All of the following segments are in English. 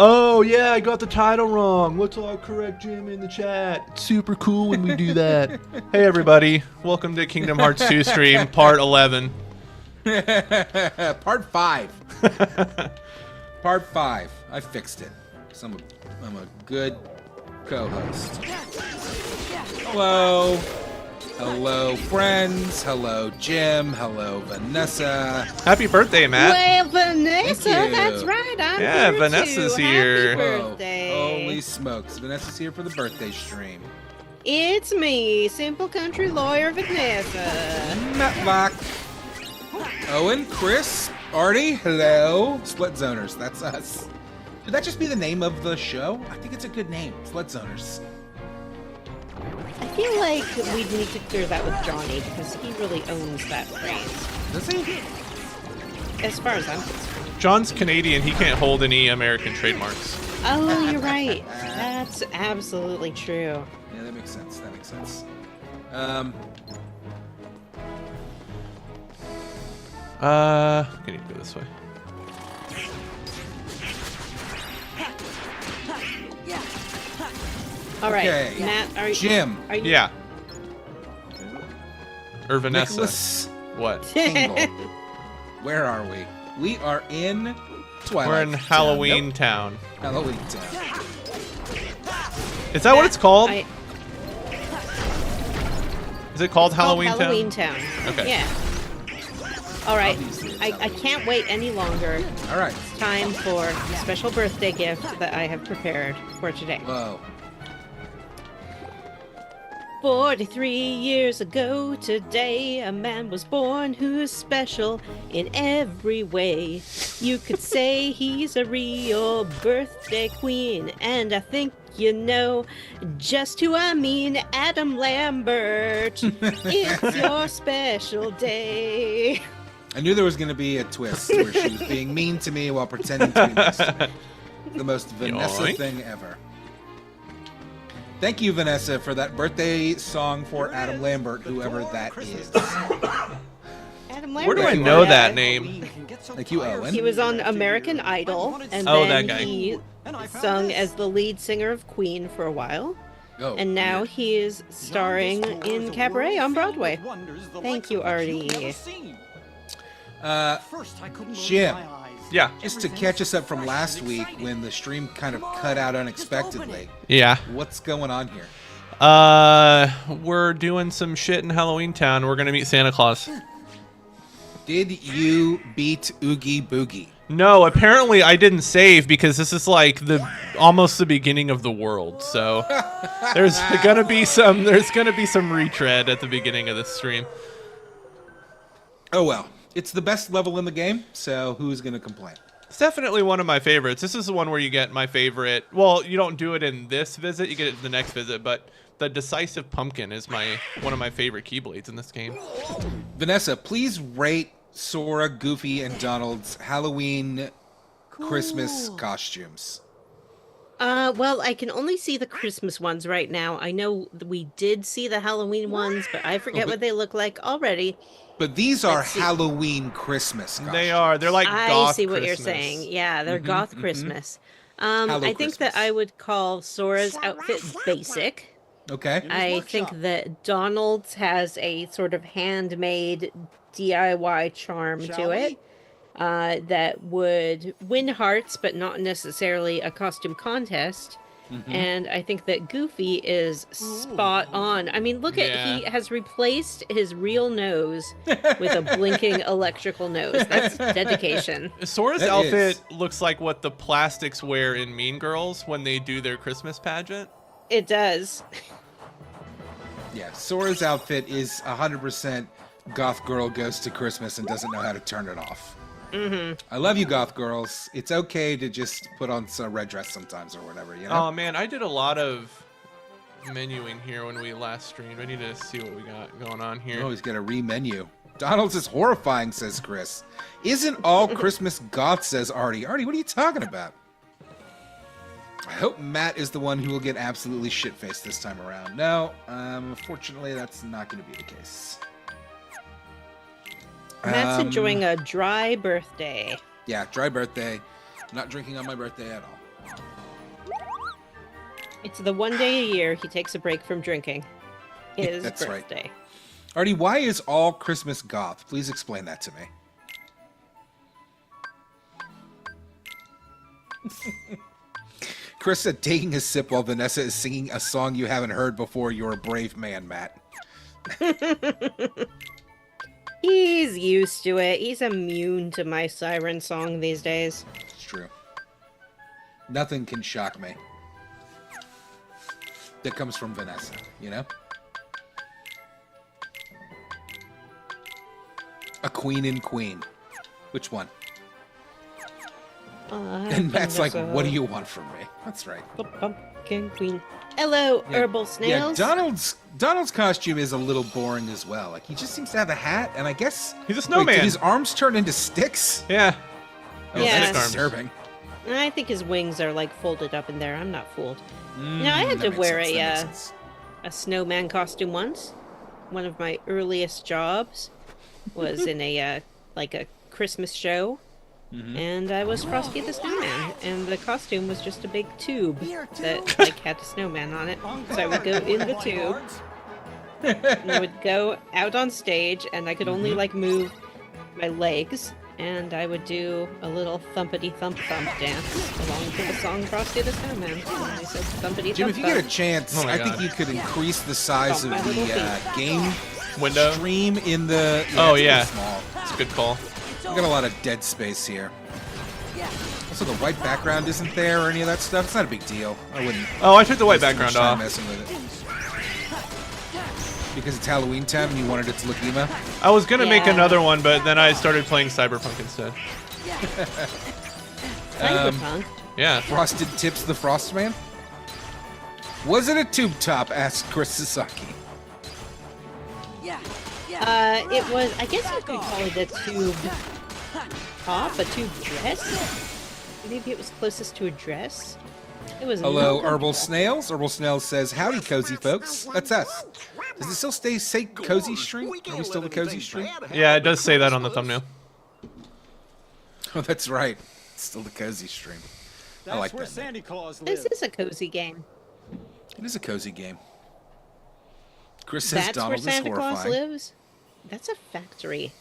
Oh, yeah, I got the title wrong. Let's all correct Jim in the chat. It's super cool when we do that. Hey, everybody. Welcome to Kingdom Hearts 2 stream, part 11. Part 5. Part 5. I fixed it. 'Cause I'm a good co-host. Hello. Hello, friends. Hello, Jim. Hello, Vanessa. Happy birthday, Matt. Well, Vanessa, Thank you. that's right. I'm Yeah, here Vanessa's too. here. Happy Whoa. birthday. Holy smokes. Vanessa's here for the birthday stream. It's me, simple country lawyer Vanessa. Matlock. Owen, Chris, Artie, hello. Split Zoners, that's us. Should that just be the name of the show? I think it's a good name, Split Zoners. I feel like we need to clear that with Johnny because he really owns that phrase. Does he? As far as I'm concerned. John's Canadian. He can't hold any American trademarks. Oh, you're right. That's absolutely true. Yeah, that makes sense. That makes sense. I need to go this way. All right, Okay. Matt, are you? Jim. Are you? Yeah. Or Vanessa. Nicholas What? Tingle. Where are we? We are in Twilight. We're in Town. Halloween Nope. Town. Halloween Town. Is that what it's called? I- Is it called It's called Halloween Halloween Town? Town. Okay. Yeah. All right. Obviously it's I Halloween. can't wait any longer. All right. It's time for a special birthday gift that I have prepared for today. Whoa. 43 years ago today, a man was born who's special in every way. You could say he's a real birthday queen, and I think you know just who I mean, Adam Lambert. It's your special day. I knew there was going to be a twist where she was being mean to me while pretending to be nice to me. The most Vanessa Yoink. thing ever. Thank you, Vanessa, for that birthday song for Adam Lambert, whoever that is. Adam Where do Lambert. I know yeah. that name? Thank you, Owen. He was on American Idol, and Oh, then that guy. he sung as the lead singer of Queen for a while. Oh, And now weird. he is starring in Cabaret on Broadway. Thank you, Artie. Jim, Yeah. just to catch us up from last week when the stream kind of cut out unexpectedly, Yeah. what's going on here? We're doing some shit in Halloween Town. We're gonna meet Santa Claus. Did you beat Oogie Boogie? No, apparently I didn't save because this is like almost the beginning of the world. So there's gonna be some retread at the beginning of this stream. Oh well, it's the best level in the game, so who's going to complain? It's definitely one of my favorites. This is the one where you get my favorite. Well, you don't do it in this visit; you get it in the next visit. But the Decisive Pumpkin is one of my favorite Keyblades in this game. Vanessa, please rate Sora, Goofy, and Donald's Halloween Christmas costumes. Well, I can only see the Christmas ones right now. I know we did see the Halloween ones, but I forget but- what they look like already. But these are Let's see. Halloween Christmas costumes. They are. They're like I goth see what Christmas. you're saying. Yeah, they're goth Christmas. I think Christmas. that I would call Sora's outfit basic. Okay. I think that Donald's has a sort of handmade DIY charm to it that would win hearts, but not necessarily a costume contest. And I think that Goofy is spot on. I mean, look at he has replaced his real nose with a blinking electrical nose. That's dedication. Sora's That outfit is. looks like what the plastics wear in Mean Girls when they do their Christmas pageant. It does. Yeah, Sora's outfit is 100% goth girl goes to Christmas and doesn't know how to turn it off. I love you, goth girls. It's okay to just put on some red dress sometimes or whatever, you know? Oh man, I did a lot of menuing here when we last streamed. I need to see what we got going on here. Oh, he's got a re-menu. Donald's is horrifying, says Chris. Isn't all Christmas goth, says Artie. Artie, what are you talking about? I hope Matt is the one who will get absolutely shit-faced this time around. No, unfortunately, that's not going to be the case. Matt's enjoying a dry birthday. Yeah, dry birthday. Not drinking on my birthday at all. It's the one day a year he takes a break from drinking. His That's right. birthday. Artie, why is all Christmas goth? Please explain that to me. Chris said, taking a sip while Vanessa is singing a song you haven't heard before. You're a brave man, Matt. He's used to it. He's immune to my siren song these days. It's true. Nothing can shock me. That comes from Vanessa, you know? A queen in queen. Which one? And Matt's like, what do you want from me? That's right. The pumpkin queen. Hello, herbal snails. Yeah, Donald's costume is a little boring as well. Like, he just seems to have a hat, and I guess... He's a Wait, snowman. did his arms turn into sticks? Yeah. Oh, Yeah. that's Stick arms. disturbing. I think his wings are like folded up in there. I'm not fooled. Mm, I had that to makes wear sense, a, that makes sense. A snowman costume once. One of my earliest jobs was in a like a Christmas show, and I was Frosty the Snowman, and the costume was just a big tube that like had a snowman on it. So I would go in the tube, and I would go out on stage, and I could only like move my legs, and I would do a little thumpity thump thump dance along to the song Frosty the Snowman. And I said thumpity Jim, thump if you get a thump. chance, Oh my I think God. you could increase the size of the game Window. stream in the... Oh, it's yeah. pretty small. It's a good call. We got a lot of dead space here. Also, the white background isn't there or any of that stuff. It's not a big deal. I wouldn't... Oh, I took the white waste too much background time off. messing with it. Because it's Halloween time and you wanted it to look emo? I was gonna make Yeah. another one, but then I started playing Cyberpunk instead. Cyberpunk. Yeah. Frosted Tips the Frostman? Was it a tube top? Asked Chris Sasaki. It was, I guess you could call it a tube top, a tube dress. Maybe it was closest to a dress. It was Hello, not Herbal comfortable. Snails. Herbal Snails says, howdy, cozy folks. That's us. Does it still say cozy stream? Are we still the cozy stream? Yeah, it does say that on the thumbnail. Oh, that's right. It's still the cozy stream. I like where that. Santa Claus This lives. is a cozy game. It is a cozy game. Chris says That's where Donald is Santa Claus horrifying. lives? That's a factory.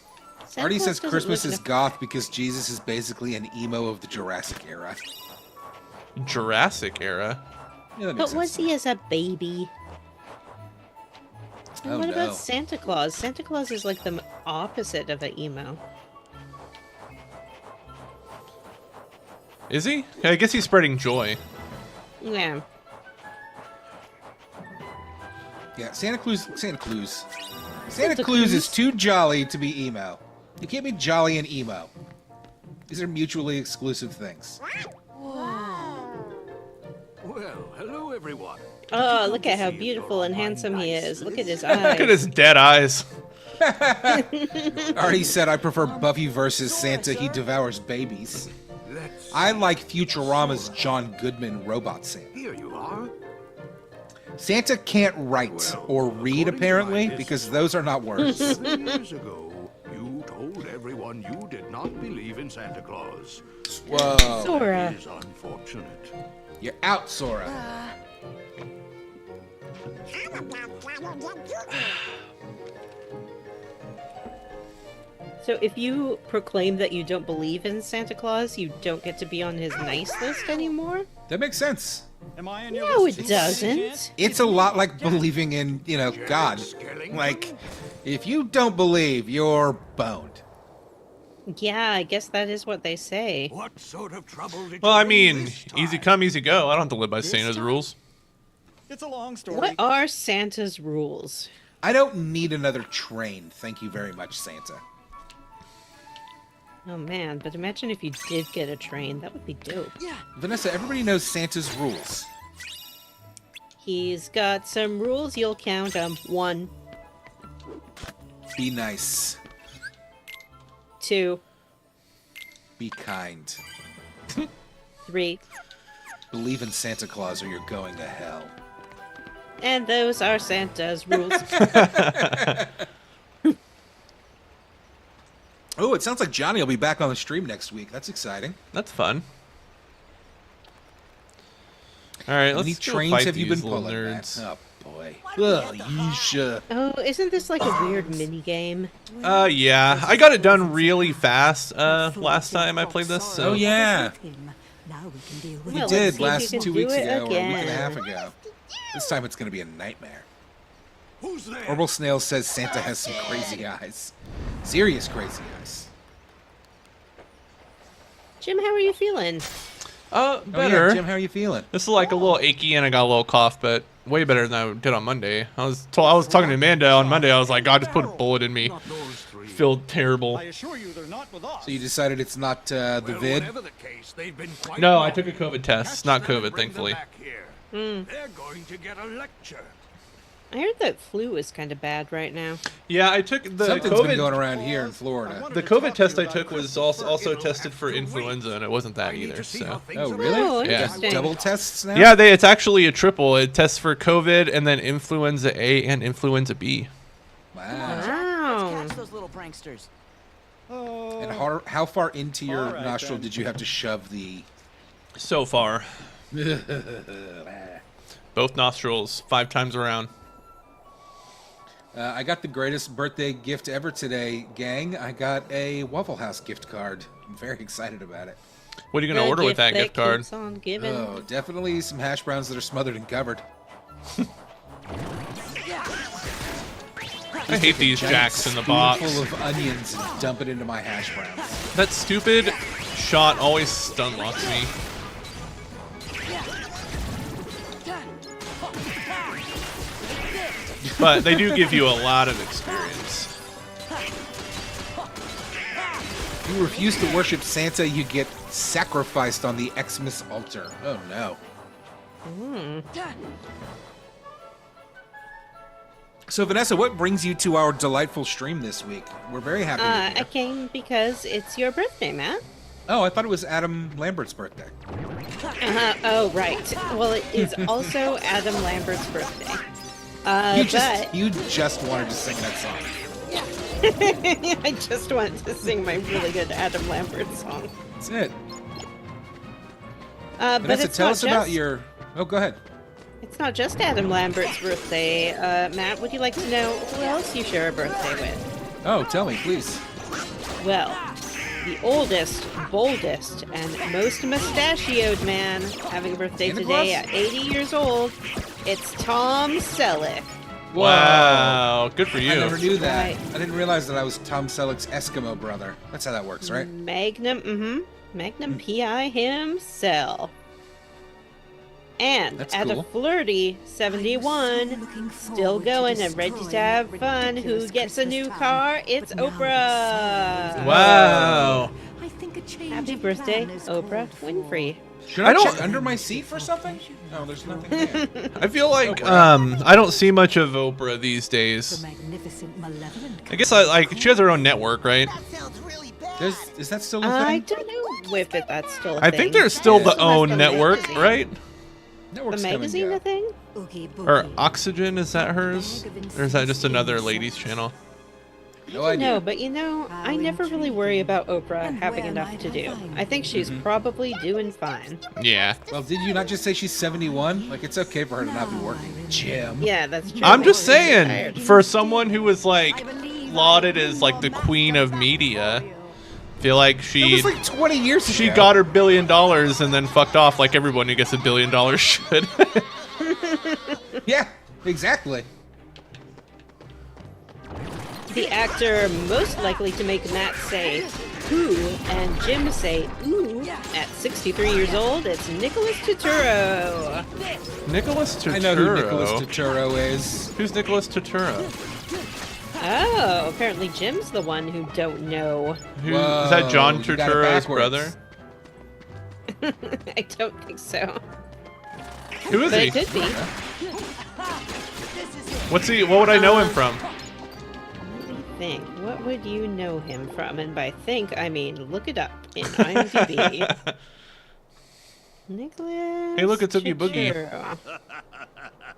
Santa Artie Claus says doesn't Christmas live is in goth because Jesus is basically an emo of the Jurassic era. Jurassic era. Yeah, that a... makes But was sense. he as a baby? And Oh, what no. about Santa Claus? Santa Claus is like the opposite of an emo. Is he? I guess he's spreading joy. Yeah. Yeah, Santa Claus is Claus. too jolly to be emo. You can't be jolly and emo. These are mutually exclusive things. Well, hello everyone. Oh, look at how beautiful and handsome he is. Look at his eyes. Look at his dead eyes. Artie said, I prefer Buffy versus Santa. He devours babies. Let's I like Futurama's John Goodman robot Santa. here you are. Santa can't write or read, apparently, because those are not words. 3 years ago, you told everyone you did not believe in Santa Claus. Whoa. Sora. It is unfortunate. You're out, Sora. So if you proclaim that you don't believe in Santa Claus, you don't get to be on his nice list anymore? That makes sense. Am I in your No, list it too, doesn't. Chance? It's a lot like believing in, God. Like, if you don't believe, you're boned. Yeah, I guess that is what they say. What sort of trouble did Well, you I bring mean, this easy time? come, easy go. I don't have to live by Santa's rules. It's a long story. What are Santa's rules? I don't need another train. Thank you very much, Santa. Oh man, but imagine if you did get a train. That would be dope. Vanessa, everybody knows Santa's rules. He's got some rules. You'll count 'em. 1, Be nice. 2, Be kind. 3. Believe in Santa Claus or you're going to hell. And those are Santa's rules. Oh, it sounds like Johnny will be back on the stream next week. That's exciting. That's fun. All right, How many let's go trains fight have you been these little pulling, Matt? nerds. Oh boy. Ugh, yeesh. Oh, isn't this like a weird mini game? Yeah, I got it done really fast last time I played this. So. Oh yeah, Now we can deal with you Well, it. let's did see if last you can 2 do weeks it ago or a week and a again. half ago. This time it's gonna be a nightmare. Who's there? Orbital Snail says Santa has some crazy eyes. Serious crazy eyes. Jim, how are you feeling? Better. Oh, yeah, Jim, how are you feeling? This is like a little achy and I got a little cough, but way better than I did on Monday. I was talking to Amanda on Monday. I was like, God, just put a bullet in me. Not those three. Feel terrible. I assure you they're not with us. So you decided it's not the Well, vid? whatever the case, they've been quite No, I wrong. took a COVID test. Catch Not them and COVID, bring them thankfully. back here. They're going to get a lecture. I heard that flu is kind of bad right now. Yeah, I took the Something's been going COVID. around here in Florida. The COVID test I took was also tested for influenza, and it wasn't that I need either. to see how So. things Oh, are really? Oh, You got interesting. double tests now? Yeah, it's actually a triple. It tests for COVID and then influenza A and influenza B. Wow. Wow. Catch those little pranksters. And how far into your All right, nostril then. did you have to shove the... So far, both nostrils 5 times around. I got the greatest birthday gift ever today, gang. I got a Waffle House gift card. I'm very excited about it. What are you gonna The order with that gift card? keeps on giving. Oh, definitely some hash browns that are smothered and covered. I hate these Giant jacks in the box. spoonful of onions and dump it into my hash browns. That stupid shot always stun locks me. But they do give you a lot of experience. If you refuse to worship Santa, you get sacrificed on the Xmas altar. Oh no. So Vanessa, what brings you to our delightful stream this week? We're very happy with I you. came because it's your birthday, Matt. Oh, I thought it was Adam Lambert's birthday. Oh, right. Well, it is also Adam Lambert's birthday. You just wanted to sing that song. I just want to sing my really good Adam Lambert song. That's it. But Vanessa, it's tell not us about just- your... Oh, go ahead. It's not just Adam Lambert's birthday. Matt, would you like to know who else you share a birthday with? Oh, tell me, please. Well, the oldest, boldest, and most mustachioed man having a birthday Santa today Claus? at 80 years old. It's Tom Selleck. Whoa. Wow, good for you. I never knew that. Right. I didn't realize that I was Tom Selleck's Eskimo brother. That's how that works, right? Magnum PI himself. And That's at cool. a flirty 71, still going and ready to have fun, who gets a new car? It's Oprah! Wow. I think a change Happy of birthday, plan is Oprah called Winfrey. Should I I, don't- check under my seat for something? No, there's nothing there. I feel like Oprah. I don't see much of Oprah these The days. magnificent, malevolent. I guess like she has her own network, right? Is that still a I thing? don't know if that's still a I thing. think there's still Yeah, the it's own the network, magazine. right? Networks The come and magazine, go. a thing? Oogie Or boogie. Oxygen, is that hers? Or is that just another ladies channel? No idea. No, but I never really worry about Oprah And having where enough might to I do. find I think she's probably doing fine. Yeah. Well, did you not just say she's 71? Like, it's okay for her to not be working. Jim. Yeah, that's true. I'm just She's saying, retired. for someone who was like lauded as like the queen of media, feel like That she was like 20 years ago. she got her $1 billion and then fucked off like everyone who gets $1 billion should. Yeah, exactly. The actor most likely to make Matt say "who" and Jim say "ooh" at 63 years old, it's Nicholas Turturro. Nicholas Turturro. I know who Nicholas Turturro is. Who's Nicholas Turturro? Oh, apparently Jim's the one who don't know. Who, Whoa, is that John you got it Turturro's backwards. brother? I don't think so, Who is but he? it could be. What's he? What would I know him from? Let me think. What would you know him from? And by think, I mean look it up in IMDb. Nicholas. Hey, look, it's Oogie Boogie. Turturro.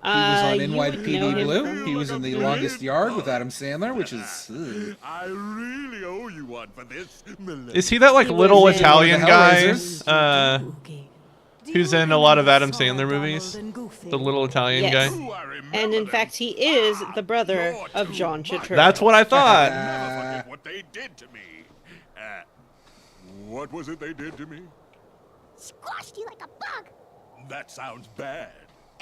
He was on You would know NYPD him Blue. from- He was in The Longest Yard with Adam Sandler, which is... ugh. I really owe you one for this. Is he that like He little was in Italian the guy? Hellraisers. Oogie. who's in a lot of Adam Sandler movies. The little Italian Yes. guy. Ooh, I remember And in that. fact, he is the brother of John Turturro. That's what I thought. Never forget what they did to me. What was it they did to me? Squashed you like a bug. That sounds bad.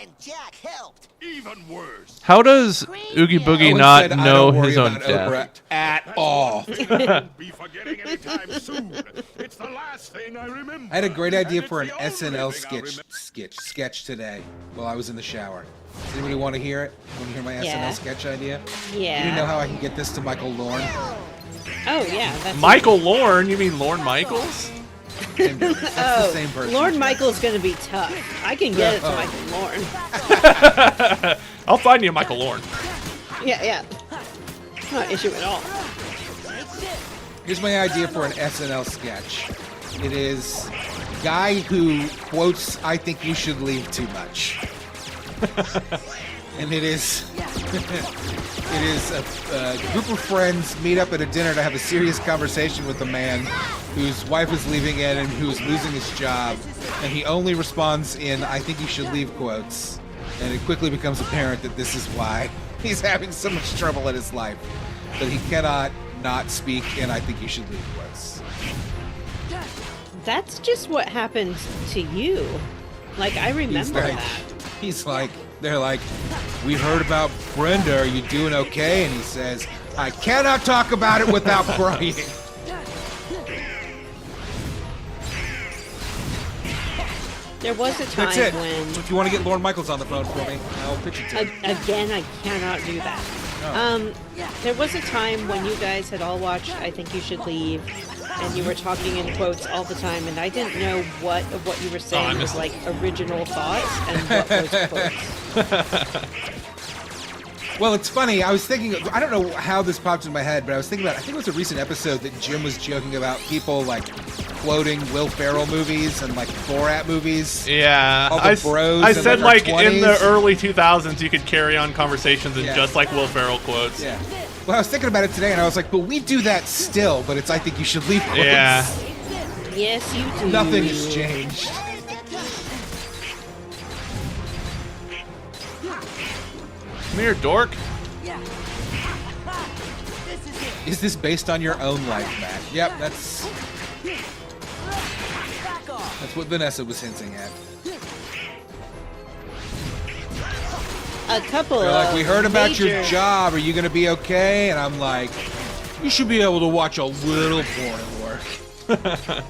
And Jack helped. Even worse. How does Oogie Boogie Owen not said, "I know don't worry his own about death? Oprah at all. Won't be forgetting anytime soon. It's the last thing I remember. I had a great idea and for an it's the only SNL thing I'll sketch today while I was in the shower. Does anybody want to hear it? Want to hear my Yeah. SNL sketch idea? Yeah. You know how I can get this to Michael Lorne? Oh yeah, that's Michael Lorne? You mean Lorne Michaels? Same person. That's the same person. Lorne Michael's gonna be tough. I can get it to Oh. Michael Lorne. I'll find you Michael Lorne. Yeah. Not an issue at all. Here's my idea for an SNL sketch. It is guy who quotes "I think you should leave too much," and it is a group of friends meet up at a dinner to have a serious conversation with a man whose wife is leaving in and who's losing his job, and he only responds in "I think you should leave" quotes, and it quickly becomes apparent that this is why he's having so much trouble in his life, that he cannot not speak in "I think you should leave" quotes. That's just what happened to you. Like I remember that. He's like, they're like, "We heard about Brenda. Are you doing okay?" And he says, "I cannot talk about it without crying." There was a time That's it. when If you want to get Lorne Michaels on the phone for me, I'll pitch it to you. again I cannot do that. There was a time when you guys had all watched I Think You Should Leave, and you were talking in quotes all the time, and I didn't know what of what you were saying was missed like original thoughts and what was quotes. Well, it's funny. I was thinking, I don't know how this popped in my head, but I was thinking about, I think it was a recent episode that Jim was joking about people like quoting Will Ferrell movies and like Borat movies. Yeah, All the I bros in, said like, our like in the 20s. early 2000s you could carry on conversations in Yeah. just like Will Ferrell quotes. Yeah. Well, I was thinking about it today, and I was like, but we do that still, but it's "I think you should leave" quotes. Yeah. Yes, you do. Nothing has changed. Come here, dork. Is this based on your own life, Matt? Yep, that's what Vanessa was hinting at. A couple They're like, of "We heard about your major- job. Are you going to be okay?" And I'm like, "You should be able to watch a little porn at work."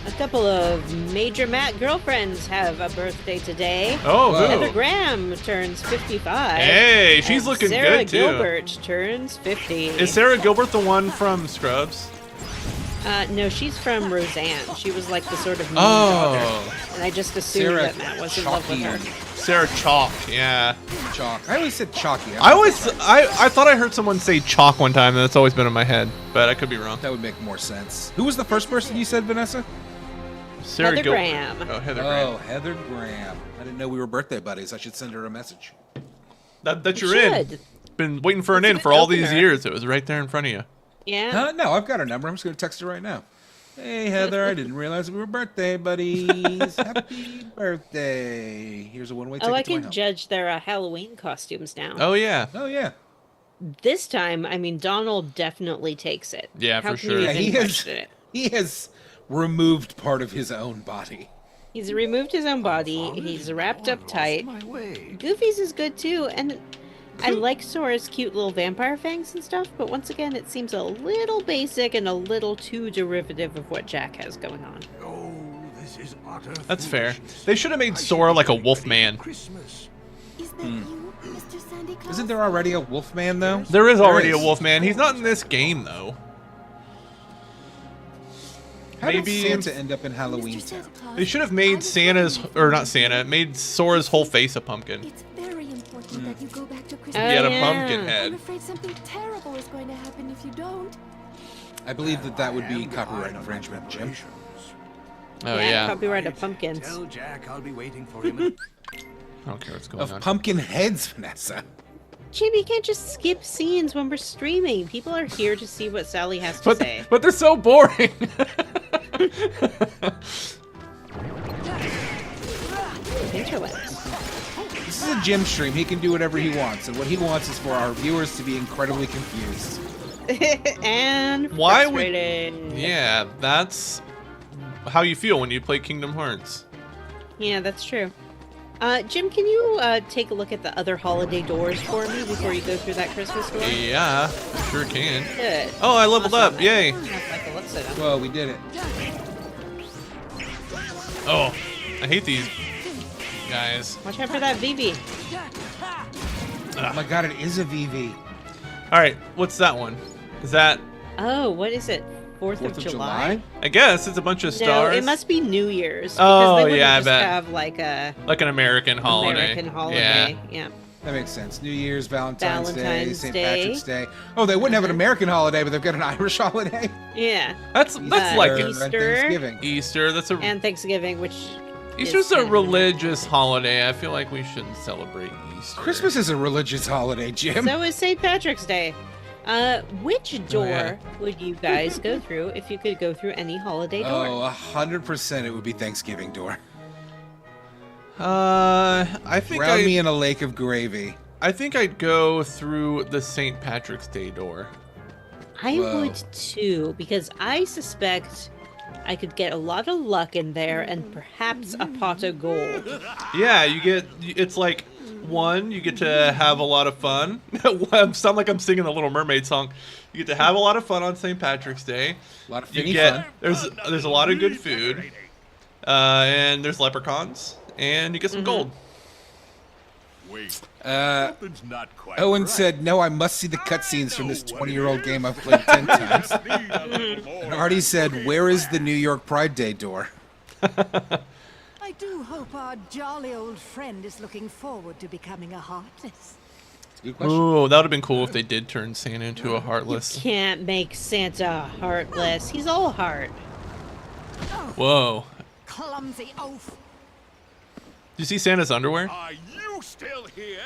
A couple of major Matt girlfriends have a birthday today. Oh, Whoa. Heather who? Graham turns 55. Hey, she's and looking Sarah good, too. Gilbert turns 50. Is Sarah Gilbert the one from Scrubs? No, she's from Roseanne. She was like the sort of mean daughter. Oh, And I just assumed Sarah that Matt was in love with her. Sarah Chalk. Yeah. Chalk. I always said Chalky. I thought I heard someone say Chalk one time, and that's always been in my head, but I could be wrong. That would make more sense. Who was the first person you said, Vanessa? Sarah Heather Gilbert. Graham. Oh, Heather Oh, Graham. Heather Graham. I didn't know we were birthday buddies. I should send her a message. That You you're in. should. Been waiting for an Let's in for all these open her. years. It was right there in front of you. Yeah. No, I've got her number. I'm just going to text her right now. "Hey, Heather, I didn't realize we were birthday buddies. Happy birthday. Here's a one-way ticket Oh, I to my can home." judge their Halloween costumes now. Oh yeah. Oh, yeah. This time, I mean, Donald definitely takes it. Yeah, How for can sure. You Yeah, even he has, question it? he has removed part of his own body. He's removed his own body. He's wrapped up tight. My way. Goofy's is good too, and I like Sora's cute little vampire fangs and stuff, but once again, it seems a little basic and a little too derivative of what Jack has going on. Oh, this is utter That's fair. foolishness. They should have made I Sora should like a be wolf celebrating man. Christmas. Is that you, Mr. Sandy Claus? Isn't there already a Wolfman, though? There is already a is. wolf man. He's not in this game though. How Maybe- did Santa end up in Halloween Mr. Santa Town? Claus, They should have I'm made Santa's, telling or you, not Santa, made Sora's whole face a pumpkin. It's very important that you go back to Christmas. Oh, He had a yeah. pumpkin I'm head. afraid something terrible is going to happen if you don't. I believe that would be And copyright I infringement, Jim. preparations. Oh Yeah, yeah. copyright of pumpkins. Tell Jack I'll be waiting for him. I don't care what's going Of on. pumpkin heads, Vanessa. Jimmy, you can't just skip scenes when we're streaming. People are here to see what Sally has to say. But they're so boring. Hinterlands. This is a Jim stream. He can do whatever he wants, and what he wants is for our viewers to be incredibly confused. And Why would- frustrated. Yeah, that's how you feel when you play Kingdom Hearts. Yeah, that's true. Jim, can you take a look at the other holiday doors for me before you go through that Christmas door? Yeah, sure can. Good. Oh, I leveled Awesome. up. Yay. That's like a look at 'em. Well, we did it. Oh, I hate these guys. Watch out for that Vivi. Oh my god, it is a VV. All right, what's that one? Is that? Oh, what is it? 4th of July? I guess it's a bunch of No, stars. it must be New Year's. Oh, because they wouldn't yeah, I just bet. have like a like an American holiday. American holiday. Yeah. That makes sense. New Year's, Valentine's Day, Valentine's St. Day. Patrick's Day. Oh, they wouldn't have an American holiday, but they've got an Irish holiday. Yeah. That's like Easter it. Easter. and Thanksgiving. Easter. That's a And Thanksgiving, which Easter's is a kind of- religious holiday. I feel like we shouldn't celebrate Easter. Christmas is a religious holiday, Jim. So is St. Patrick's Day. Which door yeah. would you guys go through if you could go through any holiday door? Oh, 100% it would be Thanksgiving door. I think Drown me in a lake of gravy. I think I'd go through the St. Patrick's Day door. I Whoa. would too, because I suspect I could get a lot of luck in there and perhaps a pot of gold. Yeah, it's like one, you get to have a lot of fun. I sound like I'm singing the Little Mermaid song. You get to have a lot of fun on St. Patrick's Day. A lot of You finny get fun. there's a lot of good food, and there's leprechauns, and you get some gold. Wait, Uh, something's not quite Owen right. said, no, I must see the cutscenes from this 20-year-old game I've played 10 times. Need a little more. And Artie said, where is the New York Pride Day door? I do hope our jolly old friend is looking forward to becoming a heartless. Good question. Ooh, that would have been cool if they did turn Santa into a heartless. Can't make Santa heartless. He's all heart. Whoa. Clumsy oaf. Did you see Santa's underwear? Are you still here?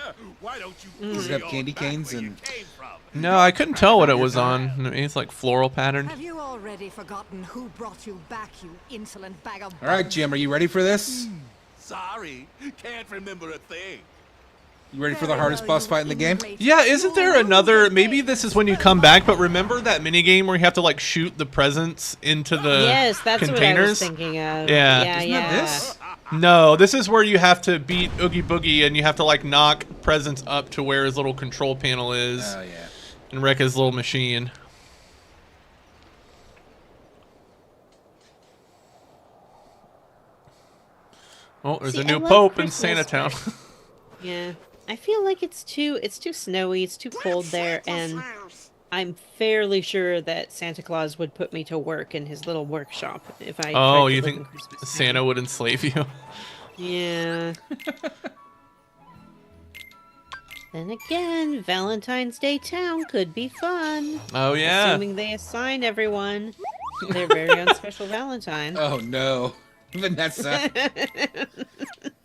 Why don't you Does it have candy back canes where you and- came from? No, I couldn't tell what it was on. It's like floral patterned. Have you already forgotten who brought you back, you insolent bag of All right, bugs? Jim, are you ready for this? Sorry, can't remember a thing. You ready for the Very hardest well, boss you fight in the game? ingrate Yeah, isn't there fool. another? Maybe this is when you come back, but remember that minigame where you have to like shoot the presents into the Yes, that's containers? what I was thinking of. Yeah. Yeah, Isn't yeah. that this? No, this is where you have to beat Oogie Boogie and you have to like knock presents up to where his little control panel is Oh, yeah. and wreck his little machine. Oh, there's See, a I new love pope in Christmas, Sanatown. Yeah. I feel like it's too snowy, it's too cold there, and I'm fairly sure that Santa Claus would put me to work in his little workshop if I tried Oh, to you live in think Christmas Santa Town. would enslave you? Yeah. Then again, Valentine's Day Town could be fun. Oh yeah. Assuming they assign everyone their very own special Valentine. Oh, no. Vanessa.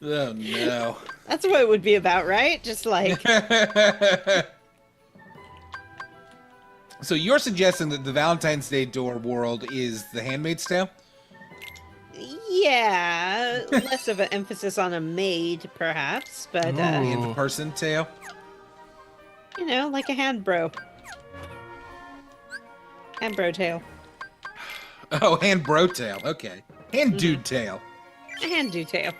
Oh, no. That's what it would be about, right? Just like, So you're suggesting that the Valentine's Day door world is The Handmaid's Tale? yeah, less of an emphasis on a maid, perhaps, but, The Ooh. in-person tale? you know, like a hand bro. Hand bro tail. Oh, hand bro tale. Okay. Hand dude tale. A hand do tail.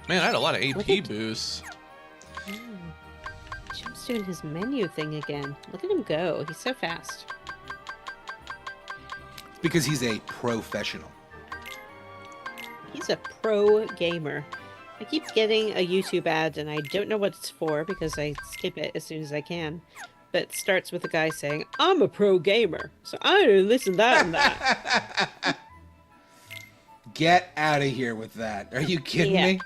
Man, I had a lot of Look AP at- boosts. Jim's doing his menu thing again. Look at him go. He's so fast. Because he's a professional. He's a pro gamer. I keep getting a YouTube ad and I don't know what it's for because I skip it as soon as I can. But it starts with a guy saying, I'm a pro gamer, so I don't listen to that and that. Get out of here with that. Are you kidding Yeah. me?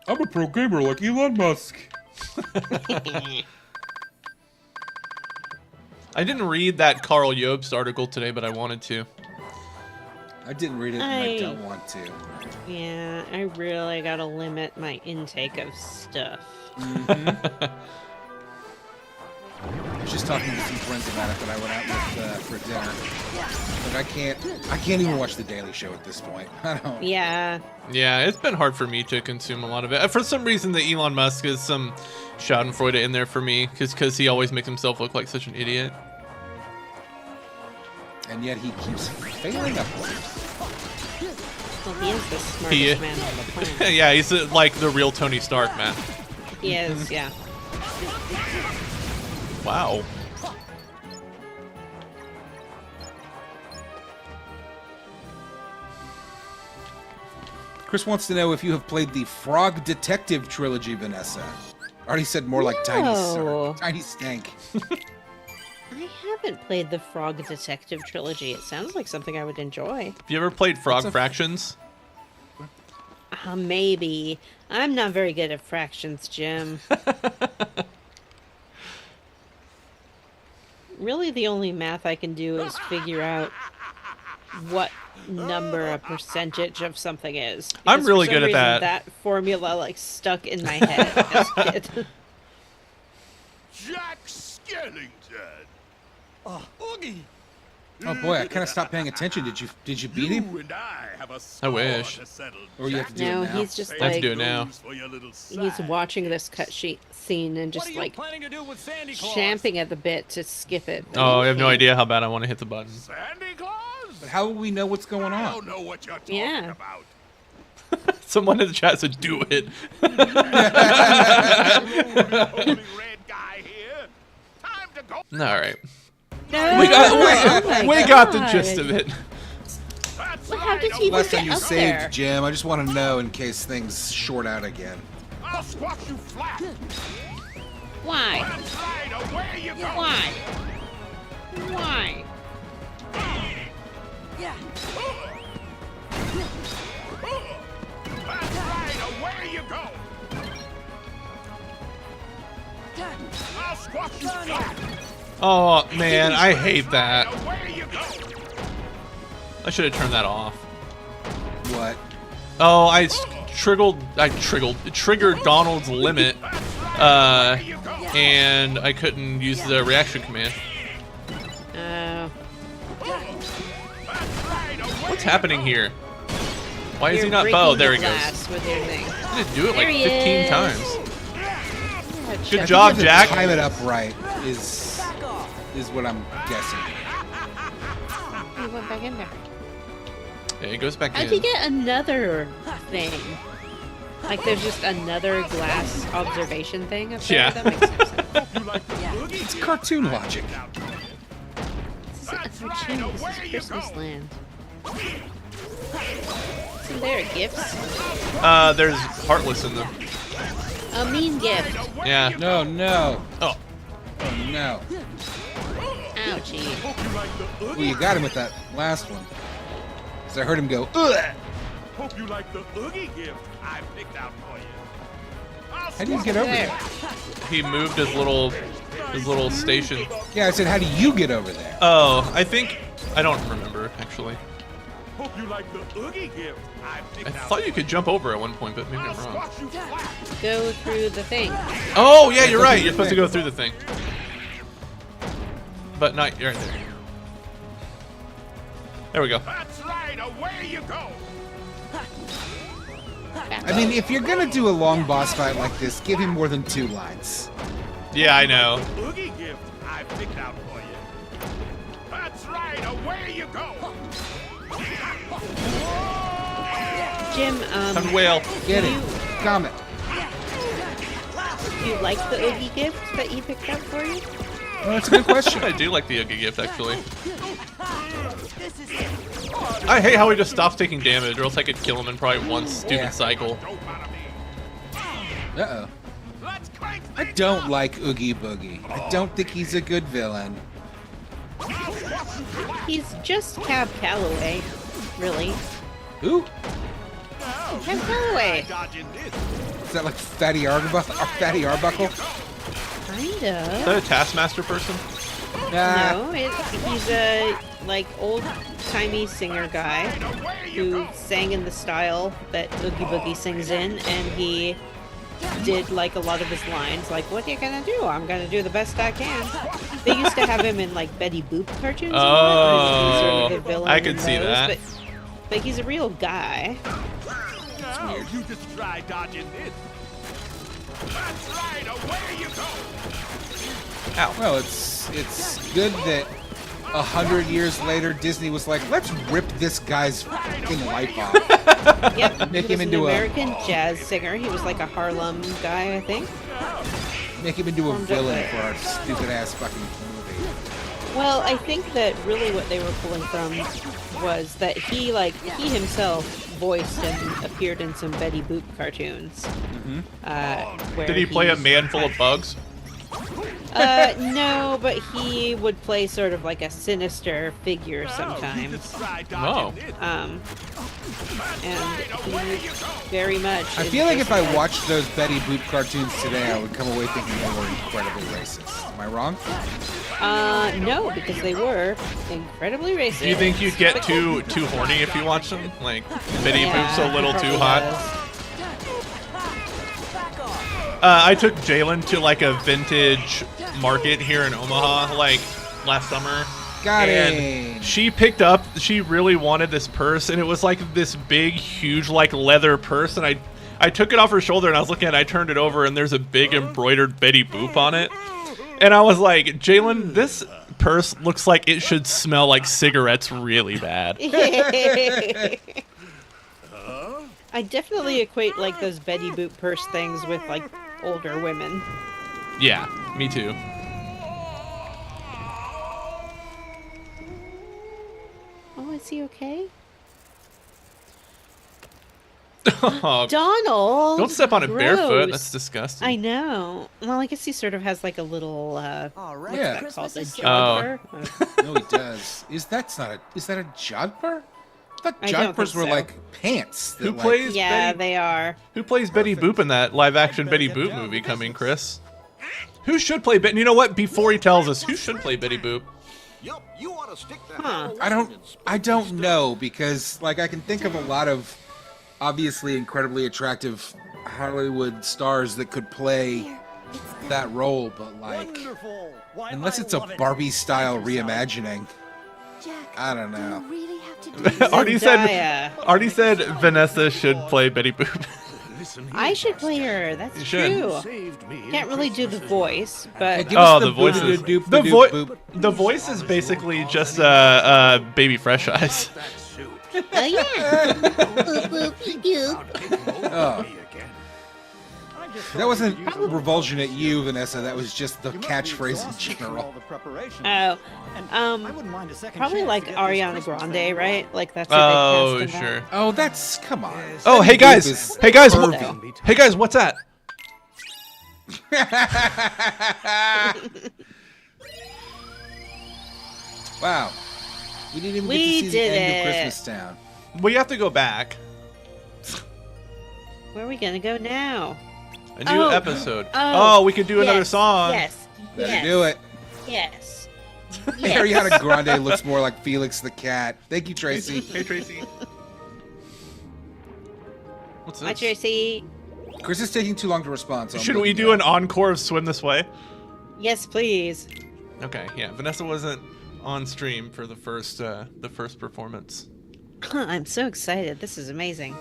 I'm a pro gamer like Elon Musk. I didn't read that Carl Jobst article today, but I wanted to. I didn't read it and I don't want to. Yeah, I really gotta limit my intake of stuff. was just talking to some friends about it that I went out with for dinner. But I can't even watch The Daily Show at this point. I don't. Yeah. Yeah, it's been hard for me to consume a lot of it. For some reason, the Elon Musk is some Schadenfreude in there for me, because he always makes himself look like such an idiot. And yet he keeps failing up. Well, he is the smartest He- man on the planet. Yeah, he's like the real Tony Stark, man. He is, yeah. Wow. Chris wants to know if you have played the Frog Detective trilogy, Vanessa. Already said more like No. Tiny Stank. I haven't played the Frog Detective trilogy. It sounds like something I would enjoy. Have you ever played Frog What's a- Fractions? Maybe. I'm not very good at fractions, Jim. Really, the only math I can do is figure out what number a percentage of something is. I'm Because really for some good at reason, that. That formula like stuck in my head as a kid. Jack Skellington. Oogie! Oh boy, I kind of stopped paying attention. Did you beat him? You and I have a score wish. to settle, Or you have to do No, it now? he's just I have to like do it now. for your little he's side. watching this cut sheet scene and What just are you like planning to do with Sandy Claus? champing at the bit to skip it. but Oh, he I have no can't. idea how bad I want to hit the button. Sandy Claus? But how will we know what's going I on? don't know what you're talking Yeah. about. Someone in the chat said, "Do it." Holy red guy here. Time to go. All right, No, we got oh my we got the God. gist of it. That's Well, how did right, he even Last time get you up saved, there? Jim. I just want to know in case things short out again. I'll squash you flat. Why? That's right. Away you go. Why? Why? Yeah. That's right. Away you go. I'll squash you flat. Oh man, I hate that. Away you go. I should have turned that off. What? Oh, I triggered Donald's limit, and I couldn't use the reaction command. Oh. What's happening here? Why is You're he not breaking Bo? There the he goes. glass with your thing. I did do it like There he 15 is. times. Oh, Good Chuck. job, I think you Jack. have to time it up right is what I'm guessing. He went back in there. Yeah, he goes back How'd in. he get another thing? Like there's just another glass observation thing up there? Yeah. That makes no sense. You like the boogie? It's cartoon logic. This isn't for Jim, this is Christmas land. Isn't there gifts? There's Heartless in them. A mean gift. Yeah. No, no. Oh, Oh, no. Ouchie. Well, you got him with that last one. Because I heard him go, ugh! Hope you like the Oogie gift I picked out for you. How do you get over There. there? he moved his little station. Yeah, I said, how do you get over there? Oh, I think I don't remember actually. Hope you like the Oogie gift I picked I out. thought you could jump over at one point, but maybe I'll I'm wrong. squash you flat. Go through the thing. Oh yeah, you're right. You're supposed to go through the thing, but not right there. There we go. That's right. Away you go. I mean, if you're going to do a long boss fight like this, give him more than 2 lines. Yeah, I know. Oogie gift I picked out for you. That's right. Away you go. Jim, Time whale. Get it. Comment. do you like the Oogie gift that he picked up for you? Well, that's a good question. I do like the Oogie gift actually. I hate how he just stops taking damage, or else I could kill him in probably one stupid Yeah. cycle. Dope out of me. Uh-oh. Let's crank I don't like Oogie Boogie. I don't think he's a good villain. He's just Cab Calloway, really. Who? Cab Calloway, dodging this. Is that like Fatty Arbuckle? Fatty Arbuckle? Is kinda. that a Taskmaster person? Nah. No, he's a like old-timey singer guy who sang in the style that Oogie Boogie sings in, and he did like a lot of his lines. Like, what are you gonna do? I'm gonna do the best I can. They used to have him in like Betty Boop cartoons. Oh, and that. He's sort of the villain I in could see those, that. But he's a real guy. Now, you just try dodging this. That's right, away you go. Well, it's good that 100 years later Disney was like, let's rip this guy's fucking life off. Yep, Make he him was into an a- American jazz singer. He was like a Harlem guy, I think. Make him into a Formed up villain there. for our stupid ass fucking movie. Well, I think that really what they were pulling from was that he himself voiced and appeared in some Betty Boop cartoons. Where Did he play a he's- man full of bugs? No, but he would play sort of like a sinister figure sometimes. Try Oh. dodging this. And he very much. I is feel like just if I watched those Betty Boop cartoons today, I would come away thinking they were incredibly racist. Am I wrong? No, because they were incredibly racist. Do you think you'd get too horny if you watched them? Like Betty Boop's a little too hot. I took Jalen to like a vintage market here in Omaha, like last summer. Got and it. she really wanted this purse, and it was like this big, huge, like leather purse, and I took it off her shoulder, and I was looking at it, I turned it over, and there's a big embroidered Betty Boop on it. And I was like, Jalen, this purse looks like it should smell like cigarettes really bad. I definitely equate like those Betty Boop purse things with like older women. Yeah, me too. Oh, is he okay? Oh, Donald! don't step on it barefoot. Gross. That's disgusting. I know. Well, I guess he sort of has like a little All right, Yeah. Christmas called a is jodhpur. No, he does. Is that a jodhpur? I thought I don't jodhpurs think were so. like pants. That, Who like- plays Yeah, Betty? they are. Who plays Betty Boop in that live-action Betty Boop movie coming, Chris? Who should play Betty? You know what? Before he tells us, who should play Betty Boop? Yup, you ought to stick that. Huh. I don't know because like I can think of a lot of obviously incredibly attractive Hollywood stars that could play that role, but like unless it's a Barbie style reimagining, Jack, I don't know. do you really have to do this? Artie said Vanessa should play Betty Boop. Listen, I should play her. That's You should. true. saved me. Can't really do the voice, but Give us Oh, the voice is boop-a-doop, the boop-a-doop, voice. boop. The voice is basically just Baby Fresh Eyes. That suit. oh yeah. Boop, boop, boop. Oh. That wasn't revulsion at you, Vanessa. That was just the catchphrase in general. Oh, probably like Ariana Grande, right? Like that's what Oh, they cast in sure. Oh, that's come on. Oh, hey Betty Boop guys. is Hey guys. pervy. Hey guys. What's that? Wow. We didn't even We get to see the did end of it. Christmas Town. We have to go back. that. Where are we gonna go now? A new Oh. episode. Oh, Oh, we could do another Yes, song. Yes. Better yes, do it. Yes. Ariana Grande looks more like Felix the cat. Thank you, Tracy. Hey Tracy. What's this? Hi, Tracy. Chris is taking too long to respond. So I'm Should we looking do up. an encore of Swim This Way? Yes, please. Okay, yeah. Vanessa wasn't on stream for the first performance. I'm so excited. This is amazing.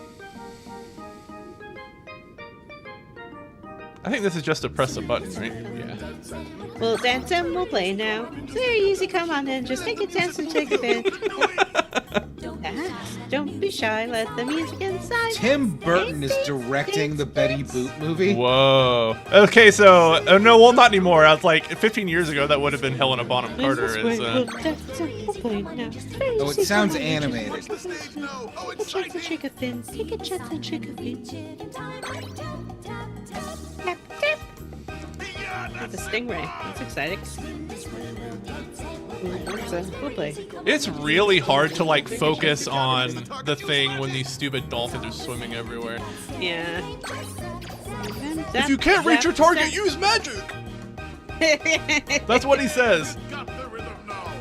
I think this is just to press a button, right? Yeah. We'll dance and we'll play now. It's very easy. Come on in. Just take a dance and take a bit. Dance. Don't be shy. Let the music inside. Tim Burton is directing the Betty Boop movie. Whoa. Okay, so no, well, not anymore. I was like 15 years ago. That would have been Helena Bonham Carter. This way, Is we'll dance and we'll play now. It's very Oh, it easy. sounds Come on in. animated. Take a chance and shake a fin. Take a chance and shake a fin. Tap, tap. The stingray. That's exciting. We'll play. it's really hard to like focus on the thing when these stupid dolphins are swimming everywhere. Yeah. If you can't reach your target, use magic. That's what he says. Got the rhythm now.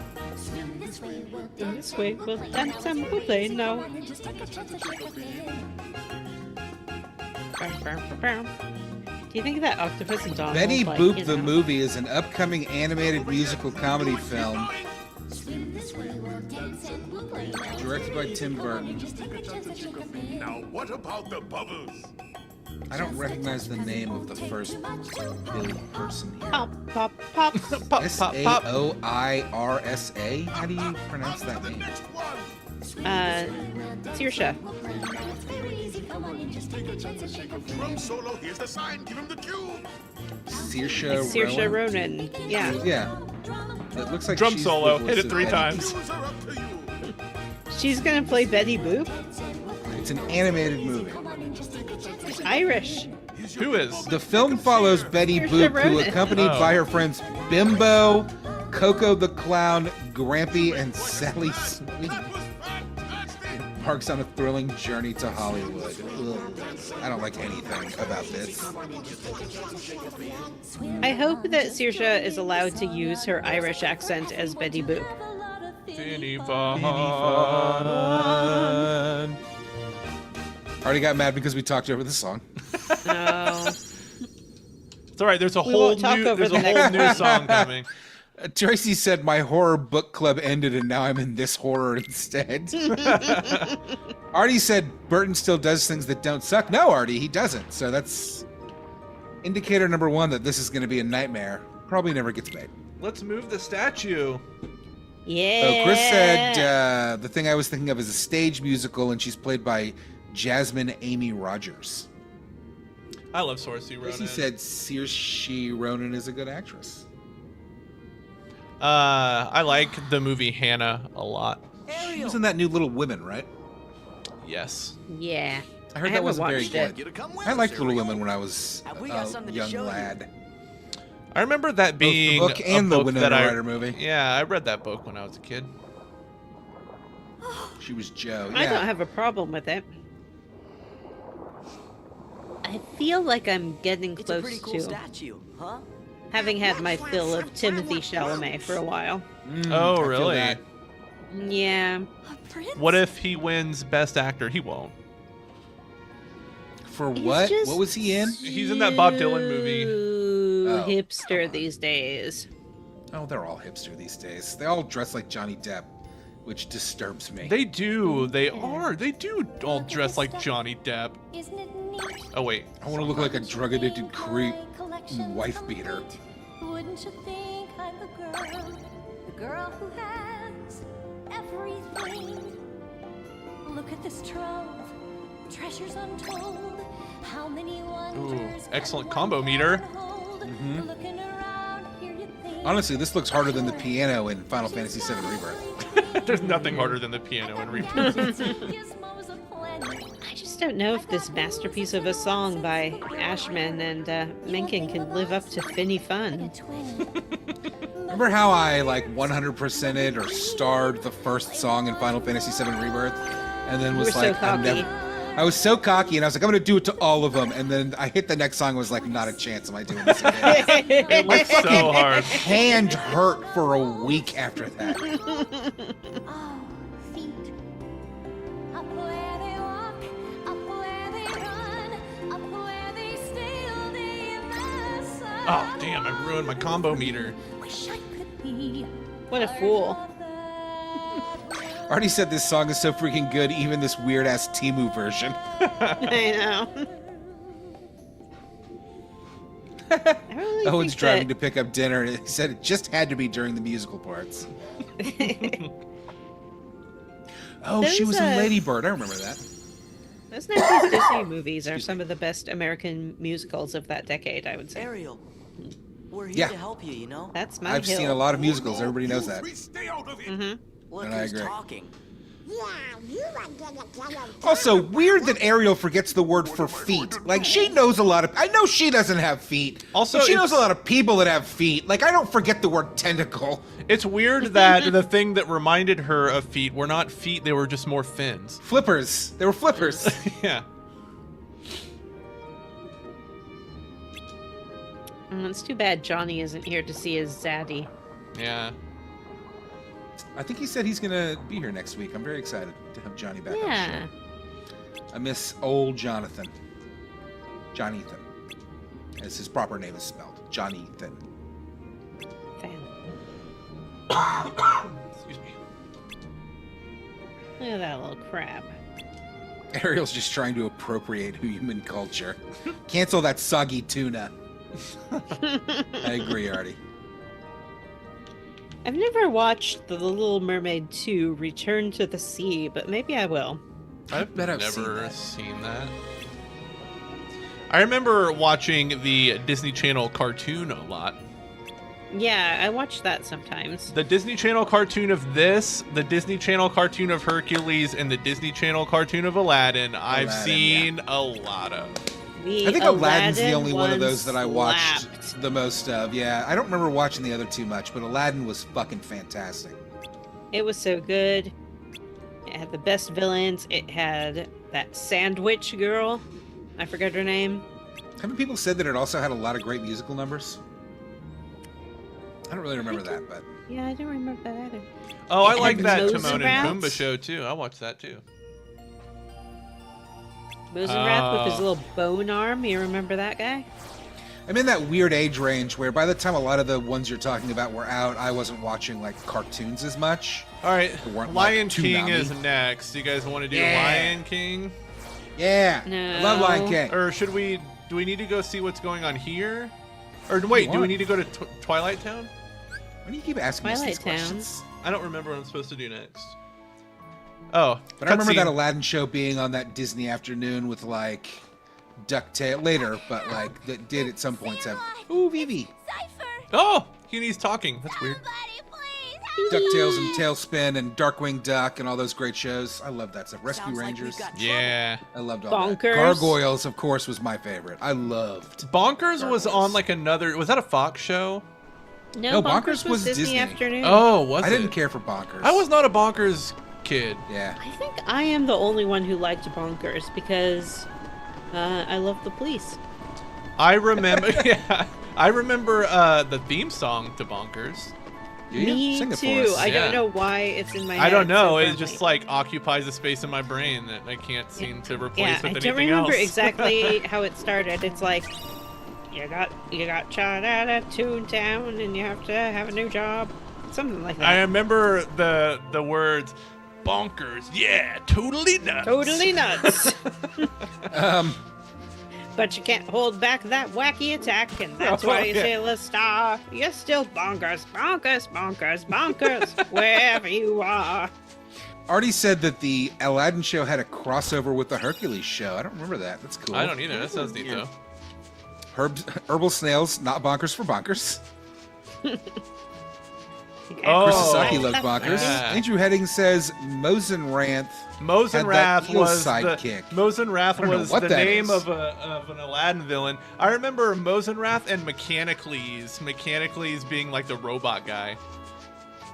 This way, we'll dance and we'll play now. Do you think that Octopus and Donald? Betty like, Boop you the know- movie is an upcoming animated musical comedy film directed by Tim Burton. Now, what about the bubbles? I don't recognize the name of the first Billy person here. Pop, pop, pop. Pop, pop, pop. Saoirsa? How do you pronounce that name? Saoirse. Drum solo, here's the sign, give him the cue. Saoirse Saoirse Ronan? Ronan. Yeah. Yeah. It looks like Drum she's solo. the Hit it voice 3 of Betty. times. Cues are up to you. She's gonna play Betty Boop. It's an animated movie. She's Irish. Who is? The film follows Betty Saoirse Boop, who Ronan. accompanied Oh. by her friends Bimbo, Coco the Clown, Grampy, and Sally Sweet, embarks on a thrilling journey to Hollywood. Ugh. I don't like anything about this. I hope that Saoirse is allowed to use her Irish accent as Betty Boop. Finny Already got mad because we talked over the song. No. It's all right. There's a We whole won't talk new. over There's the a whole next new one. song coming. Tracy said my horror book club ended and now I'm in this horror instead. Artie said Burton still does things that don't suck. No, Artie, he doesn't. So that's indicator number one that this is going to be a nightmare. Probably never gets made. Let's move the statue. Yeah. Oh, Chris said the thing I was thinking of is a stage musical, and she's played by Jasmine Amy Rogers. I love Saoirse Ronan. He said Saoirse Ronan is a good actress. I like the movie Hannah a lot. She was in that new Little Women, right? Yes. Yeah. I heard that haven't wasn't very watched it. good. You to come with I us, liked Little Ariel. Women when I was Have we got a something to young show you? lad. I remember that Both the being book and a the book Winona that Ryder movie. Yeah, I read that book when I was a kid. She was Joe. I don't Yeah. have a problem with it. I feel like I'm getting It's a close pretty cool to statue, huh? having had my fill of Timothy Chalamet for a while. Oh, I feel really? that. Yeah. What if he wins Best Actor? He won't. For He's what? just What was he in? He's in that Bob Dylan movie. Oh, Hipster these days. Oh, they're all hipster these days. They all dress like Johnny Depp, which disturbs me. They do. They are. They do all dress like Johnny Depp. Isn't it neat? Oh, wait. I want to look like a drug-addicted creep wife beater. Wouldn't you think I'm the girl who has everything? Look at this trove, treasures untold. How many wonders can excellent one combo meter. man hold? Looking around, here you think Honestly, this looks harder than the piano in Final Fantasy VII Rebirth. There's nothing harder than the piano in Rebirth. gizmos aplenty. I just don't know if this masterpiece of a song by Ashman and Mencken can live up to Finny Fun. Remember how I like 100%ed or starred the first song in Final Fantasy VII Rebirth, and then You was were so like, cocky. I was so cocky, and I was like, I'm gonna do it to all of them, and then I hit the next song, and was like, not a chance am I doing this again. It looks so hard. Hand hurt for a week after that. Oh, feet. Up where they walk, up where they run, up where they steal the sun. Oh, damn. I ruined my combo meter. Wish I could be What a fool. Artie said this song is so freaking good, even this weird ass Timu version. I know. I really Owen's think driving that to pick up dinner, and he said it just had to be during the musical parts. Oh, she Those, was in Lady Bird. I remember that. those 90s Disney movies are some of the best American musicals of that decade, I would say. Ariel, we're here Yeah. to help you, you know? That's my I've hill. seen a lot of musicals. Everybody knows that. Stay out of it. Mm-hmm. Look And I who's agree. talking. Also, weird that Ariel forgets the word for feet. Like, she knows a lot of... I know she doesn't have feet. Also, but she knows it's- a lot of people that have feet. Like, I don't forget the word tentacle. It's weird that the thing that reminded her of feet were not feet, they were just more fins. Flippers. They were flippers. Yeah. It's too bad Johnny isn't here to see his zaddy. Yeah. I think he said he's going to be here next week. I'm very excited to have Johnny back on the Yeah. show. I miss old Jonathan. Jonathan. as his proper name is spelled. Johnny Thin. Fan. Excuse me. Look at that little crab. Ariel's just trying to appropriate human culture. Cancel that soggy tuna. I agree, Artie. I've never watched The Little Mermaid 2 Return to the Sea, but maybe I will. I've bet I've never seen seen that. I remember watching the Disney Channel cartoon a lot. Yeah, I watch that sometimes. The Disney Channel cartoon of this, the Disney Channel cartoon of Hercules, and the Disney Channel cartoon of Aladdin, I've Aladdin, seen a lot of. I think Aladdin's the only one of one those that I watched slapped. the most of. Yeah, I don't remember watching the other too much, but Aladdin was fucking fantastic. It was so good. It had the best villains. It had that sandwich girl. I forgot her name. Haven't people said that it also had a lot of great musical numbers? I don't really remember that, but Yeah, I don't remember that either. Oh, I It like had that Mose Timon and Rats. Pumbaa show too. I watched that too. Rosenrath with his Oh. little bone arm. You remember that guy? I'm in that weird age range where by the time a lot of the ones you're talking about were out, I wasn't watching like cartoons as much. All right, There weren't, Lion like, King Toonami. is next. You guys want to do Yeah. Lion King, Yeah, I love Lion No. King. or should we? Do we need to go see what's going on here? Or wait, do we want. need to go to Twilight Town? Why do you keep asking us these Twilight Town. questions? I don't remember what I'm supposed to do next. Oh, But I remember cutscene. that Aladdin show being on that Disney afternoon with like DuckTales later, but like that did at some points have ooh Vivi, Cypher! Oh, he's talking. That's weird. Somebody please help DuckTales and Tailspin and Darkwing Duck and all those great shows. I love that stuff. Rescue Sounds like we've Rangers. got trouble. Yeah. I loved all that. Bonkers. Gargoyles, of course, was my favorite. I loved. Bonkers was Gargoyles. on like another. Was that a Fox show? No, Bonkers Bonkers was Disney, Disney. Afternoon. Oh, was I it? didn't care for Bonkers. I was not a Bonkers kid. Yeah. I think I am the only one who liked Bonkers because I love the police. I remember. Yeah, I remember the theme song to Bonkers. Do you? Me Sing it for too. us. I Yeah. don't know why it's in my head. I don't know. so It firmly. just like occupies a space in my brain that I can't seem to replace Yeah, with I anything don't remember else. exactly how it started. It's like you got shot at a Toontown and you have to have a new job. Something like that. I remember the words bonkers. Yeah, totally nuts. Totally nuts. Um, But you can't hold back that wacky attack, and that's Oh, why you yeah. say, Lestar, you're still bonkers, bonkers, bonkers, bonkers, wherever you are. Artie said that the Aladdin show had a crossover with the Hercules show. I don't remember that. That's cool. I don't either. That sounds neat Yeah. though. Herbal snails, not bonkers for bonkers. Oh. Chris Sasaki loves bonkers. Yeah. Andrew Heading says Mosenranth. Mose and Had that Wrath eel was sidekick. Mose and Wrath I don't know was what the that name is. of an Aladdin villain. I remember Mose and Wrath and Mechanicles. Mechanicles being like the robot guy.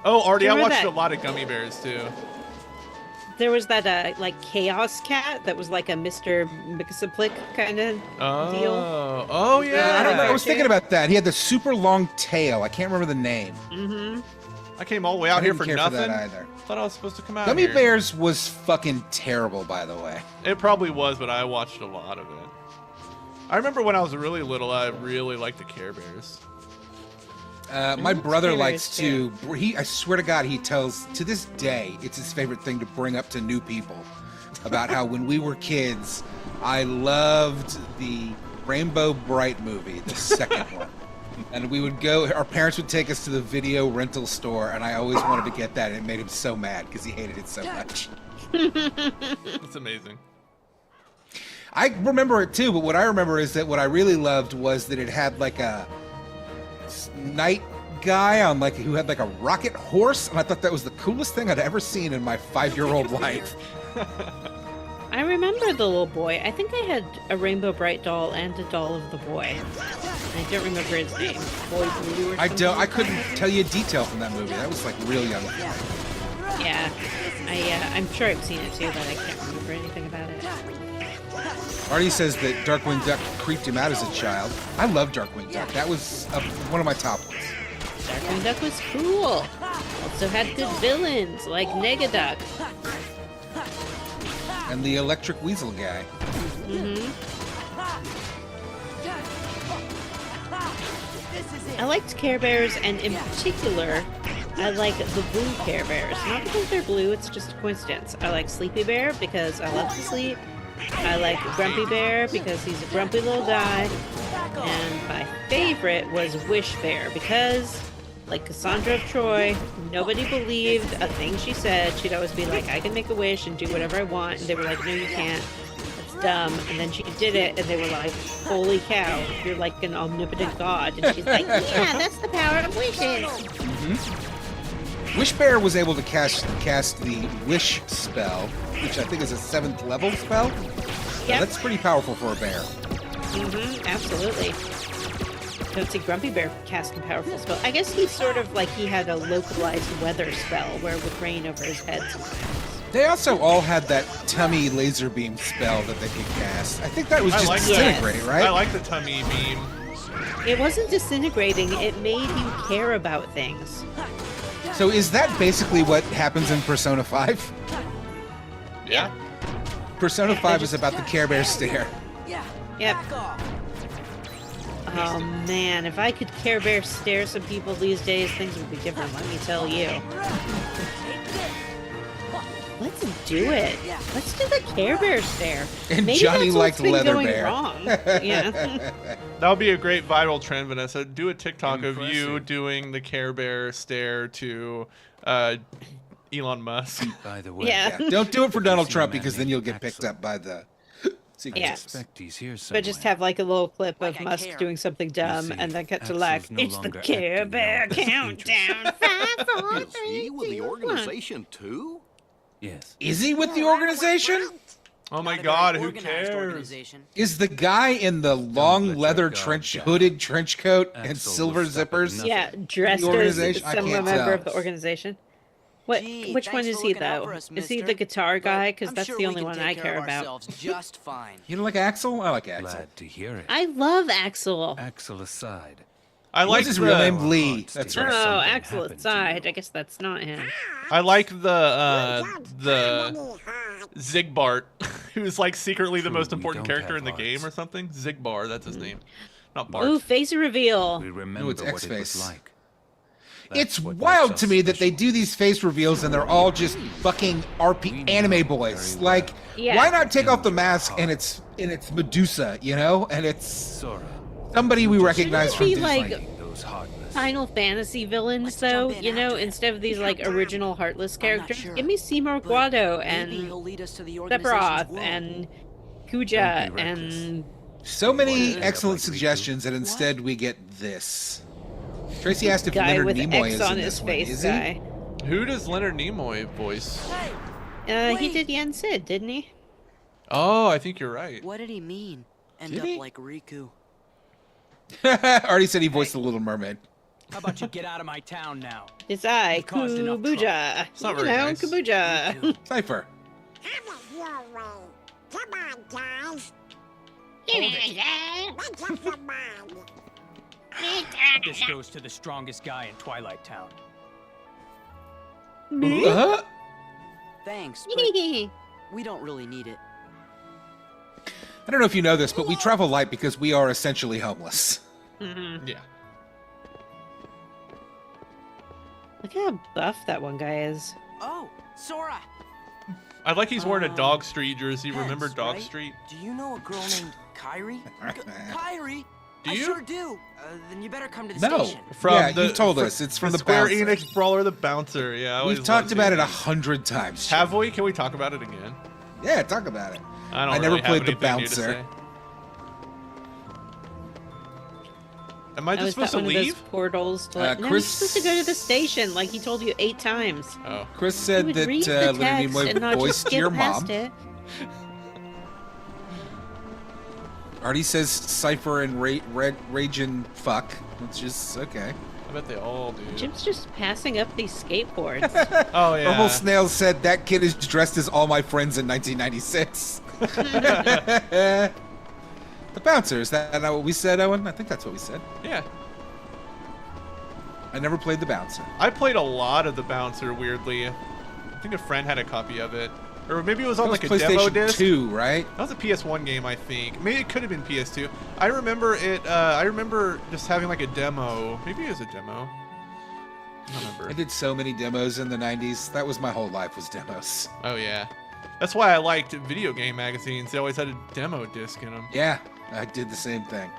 Oh, Artie, I Remember watched that- a lot of Gummy Bears too. There was that, like, Chaos Cat that was like a Mr. Mixaplick kind of deal. Oh yeah. I don't know. I was too. thinking about that. He had the super long tail. I can't remember the name. Mm-hmm. I came all the way I out here didn't for care nothing. for that either. Thought I was supposed to come out Gummy here. Bears was fucking terrible, by the way. It probably was, but I watched a lot of it. I remember when I was really little, I really liked the Care Bears. My brother Care likes Bears, to. I swear to God, he tells to this day it's his favorite thing to bring up to new people about how when we were kids, I loved the Rainbow Bright movie, the second one. And we would go. Our parents would take us to the video rental store, and I always wanted to get that. And it made him so mad because he hated it so much. It's amazing. I remember it too, but what I remember is that what I really loved was that it had like a night guy on like who had like a rocket horse, and I thought that was the coolest thing I'd ever seen in my 5-year-old life. I remember the little boy. I think I had a Rainbow Bright doll and a doll of the boy. I don't remember his name. Boy Blue or I something. don't. I couldn't tell you a detail from that movie. That was like real young. Yeah. I'm sure I've seen it too, but I can't remember anything about it. Artie says that Darkwing Duck creeped him out as a child. I love Darkwing Duck. That was one of my top ones. Darkwing Duck was cool. Also had good villains like Negaduck. And the Electric Weasel guy. Mm-hmm. I liked Care Bears, and in particular, I like the blue Care Bears. Not because they're blue, it's just a coincidence. I like Sleepy Bear because I love to sleep. I like Grumpy Bear because he's a grumpy little guy. And my favorite was Wish Bear because, like Cassandra of Troy, nobody believed a thing she said. She'd always be like, I can make a wish and do whatever I want. And they were like, no, you can't. That's dumb. And then she did it, and they were like, holy cow, you're like an omnipotent god. And she's like, yeah, that's the power of wishes. Wish Bear was able to cast the Wish spell, which I think is a 7th level spell. So Yep. that's pretty powerful for a bear. Absolutely. Don't see Grumpy Bear casting powerful spell. I guess he's sort of like he had a localized weather spell where it would rain over his head sometimes. They also all had that tummy laser beam spell that they could cast. I think that was I just like that. disintegrating, right? I like the tummy beam. It wasn't disintegrating, it made you care about things. So is that basically what happens in Persona 5? Yeah. Persona Yeah, 5 they is just- about the Care Bear stare. Yep. Oh man, if I could Care Bear stare some people these days, things would be different, let me tell you. Let's do it. Let's do the Care Bear stare. And Maybe Johnny that's liked what's been Leather going Bear. wrong. Yeah. That would be a great viral trend, Vanessa. Do a TikTok of you Impressive. doing the Care Bear stare to Elon Musk. By the way, Yeah. Yeah, don't do it for Donald See a Trump man because then named you'll get picked Axel. up by the Secret Yeah. Service. suspect he's here somewhere. But just have like a little clip Like of I Musk care. doing something dumb see, and then cut to Axel's like, no it's the longer Care acting Bear in our best countdown. 5, 4, Is 3, he with the 2, 1. organization too? Yes. Is he with the organization? Oh my Not a God, very who organized cares? organization. Is the guy in the long let your leather guard down. hooded trench coat and Axel silver will stop at zippers? nothing. Yeah, dressed The as organization? I some can't member tell. of the organization. What? Gee, Which one thanks is for he looking out though? for us, Is he mister. the guitar guy? Because I'm that's sure the we only can one take I care care of about. ourselves just fine. You don't like Axel? I like Axel. Glad to hear it. I love Axel. Axel aside. I What's like his the real name? Our Lee. hearts That's did right. Oh, something Axel happened to aside. you. I guess that's not him. I like the Zigbart, who's like secretly the True, most we important don't character have in the game or hearts. something. Zigbar, that's his name. Not Bart. Ooh, face reveal. We remember it's what it was X-Face. like. It's That's what wild makes to us me that they special. do these face reveals and they're all just fucking RP anime boys. very Like, well. Yeah. why not take off the In mask your and it's Medusa, you know? And it's Sora. somebody we recognize from Shouldn't it be, Disney. like, Those heartless. Final Fantasy villains, Let's though, jump in you know, after. instead of these like original heartless I'm not characters, sure, give me Seymour but Guado maybe and he'll lead us to the organization's Sephiroth world. and Kuja Don't be reckless. and So many What? excellent Like we do. suggestions, and instead we get this. Tracy asked if guy Leonard with Nimoy X is on in his this one. face Is he? guy. Who does Leonard Nimoy voice? Hey, He Wait. did Yen Sid, didn't he? Oh, I think you're right. what did he mean? End Did up he? like Riku. Already said he voiced the Little Mermaid. How about you get out of my town now? It's I, You've caused enough Kubuja. It's not You very know, nice. Kubuja. Cypher. This goes to the strongest guy in Twilight Town. Thanks, but we don't really need it. I don't know if you know this, but we travel light because we are essentially homeless. Yeah. Look how buff that one guy is. Oh, Sora! I like he's wearing a Dog Street jersey. Pets, Remember Dog right? Street? Do you know a girl named Kyrie? Kyrie? Do I you? sure do. Then you better come to the No. station. Yeah, you told us. It's from the Square Bouncer. Enix Brawler, the Bouncer. Yeah, I always We've talked loved about it it. 100 times. Have we? Can we talk about it again? Yeah, talk about it. I don't. I never really played have the anything new to Bouncer. say. Am I Oh, just is that supposed to one of those leave? portals to like, no, you're Chris- supposed to go to the station, like he told you 8 times. Oh. Chris You said would that read the Leonard text and Nimoy not just voiced skip your past mom. it. Artie says Cypher and Ragin fuck, which is okay. I bet they all do. Jim's just passing up these skateboards. Oh yeah. Herbal Snail said that kid is dressed as all my friends in 1996. The Bouncer, is that not what we said, Owen? I think that's what we said. Yeah. I never played the Bouncer. I played a lot of the Bouncer. Weirdly, I think a friend had a copy of it. Or maybe it was on That like a was demo PlayStation disc. 2, right? That was a PS1 game, I think. Maybe it could have been PS2. I remember it. I remember just having like a demo. Maybe it was a demo. I don't remember. I did so many demos in the 90s. That was my whole life, was demos. Oh yeah, that's why I liked video game magazines. They always had a demo disc in them. Yeah, I did the same thing.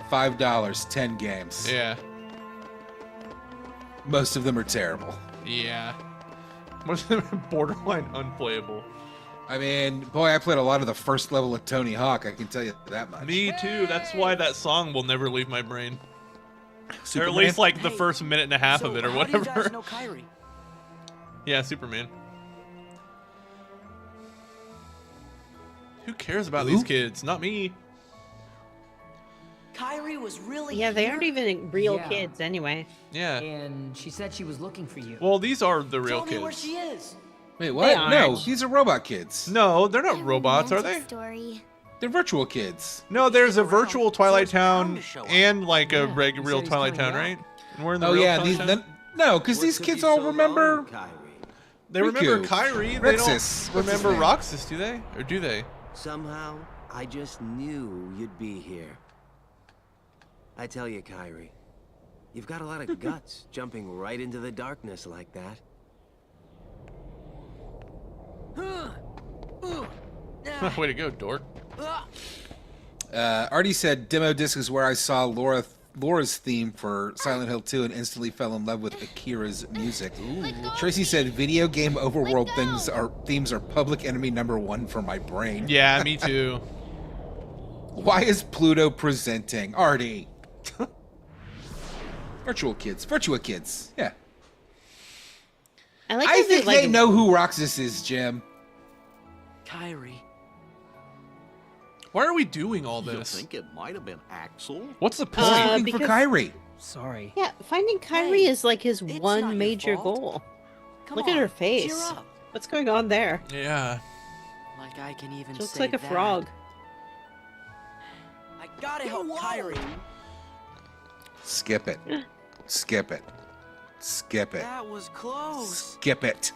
$5, 10 games. Yeah. Most of them are terrible. Yeah. Most of them are borderline unplayable. I mean, boy, I played a lot of the first level of Tony Hawk, I can tell you that much. Me too. That's why that song will never leave my brain. Or at Superman? least like the Hey, first minute and a half of it or how do you whatever. guys know Kyrie? Yeah, Superman. Who cares about Who? these kids? Not me. Kyrie was really Yeah, they here? aren't even real Yeah. kids anyway. Yeah. And she said she was looking for you. Well, these are the real Tell me where kids. she is. Wait, what? No, aren't. these are robot kids. No, they're not A robots, are romantic they? Story. They're virtual kids. No, there's a Around, virtual so Twilight it's bound Town to show up. and like a Yeah, real he said he's Twilight Town, coming right? back. And we're in the Oh real yeah, Twilight these Town? no, because these kids all remember. They remember Riku, Kyrie. They don't Rexus, what's his remember name? Roxas, do they? Or do they? Somehow, I just knew you'd be here. I tell you, Kyrie, you've got a lot of guts jumping right into the darkness like that. Way to go, dork. Artie said demo disc is where I saw Laura's theme for Silent Hill 2 and instantly fell in love with Akira's music. Tracy said video game overworld themes are public enemy #1 for my brain. Yeah, me too. Why is Pluto presenting? Artie. Virtua kids. Yeah. I like I how think like they know who Roxas is, Jim. Kyrie. Why are we doing all this? it might have been Axel? What's the point? Looking for because- Kyrie. Sorry. Yeah, finding Kyrie Hey, is like his it's not one your major fault. goal. Come Look on, at her cheer face. up. What's going on there? Yeah. Like I can even She looks say like a that. frog. I gotta help Kyrie. Skip it. Skip it. Skip it. That was close. Skip it.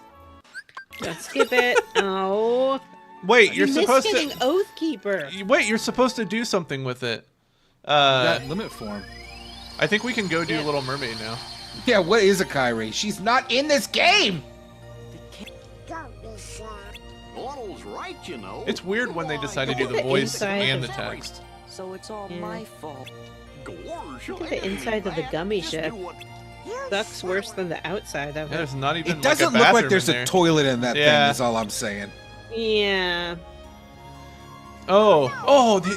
Don't skip it. Oh. Wait, you're You missed supposed getting to. Oathkeeper. Wait, you're supposed to do something with it. That limit form. I think we can go do Little Mermaid now. Yeah, what is a Kyrie? She's not in this game! Donald's right, you know. It's weird when they decide to do Look the at the voice inside and the of- text. So it's all Yeah. my fault. Gorge, Look at the inside of the gummy ship. Sucks worse than the outside of it. There's not even It doesn't like a look like bathroom there's in a there. toilet in that thing, Yeah. is all I'm saying. Yeah.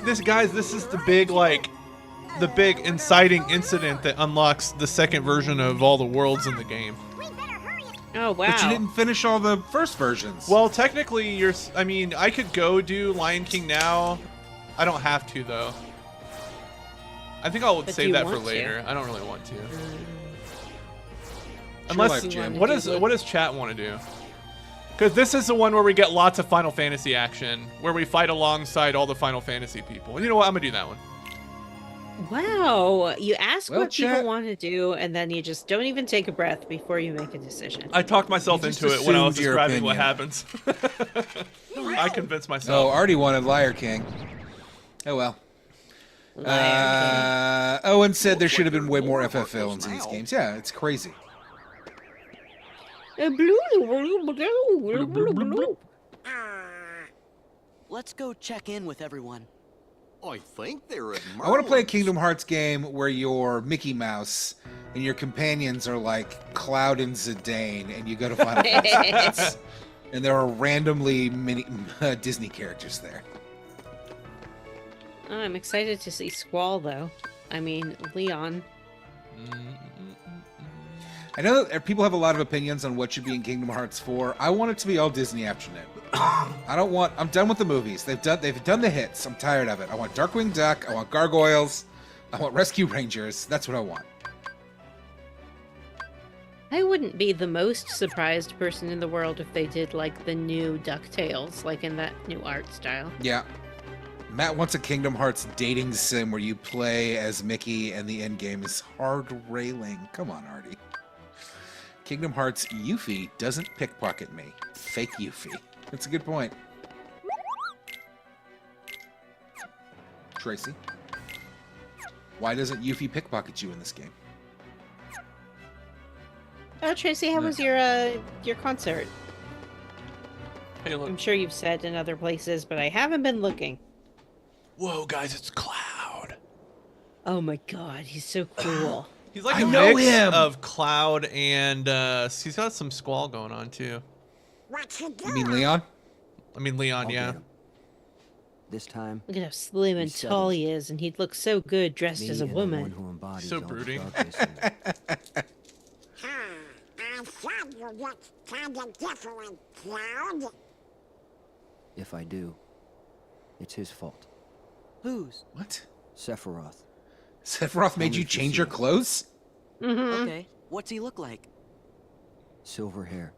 This guys, this is the big the big inciting incident that unlocks the second version of all the worlds in the game. Oh wow. But you didn't finish all the first versions. Well, technically, I could go do Lion King now. I don't have to though. I think I'll But do save you that for want to? later. I don't really want to. It's your Unless life, Jim. what does chat want to do? Because this is the one where we get lots of Final Fantasy action, where we fight alongside all the Final Fantasy people. You know what? I'm gonna do that one. Wow. You ask Well, what people chat- want to do, and then you just don't even take a breath before you make a decision. I talked myself You just into it when I was assumed your describing what opinion. happens. I convinced Oh, myself. Artie wanted Liar King. Oh well. Owen said there should have been way more FF villains in these games. Yeah, it's crazy. Let's go check in with everyone. I think they're at I want to play a Kingdom Hearts game where you're Mickey Mouse and your companions are like Cloud and Zidane, and you go to Final Fantasy. And there are randomly Disney characters there. Oh, I'm excited to see Squall, though. I mean, Leon. I know that people have a lot of opinions on what should be in Kingdom Hearts 4. I want it to be all Disney afternoon. I'm done with the movies. They've done the hits. I'm tired of it. I want Darkwing Duck. I want Gargoyles. I want Rescue Rangers. That's what I want. I wouldn't be the most surprised person in the world if they did, like, the new DuckTales, like in that new art style. Yeah. Matt wants a Kingdom Hearts dating sim where you play as Mickey and the end game is hard railing. Come on, Artie. Kingdom Hearts Yuffie doesn't pickpocket me. Fake Yuffie. That's a good point. Tracy, why doesn't Yuffie pickpocket you in this game? Oh, Tracy, how was your concert? Hey, I'm look. sure you've said in other places, but I haven't been looking. Whoa, guys, it's Cloud. Oh my god, he's so cool. He's like I a know mix him. of Cloud and he's got some Squall going on too. You mean Leon? I mean Leon, I'll yeah. get him. This time, Look at how slim and He's tall settled. he is, and he'd look so good dressed me as a and the one woman. who embodies So all the brooding. darkness in- I thought you looked kinda different, Cloud. If I do, it's his fault. Whose? What? Sephiroth. Sephiroth made Only you if you change see your it. clothes? Mm-hmm. Okay. What's he look like? Silver hair.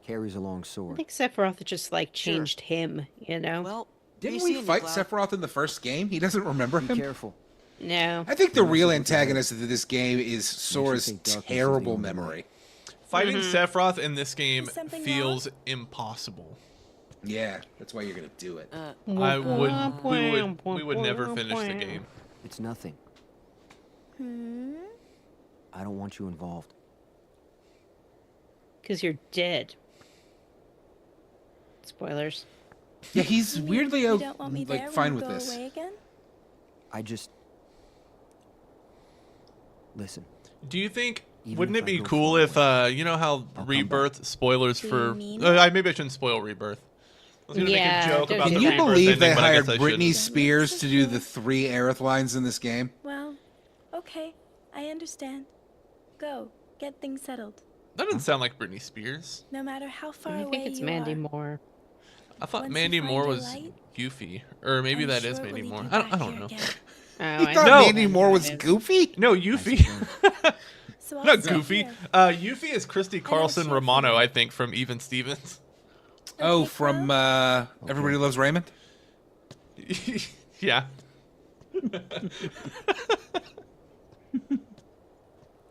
Carries a long I sword. think Sephiroth just like Sure. changed him, you know? Well, Didn't be we seeing you, fight Cloud. Sephiroth in the first game? He doesn't remember Be him? careful. No. I think the Unless real you look ahead. antagonist of this game is Sora's think darkness is the terrible only way. memory. Fighting Sephiroth in this game Is something feels impossible. Yeah, that's why you're gonna do it. I would we would never finish the game. It's nothing. I don't want you involved. Because you're dead. Spoilers. Yeah, he's weirdly You don't want me there like when fine you with go this. away again? I just... Listen. Do you think Even wouldn't if it I be go cool far if you know how come Rebirth spoilers Do you for mean maybe I shouldn't spoil Rebirth. I was gonna Yeah, make a joke don't about do the Can you Rebirth believe ending, they but I hired guess I Britney shouldn't. Spears to do the 3 Aerith lines in this game? Well, okay. I understand. Go. Get things settled. That doesn't sound like Britney Spears. No matter how far I away think it's you Mandy are. Moore. I thought Once you Mandy find Moore your was light, Yuffie, or maybe I'm that is sure it will Mandy lead Moore. you I back don't here know. again. Oh, You thought know. Mandy Moore was goofy? No, I Yuffie. suppose. So I'll Not stay Goofy. here. Yuffie is Christy Carlson share Romano, for I think, from Even Stevens. Oh, Okay, from Cloud? Everybody Loves Raymond? Yeah.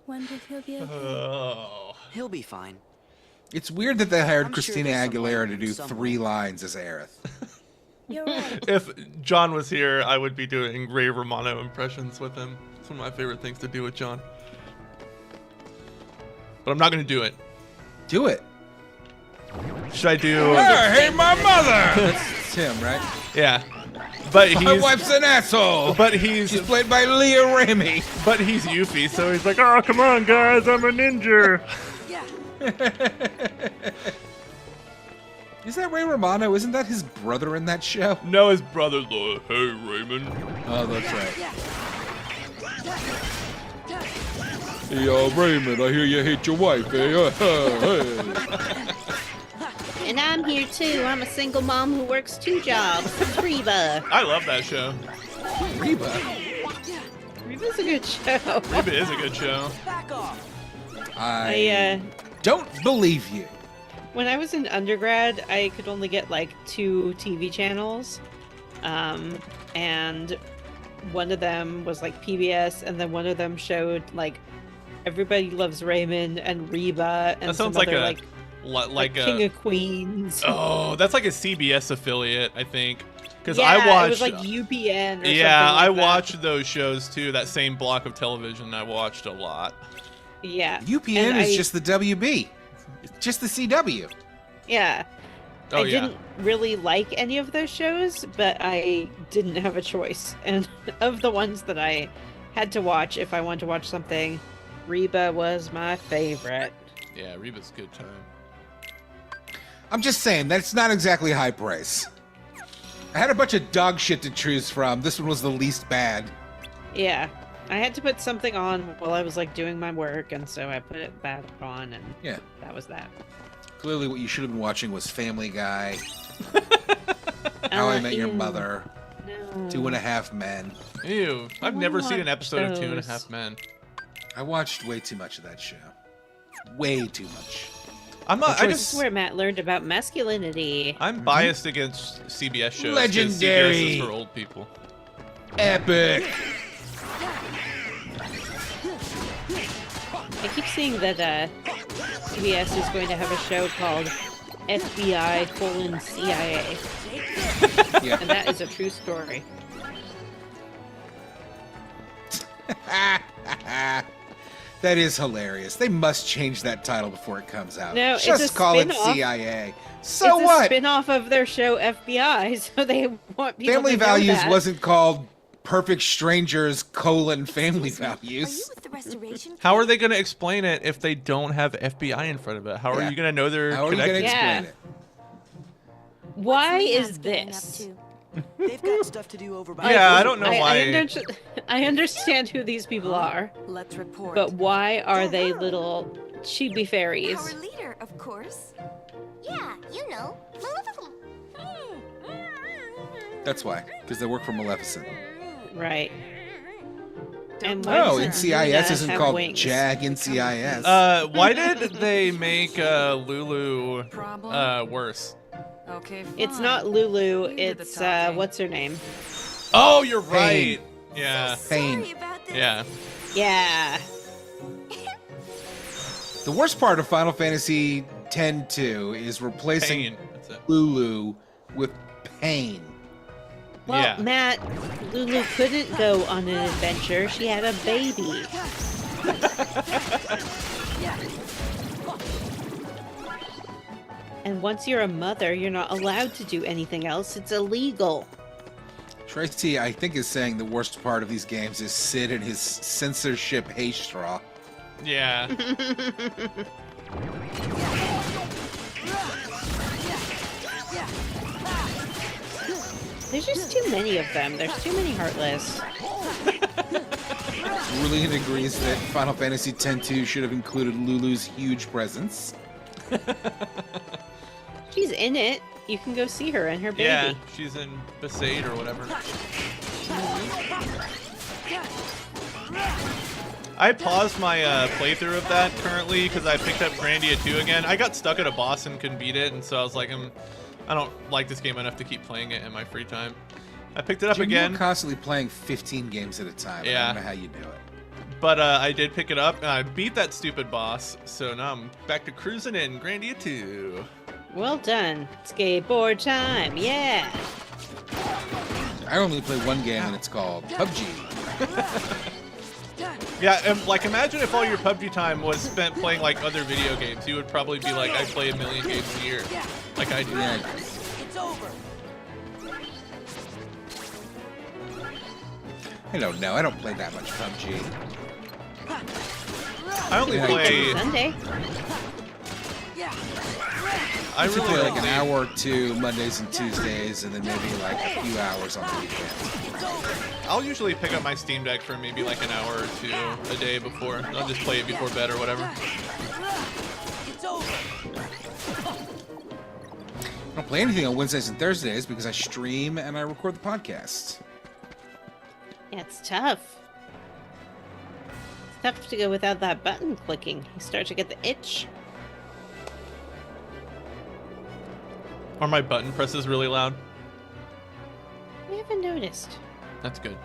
Wonder if he'll be okay. Oh. He'll be fine. It's weird that they hired I'm sure Christina there's some Aguilera light to in do somewhere. 3 lines as Aerith. You're right. If John was here, I would be doing Ray Romano impressions with him. It's one of my favorite things to do with John. But I'm not going to do it. Do it. Should I do... Hey, my mother! That's him, right? Yeah. But My he's... wife's an asshole! But he's... She's played by Leah Ramey. But he's Yuffie, so he's like, oh, come on, guys, I'm a ninja. Is that Ray Romano? Isn't that his brother in that show? No, his brother's like, hey, Raymond. Oh, that's right. Hey, Raymond, I hear you hate your wife, eh? And I'm here too. I'm a single mom who works 2 jobs. It's Reba. I love that show. Reba. Reba's a good show. Reba is a good show. Back off. I don't believe you. When I was in undergrad, I could only get like 2 TV channels. And one of them was like PBS, and then one of them showed like Everybody Loves Raymond and Reba and That some sounds like other, a... like King of Queens. Oh, that's like a CBS affiliate, I think. Because yeah, I watched... it was like UPN or yeah, something like I that. watched those shows too. That same block of television I watched a lot. Yeah. UPN And is I- just the WB. It's just the CW. Yeah. Oh, I yeah. didn't really like any of those shows, but I didn't have a choice. And of the ones that I had to watch, if I wanted to watch something, Reba was my favorite. Yeah, Reba's a good time. I'm just saying, that's not exactly high praise. I had a bunch of dog shit to choose from. This one was the least bad. Yeah. I had to put something on while I was like doing my work, and so I put it back on, and Yeah. that was that. Clearly what you should have been watching was Family Guy, How I Met Your ew. Mother, No. 2.5 Men. Ew, I've wanna never seen an watch episode of Two and a those. Half Men. I watched way too much of that show. Way too much. I'm not. I This is just. where Matt learned about masculinity. I'm biased against CBS shows. 'cause Legendary. CBS is for old people. Epic. I keep seeing that CBS is going to have a show called FBI:CIA. Yeah. And that is a true story. That is hilarious. They must change that title before it comes out. No, it's just a call it spin-off. CIA. So it's what? a spin-off of their show FBI, so they want people Family to know Values that. wasn't called Perfect Strangers: Family Values. With the restoration? How are they going to explain it if they don't have FBI in front of it? How are Yeah. you going to know they're How are you going to connected? explain Yeah. it? Why Leon's is getting up this? to? They've got stuff to do over by. Yeah, I don't know why. I understand who these people are, Let's report. but why are they little chibi fairies? Our leader, of course. Yeah, you know. That's why, because they work for Maleficent. Right. And Oh, why does NCIS Luna isn't have called wings? JAG NCIS. Why did they make Lulu worse? Okay, fine. It's not Lulu, You do the it's talking. what's her name? Oh, you're Pain. right. Yeah. Pain. Sorry about this. Yeah. Yeah. The worst part of Final Fantasy X-2 is replacing Pain. That's it. Lulu with Pain. Well, Yeah. Matt, Lulu couldn't go on an adventure. She had a baby. And once you're a mother, you're not allowed to do anything else. It's illegal. Tracy, I think, is saying the worst part of these games is Sid and his censorship hay straw. Yeah. There's just too many of them. There's too many Heartless. Julian agrees that Final Fantasy X-2 should have included Lulu's huge presence. She's in it. You can go see her and her baby. Yeah. She's in Besaid or whatever. I paused my playthrough of that currently because I picked up Grandia 2 again. I got stuck at a boss and couldn't beat it, and so I was like, I don't like this game enough to keep playing it in my free time. I picked it up Jim, again. You're constantly playing 15 games at a time. I Yeah. don't know how you do it. But I did pick it up, and I beat that stupid boss. So now I'm back to cruising in Grandia 2. Well done. Skateboard time. Yeah. I only play one game, and it's called PUBG. Yeah, and like imagine if all your PUBG time was spent playing like other video games. You would probably be like, I play a million games a year, like I do. Yeah. It's over. I don't know. I don't play that much PUBG. I only Yeah. play. Sunday. I used to really play like an only- hour or two Mondays and Tuesdays, and then maybe like a few hours on the weekends. I'll usually pick up my Steam Deck for maybe like an hour or two a day before. I'll just play it before bed or whatever. It's over. I don't play anything on Wednesdays and Thursdays because I stream and I record the podcast. Yeah, it's tough. It's tough to go without that button clicking. You start to get the itch. Are my button presses really loud? I haven't noticed. That's good.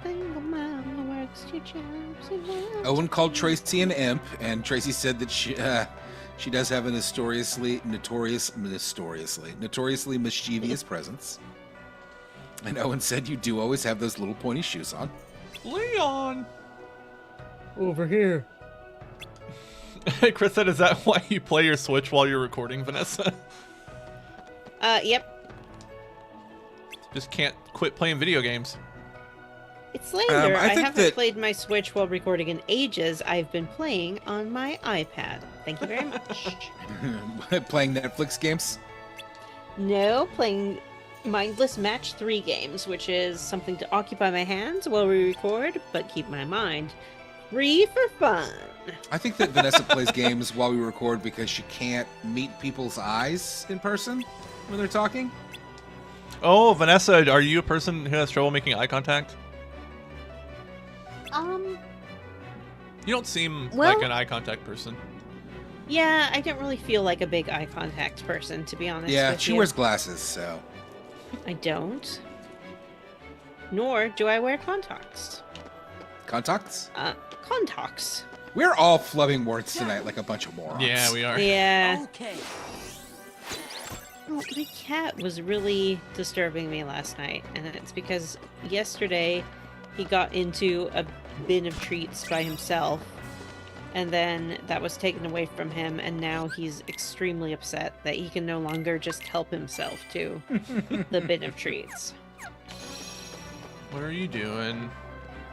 Single mom works two jobs and now- Owen called Tracy an imp, and Tracy said that she does have a notoriously mischievous presence. And Owen said you do always have those little pointy shoes on. Leon! Over here. Chris said, is that why you play your Switch while you're recording, Vanessa? Yep. Just can't quit playing video games. It's slander. I I think haven't that- played my Switch while recording in ages. I've been playing on my iPad. Thank you very much. Playing Netflix games. No, playing mindless match 3 games, which is something to occupy my hands while we record, but keep my mind free for fun. I think that Vanessa plays games while we record because she can't meet people's eyes in person when they're talking. Oh, Vanessa, are you a person who has trouble making eye contact? You don't seem Well- like an eye contact person. Yeah, I don't really feel like a big eye contact person, to be honest Yeah, with she you. wears glasses, so. I don't. Nor do I wear contacts. Contacts? Contacts. We're all flubbing words tonight like a bunch of morons. Yeah, we are. Yeah. Okay. Well, the cat was really disturbing me last night, and it's because yesterday he got into a bin of treats by himself, and then that was taken away from him, and now he's extremely upset that he can no longer just help himself to the bin of treats. What are you doing,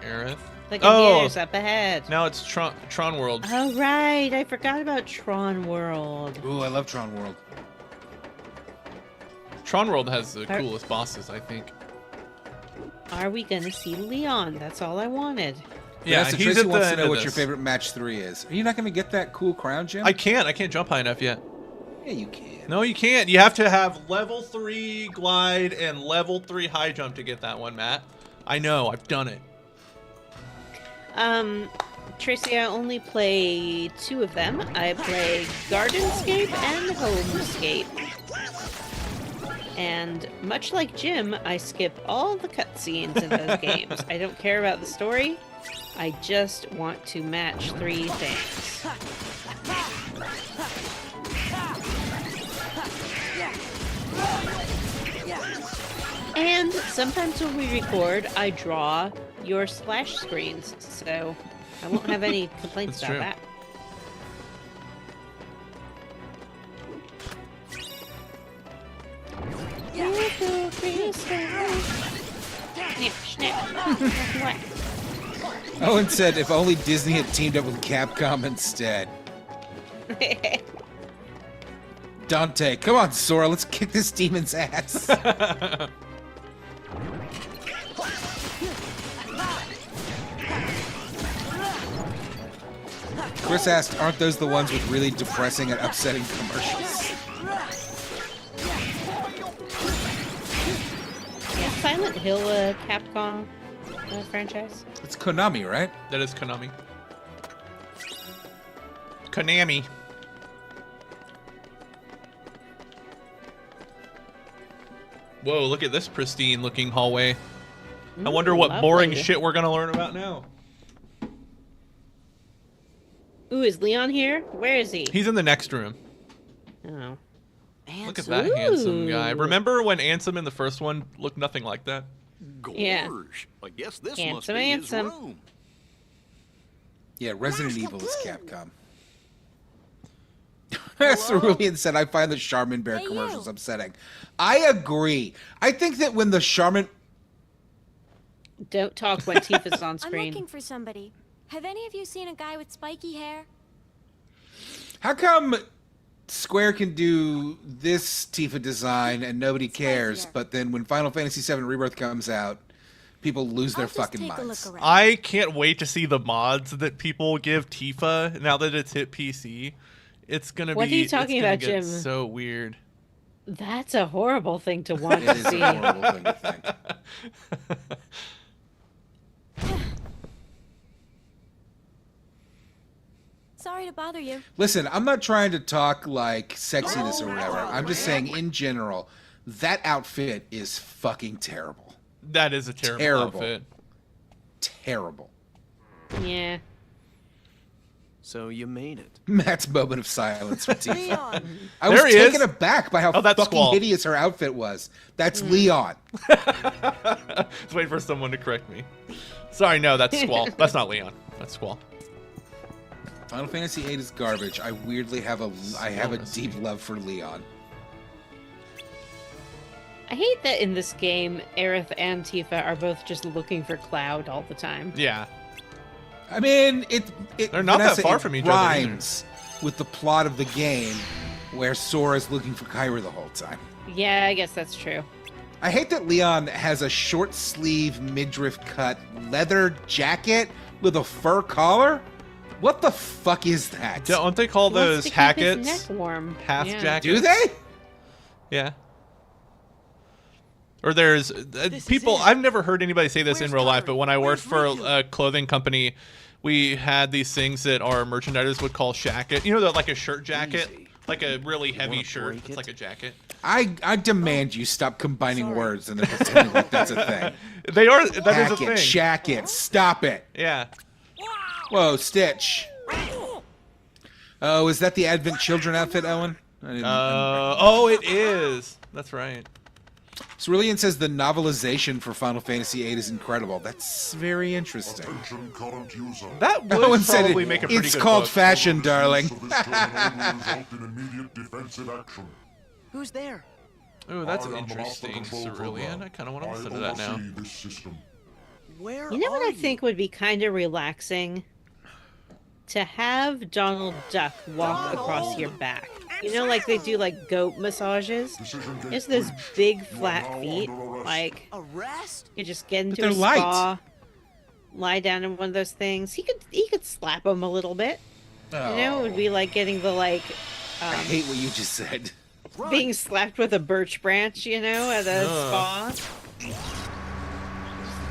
Aerith? The computer's up ahead. Now it's Tron World. Oh, right. I forgot about Tron World. Ooh, I love Tron World. Tron World has the coolest bosses, I think. Are we going to see Leon? That's all I wanted. Yeah, Vanessa, he's Tracy at the wants to end know of what your this. favorite match 3 is. Are you not going to get that cool crown, Jim? I can't jump high enough yet. Yeah, you can. No, you can't. You have to have level 3 glide and level 3 high jump to get that one, Matt. I know, I've done it. Tracy, I only play 2 of them. I play Gardenscape and Homescape. And much like Jim, I skip all the cutscenes in those games. I don't care about the story. I just want to match 3 things. And sometimes when we record, I draw your splash screens, so I won't have any complaints That's about true. that. Owen said if only Disney had teamed up with Capcom instead. Dante, come on, Sora, let's kick this demon's ass. Chris asked, aren't those the ones with really depressing and upsetting commercials? Yeah, Silent Hill, Capcom franchise. It's Konami, right? That is Konami. Konami. Whoa, look at this pristine looking hallway. I wonder what boring lovely. shit we're gonna learn about now. Ooh, is Leon here? Where is he? He's in the next room. Oh. Look at that handsome guy. Ooh. Remember when Ansem in the first one looked nothing like that? Yeah. Gorge. I guess this must Handsome, be handsome. his room. Yeah, Resident Evil is Capcom. Cerulean said, I find the Charmin Bear Hey, commercials you. upsetting. I agree. I think that when the Charmin... Don't talk when Tifa's on I'm screen. looking for somebody. Have any of you seen a guy with spiky hair? How come Square can do this Tifa design and nobody cares, but then when Final Fantasy VII Rebirth comes out, people lose their I'll just fucking take a minds? look around. I can't wait to see the mods that people give Tifa now that it's hit PC. It's gonna What be. are you talking it's gonna about, get Jim? So weird. That's a horrible thing to want It to is a see. horrible thing to think. Sorry to bother you. Listen, I'm not trying to talk like sexiness or whatever. I'm just saying in general, that outfit is fucking terrible. That is a terrible, Terrible. outfit. Terrible. Yeah. So you made it. Matt's moment of silence for Tifa. Leon. I was There he taken is. aback by how Oh, that's fucking Squall. hideous her outfit was. That's Leon. Let's wait for someone to correct me. Sorry, no, that's Squall. That's not Leon. That's Squall. Final Fantasy VIII is garbage. I weirdly have a deep love for Leon. I hate that in this game, Aerith and Tifa are both just looking for Cloud all the time. Yeah. I mean, it They're not that Vanessa, far it from each other either. rhymes with the plot of the game where Sora's looking for Kyra the whole time. Yeah, I guess that's true. I hate that Leon has a short sleeve midriff cut leather jacket with a fur collar. What the fuck is that? Don't they call He wants those to keep hackets his neck warm. half Yeah. jackets? Do they? Yeah. Or there's people. I've never heard anybody say this in real life, but when I worked for a clothing company, we had these things that our merchandisers would call shacket. You know, that like a shirt jacket, like a really heavy shirt. It's like a jacket. I demand you stop combining words and then pretending like that's a thing. They are. That is a Jacket, thing. jacket, stop it. Yeah. Whoa, Stitch. Oh, is that the Advent Children outfit, Owen? I didn't- Oh, it is. That's right. Cerulean says the novelization for Final Fantasy VIII is incredible. That's very interesting. That would Owen said probably make a pretty it's good called book. fashion, darling. Who's there? Ooh, that's interesting, Cerulean. I kind of want to listen to that now. Where You know what are I think would be kind of relaxing? To have Donald Duck walk across your back. You know, like they do like goat massages. It's those big flat feet. Like A rest? you just get into they're a light. spa, lie down in one of those things. He could slap him a little bit. You know, it would be like getting the like I hate what you just said. being slapped with a birch branch. You know, at a spa.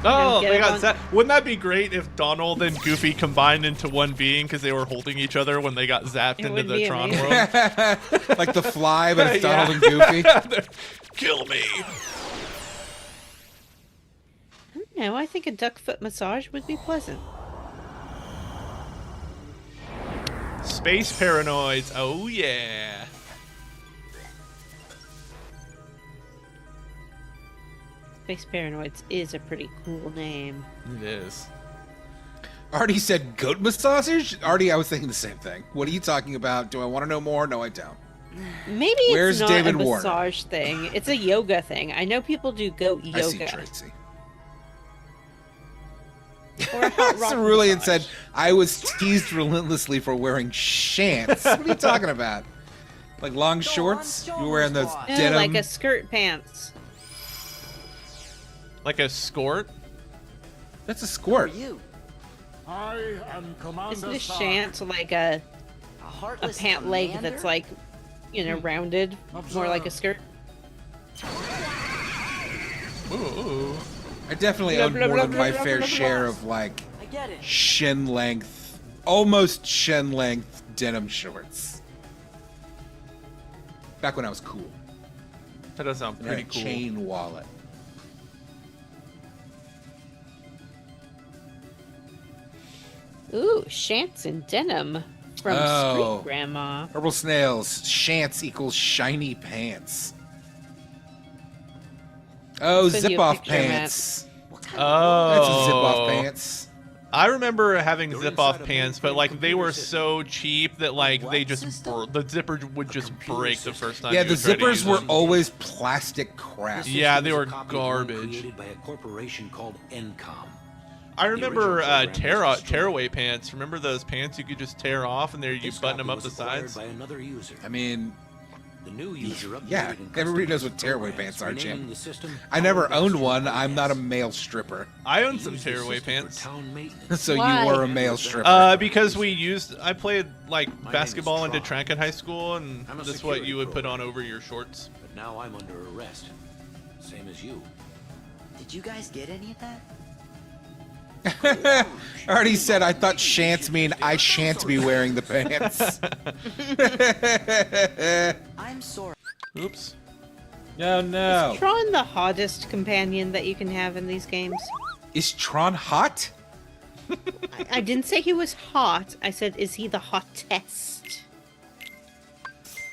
Oh, get they him got on- zapped. Wouldn't that be great if Donald and Goofy combined into one being because they were holding each other when they got zapped It into would the be Tron amazing. world? Like the Fly, but it's Yeah. Donald and Goofy. Kill me. No, I think a duck foot massage would be pleasant. Space Paranoids. Oh, yeah. Space Paranoids is a pretty cool name. It is. Artie said goat massage? Artie, I was thinking the same thing. What are you talking about? Do I want to know more? No, I don't. Maybe Where's it's not David a Warner? massage thing. It's a yoga thing. I know people do goat I see yoga. Tracy. Or a hot rock Cerulean massage. said, I was teased relentlessly for wearing shants. What are you talking about? Like long shorts? You were wearing those No, denim? like a skirt pants. Like a skort? That's a squirt. You. I am Commander Isn't a Sark. shant like a Heartless pant leg commander? that's like, you know, rounded, more like a skirt? Ooh. I definitely Blah, owned blah, more blah, than blah, my blah, fair blah, share blah. of like I get it. shin length, almost shin length denim shorts. Back when I was cool. That does sound And I had pretty a cool. chain wallet. Ooh, shants in denim from Oh. Street Grandma. Herbal snails. Shants equals shiny pants. Oh, Send you a zip off picture, Matt. pants. Oh. That's a zip off pants. I remember having zip-off pants, but like they were so cheap that like they just the zipper would just break the first time. Yeah, you the tried to zippers use were them. always plastic crap. Yeah, they were garbage. Created by a corporation called Encom. I remember original program was destroyed. tearaway pants. Remember those pants you could just tear off and there you This button them copy up the was acquired sides? by another user. I mean, The new user updated yeah, and everybody knows what customized tearaway programs, pants are, Jim. renaming the system I never Power owned Ups one. I'm not a RS. male stripper. I owned some Use the tearaway system for pants. town maintenance. So Why? you were a male stripper. Because I played like My name basketball is and did Tron. track in high school, and I'm a that's what security you would put on program. over your shorts. But now I'm under arrest. Same as you. Did you guys get any of that? I already said I thought shants mean I shan't be wearing the pants. I'm sorry. Oops. No. Tron the hottest companion that you can have in these games? Is Tron hot? I didn't say he was hot. I said, is he the hottest?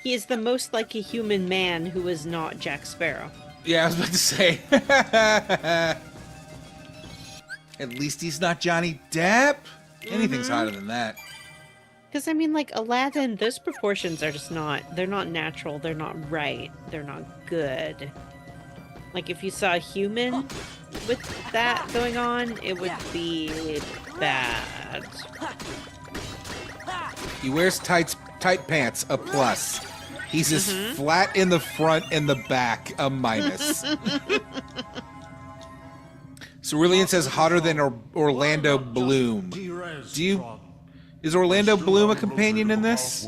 He is the most like a human man who is not Jack Sparrow. Yeah, I was about to say. At least he's not Johnny Depp. Anything's hotter than that. Because, I mean, like, Aladdin, those proportions are just not, they're not natural, they're not right, they're not good. Like, if you saw a human with that going on, it would be bad. He wears tight pants, a plus. He's as flat in the front and the back, a minus. Cerulean says hotter than Orlando Bloom. Is Orlando Bloom a companion in this?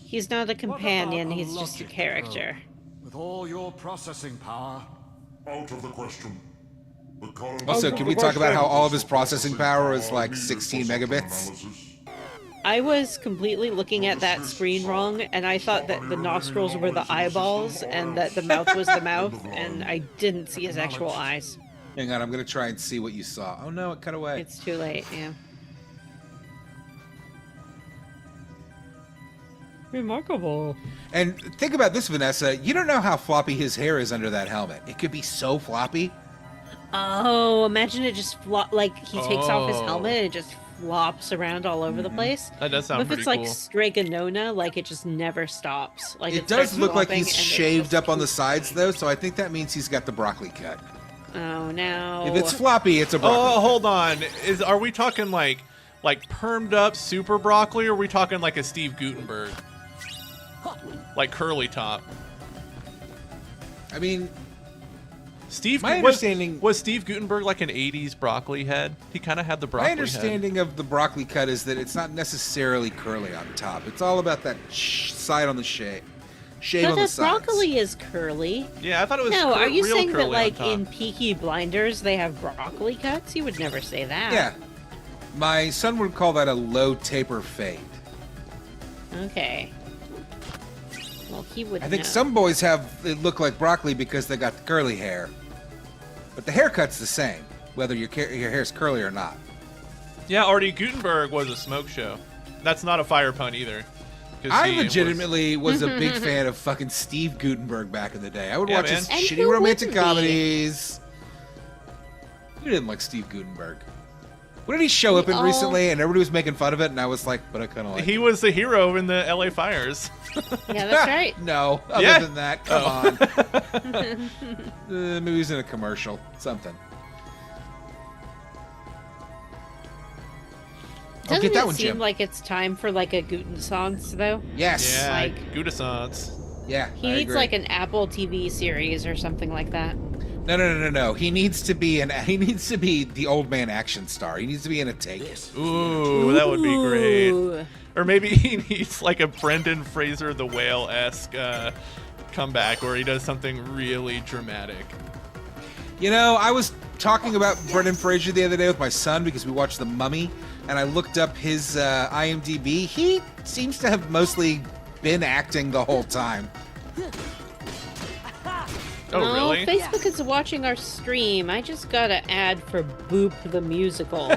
He's not a companion, he's just a character. With all your processing power. Out of the question. Also, can we talk about how all of his processing power is like 16 megabits? I was completely looking at that screen wrong, and I thought that the nostrils were the eyeballs, and that the mouth was the mouth, and I didn't see his actual eyes. Hang on, I'm gonna try and see what you saw. Oh no, it cut away. It's too late, yeah. Remarkable. And think about this, Vanessa. You don't know how floppy his hair is under that helmet. It could be so floppy. Oh, imagine it just like he takes off his Oh. helmet and it just flops around all over the place. That does sound But if pretty it's like cool. Straganona, like it just never stops. Like It starts does look like flopping he's and it shaved just up on the keeps- sides, though, so I think that means he's got the broccoli cut. Oh no. If it's floppy, it's a broccoli. Oh, hold on. Are we talking like permed up super broccoli, or are we talking like a Steve Gutenberg? Like curly top. I mean, Steve. My was understanding- Steve Gutenberg like an '80s broccoli head? He kind of had the broccoli my understanding of the broccoli cut is that it's not necessarily curly on top. It's all about that side on the shave. Shave But on the the sides. broccoli is curly. head. Yeah, I thought it was. No, are you real saying curly that like on top. in Peaky Blinders they have broccoli cuts? You would never say that. Yeah. My son would call that a low taper fade. Okay. Well, he would. I think know. some boys have it look like broccoli because they got the curly hair. But the haircut's the same, whether your hair's curly or not. Yeah, Artie Gutenberg was a smoke show. That's not a fire pun either. 'Cause I he legitimately was a big fan of fucking Steve Gutenberg back in the day. I would Yeah, watch his man. And shitty who romantic wouldn't be? comedies. Who didn't like Steve Gutenberg? When did he show up in all- recently and everybody was making fun of it and I was like, but I kind of like He it. was the hero in the LA fires. Yeah, that's right. No, other Yeah. than that, come on. Maybe he was in a commercial, something. Doesn't get that it one, seem Jim. like it's time for like a Gutensons though? Yes. Yeah, Like- Gudesance. Yeah. He I needs agree. like an Apple TV series or something like that. No. He needs to be the old man action star. He needs to be in a take. Ooh, that would be great. Ooh. Or maybe he needs like a Brendan Fraser the Whale-esque comeback where he does something really dramatic. You know, I was talking about Brendan Fraser the other day with my son because we watched The Mummy, and I looked up his IMDb. He seems to have mostly been acting the whole time. Oh, no, really? Facebook is watching our stream. I just got an ad for Boop the musical.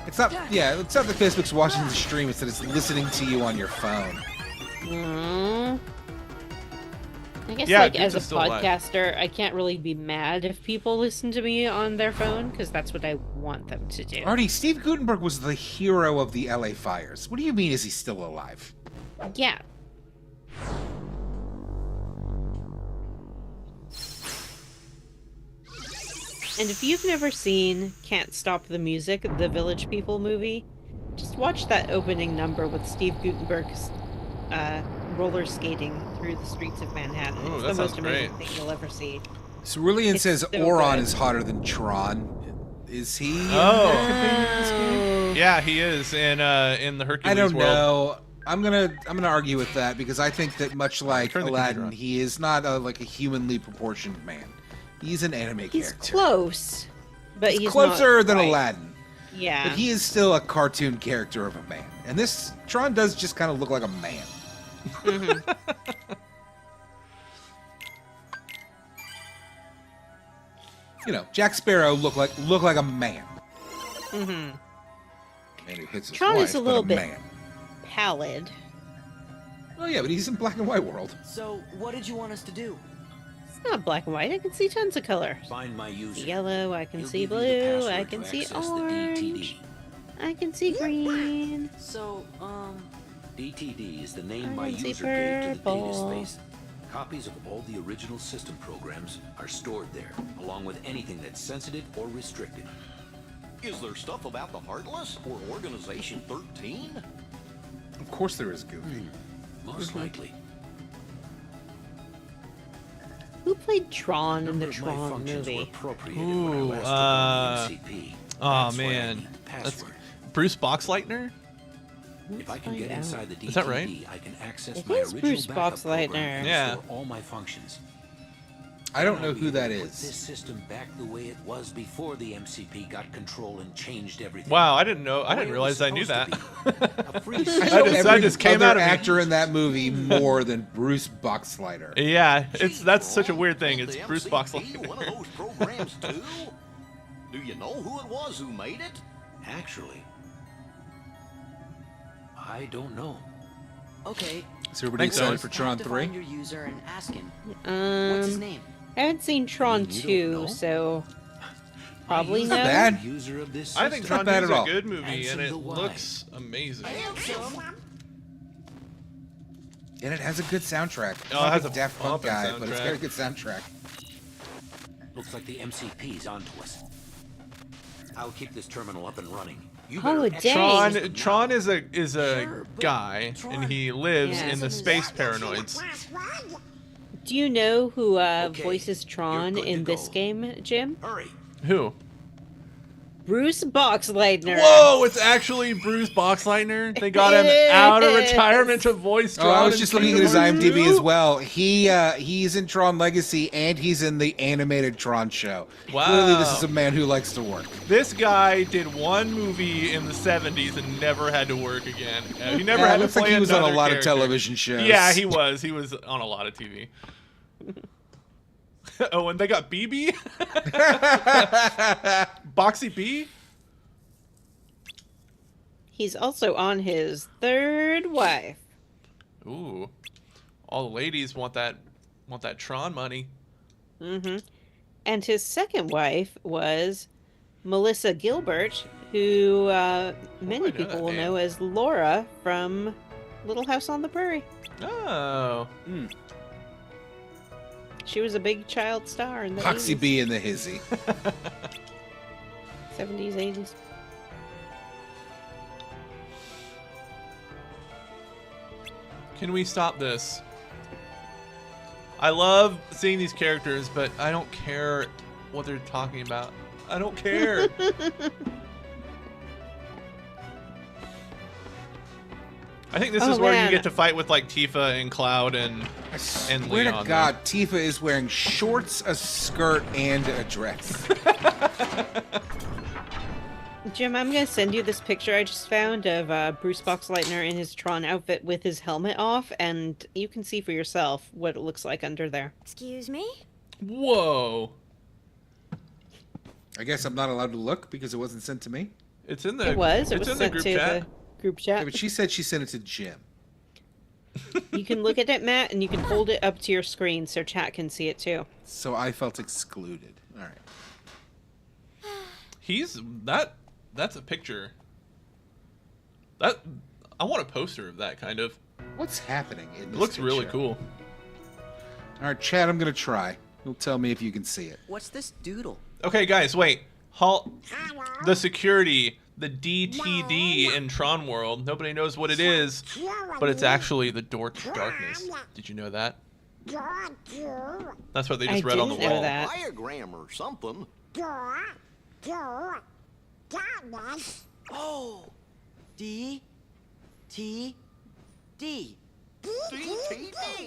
It's not. Yeah, it's not that Facebook's watching the stream. It's that it's listening to you on your phone. I guess Yeah, like Goop as a is still alive. podcaster, I can't really be mad if people listen to me on their phone because that's what I want them to do. Artie, Steve Gutenberg was the hero of the LA fires. What do you mean? Is he still alive? Yeah. And if you've never seen Can't Stop the Music, the Village People movie, just watch that opening number with Steve Gutenberg's roller skating through the streets of Manhattan. Ooh, It's that the most sounds amazing great. thing you'll ever see. Cerulean It's says so Oron good. is hotter than Tron. Is he? Oh. Yeah, he is in the Hercules I don't world. know. I'm gonna argue with that because I think that much like Turn the computer Aladdin, on. he is not like a humanly proportioned man. He's an anime He's character. close, but he's Closer not than quite. Aladdin. Yeah. But he is still a cartoon character of a man. And this Tron does just kind of look like a man. You know, Jack Sparrow look like a man. Mm-hmm. Man who hits his Tron wife, is a but little bit man. pallid. Well, yeah, but he's in black and white world. So, what did you want us to do? It's not black and white. I can see tons of colors. Find my user. Yellow, I can He'll see give you the blue, I password can to see access the orange, DTD. I can see green. So, DTD is the name I my can see user gave to the data purple. space. Copies of all the original system programs are stored there, along with anything that's sensitive or restricted. Is there stuff about the Heartless or Organization 13? Of course there is, Goofy. Most likely. Who played Tron in Number the of my Tron functions were movie? appropriated when I Ooh, last took on the MCP. oh That's why I man, need the that's password. Bruce Boxleitner. If I can find get out. inside the DTD, Is that right? I can access It my is original Bruce backup Boxleitner. program and Yeah. restore all my functions. I don't know I'll be who able that to put is. this system back the way it was before the MCP got control and changed everything. Wow, I didn't know. I The way didn't it realize was I knew that. supposed to be. A free I system. know that every just came other out of me. actor in that movie more than Bruce Boxleitner. Yeah, that's such a weird thing. Ain't It's the Bruce MCP Boxleitner. one of those programs too? Do you know who it was who made it? Actually, I don't know. Okay. Is everybody excited for Have Tron to 3? find your user and ask him. What's his name? I haven't seen Tron 2, so probably no. Bad. User of this I think system. Tron Not 2 bad is at a all. good movie, Answer and it the why. looks amazing. And it has a good soundtrack. Oh, I'm it has big a Daft Punk bumping guy, but it's got a soundtrack. good soundtrack. Looks like the MCP's onto us. I'll keep this terminal up and running. You Oh, better dang. Tron is a guy, Tron- and he lives Yeah. in the space paranoids. Do you know who Okay, voices Tron you're good in to this go. game, Jim? hurry. Who? Bruce Boxleitner. Whoa! It's actually Bruce Boxleitner. They got him out of Yes. retirement to voice Tron. Oh, I was in just looking at his Kingdom Hearts IMDb 2. as well. He's in Tron Legacy and he's in the animated Tron show. Wow. Clearly, this is a man who likes to work. This guy did one movie in the 70s and never had to work again. He never Yeah, had it to looks like play he was on a another lot of character. television shows. Yeah, he was. He was on a lot of TV. Oh, and they got BB? Boxy B? He's also on his third wife. Ooh. All the ladies want that Tron money. Mm-hmm. And his second wife was Melissa Gilbert, who many know people that will name. know as Laura from Little House on the Prairie. Oh. She was a big child star in the Foxy 80s, B and the Hizzy. 70s, 80s. Can we stop this? I love seeing these characters, but I don't care what they're talking about. I don't care. I think this Oh, is where you man. get to fight with like Tifa and Cloud and Swear Leon. to God, Tifa is wearing shorts, a skirt, and a dress. Jim, I'm going to send you this picture I just found of Bruce Boxleitner in his Tron outfit with his helmet off, and you can see for yourself what it looks like under there. Excuse me? Whoa. I guess I'm not allowed to look because it wasn't sent to me. It's in the It was in sent the group to chat. the group chat. Yeah, but she said she sent it to Jim. You can look at it, Matt, and you can hold it up to your screen so chat can see it too. So I felt excluded. All right. That's a picture. That I want a poster of that kind of. What's happening in It this looks really picture? cool. All right, Chad, I'm going to try. You'll tell me if you can see it. What's this doodle? Okay, guys, wait. Halt. The security, the DTD in Tron World. Nobody knows what it is, but it's actually the door to darkness. Did you know that? That's what they just read on the didn't know wall. that. Diagram or something. Oh, D, T, D.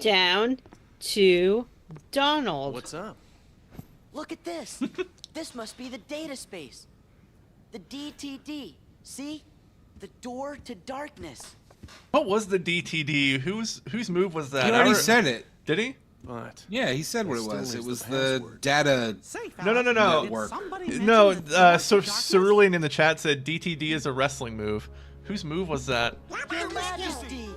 Down to Donald. What's up? Look at this. This must be the data space. The DTD. See? The door to darkness. What was the DTD? Whose move was that? He already said it. Did he? But Yeah, he said what it still was. It is was the the password. data. No. Network. No, so Cerulean in the chat said DTD is a wrestling move. Whose move was that? Your Majesty.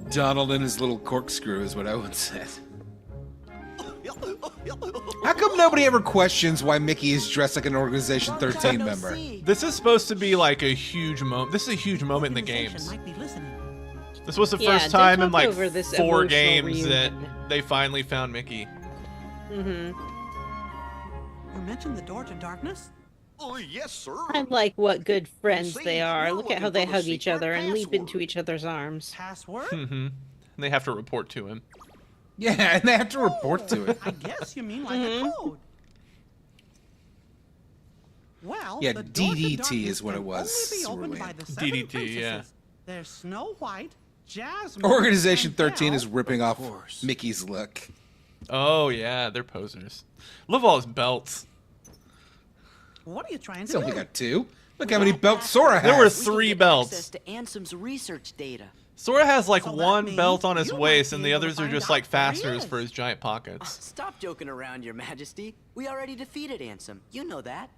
Donald and his little corkscrew is what I would say. How come nobody ever questions why Mickey is dressed like an Organization 13 member? This is supposed to be like a huge moment. This is a huge moment in the games. This was the Yeah, first don't time in talk like over this 4 emotional games that reunion. they finally found Mickey. Mm-hmm. You mentioned the door to darkness? Oh, yes, sir. I like what good friends see, they are. we're Look at how looking they for the hug each secret other and leap into password. each other's arms. Password? Mm-hmm. And they have to report to him. Yeah, and they have to report to it. I guess you mean like a code. Well, Yeah, the door to DDT darkness is what it can was, only be opened by Cerulean. the 7 DDT, yeah. princesses. There's Snow White, Jasmine, Organization and 13 Belle. is ripping off Mickey's look. Oh yeah, they're posers. Love all his belts. What are you trying He's to only do? got 2. Look how many belts Sora has. There were We can 3 get belts. access to Ansem's research data. Sora has like So that one means belt on his you might waist, be and the able to others are find just out like where he fasteners is. for his giant pockets. Stop joking around, Your Majesty. We already defeated Ansem. You know that.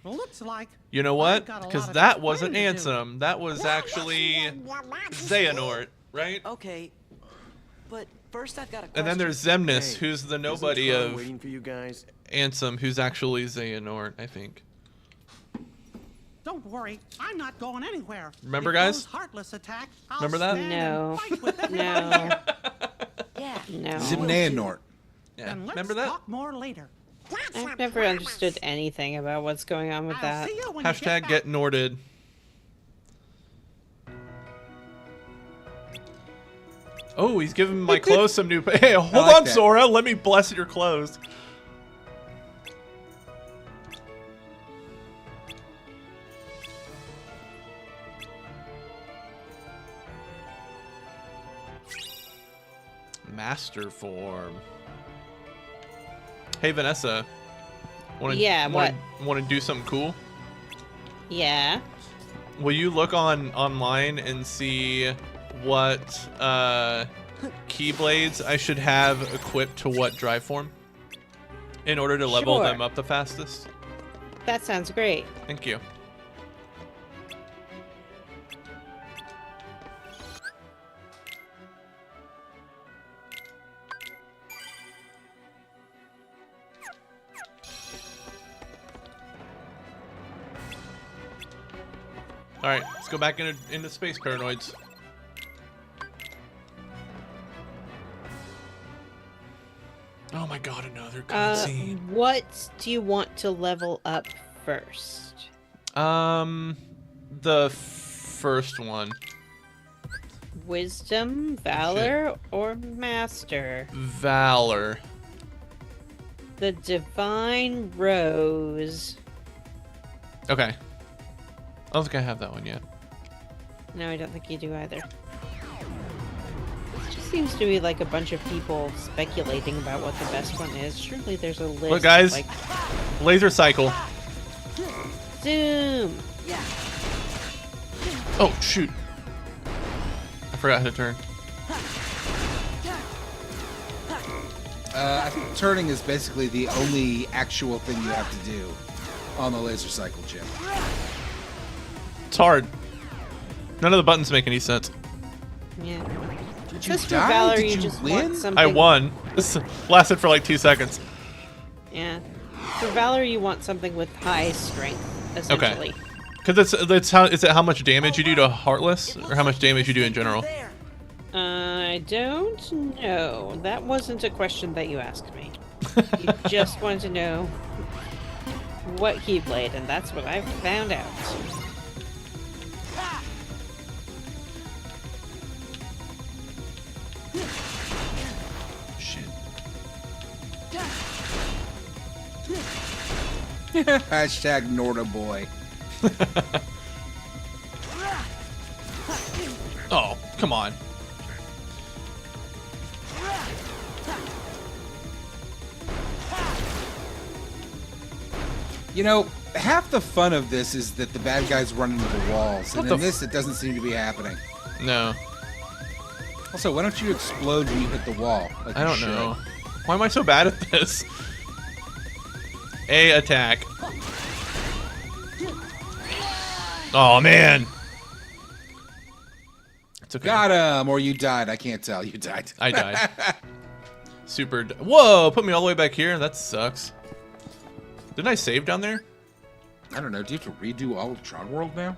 Looks like You know what? got a Because lot of that wasn't explaining to do. Ansem. That was actually Xehanort, right? Okay, but first I've got a question. And then there's Xemnas, who's the nobody Tron of waiting for you guys? Ansem, who's actually Xehanort, I think. Don't worry, I'm not going anywhere. Remember, If guys? those Heartless attack, I'll Remember that? stand No. and fight with everybody No. here. Yeah. No. Xehanort. Yeah, And let's remember that? talk more later. I've never understood anything about what's going on with I'll that. see you when you Hashtag get Norded. Oh, he's giving my clothes some new. Hey, hold like on, that. Sora. Let me bless your clothes. Master form. Hey, Vanessa. Yeah, what? Want to do something cool? Yeah. Will you look online and see what Keyblades I should have equipped to what drive form in order to level Sure. them up the fastest? That sounds great. Thank you. All right, let's go back into space paranoids. Oh my god, another cutscene. What do you want to level up first? The first one. Wisdom, Valor, or Master? Valor. The Divine Rose. Okay. I don't think I have that one yet. No, I don't think you do either. It just seems to be like a bunch of people speculating about what the best one is. Surely there's a list. Look, guys. Like, Laser cycle. zoom. Oh, shoot. I forgot how to turn. I think turning is basically the only actual thing you have to do on the laser cycle, Jim. It's hard. None of the buttons make any sense. Yeah. Did Just for die? Valor, Did you you just win? want something. I won. This lasted for like 2 seconds. Yeah. For Valor, you want something with high strength, essentially. Okay. Because it's how is it how much damage you do to Heartless, or how much damage you do in general? I don't know. That wasn't a question that you asked me. You just wanted to know what Keyblade, and that's what I found out. Shit. Hashtag Norda boy. Oh, come on. You know, half the fun of this is that the bad guys run into the walls, and What in the this it doesn't seem to be happening. No. Also, why don't you explode when you hit the wall? Like I you don't should? know. Why am I so bad at this? A attack. Oh man. It's okay. Got him, or you died. I can't tell. You died. I died. Whoa! Put me all the way back here. That sucks. Didn't I save down there? I don't know. Do you have to redo all of Tron World now?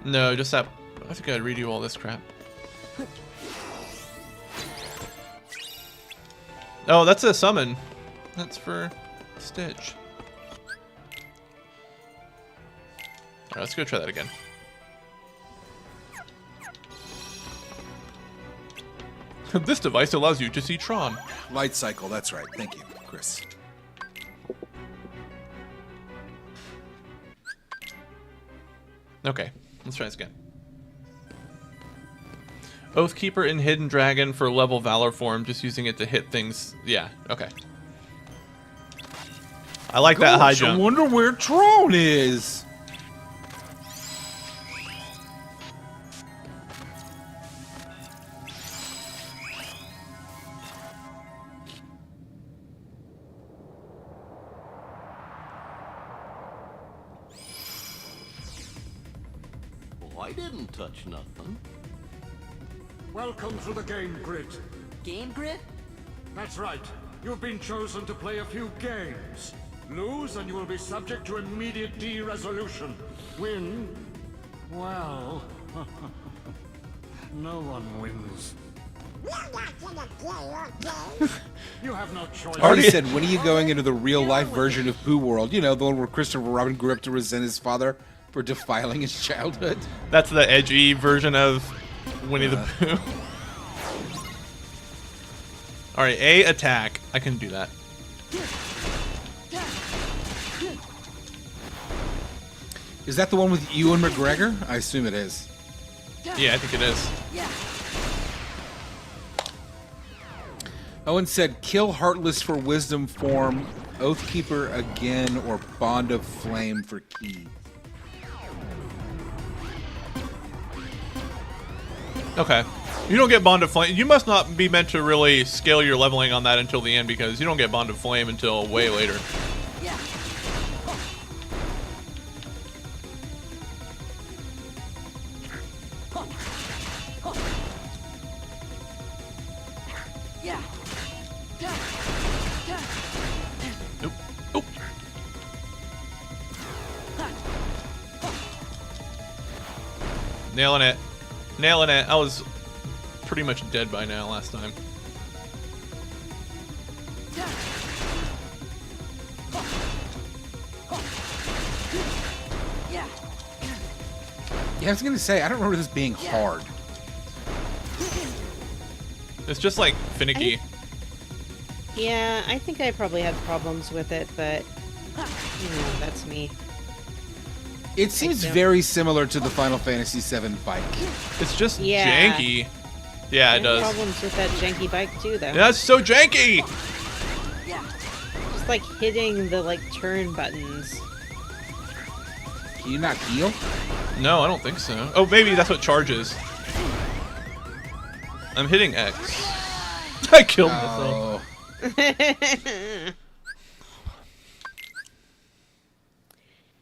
No, just that. I think I'd redo all this crap. Oh, that's a summon. That's for Stitch. Alright, let's go try that again. This device allows you to see Tron. Light cycle. That's right. Thank you, Chris. Okay, let's try this again. Oathkeeper and Hidden Dragon for level Valor form, just using it to hit things. Yeah, okay. I like that high Gosh, I jump. wonder where Tron is. I didn't touch nothing. Welcome to the game grid. Game grid? That's right. You've been chosen to play a few games. Lose and you will be subject to immediate de-resolution. Win, well, no one wins. You have no choice. Artie said, when are you going into the real-life version of Pooh World? You know, the one where Christopher Robin grew up to resent his father for defiling his childhood. That's the edgy version of Winnie the Pooh. Alright, A, attack. I can do that. Is that the one with Ewan McGregor? I assume it is. Yeah, I think it is. Owen said, kill Heartless for Wisdom form, Oathkeeper again, or Bond of Flame for key. Okay. You don't get Bond of Flame. You must not be meant to really scale your leveling on that until the end, because you don't get Bond of Flame until way later. Nailing it. Nailing it. I was pretty much dead by now last time. Yeah, I was gonna say, I don't remember this being hard. It's just like finicky. Yeah, I think I probably had problems with it, but you know, that's me. It seems very similar to the Final Fantasy VII bike. It's just janky. Yeah, it does. Problems with that janky bike too, though. That's so janky. Just like hitting the turn buttons. Can you not heal? No, I don't think so. Oh, maybe that's what charges. I'm hitting X. I killed myself.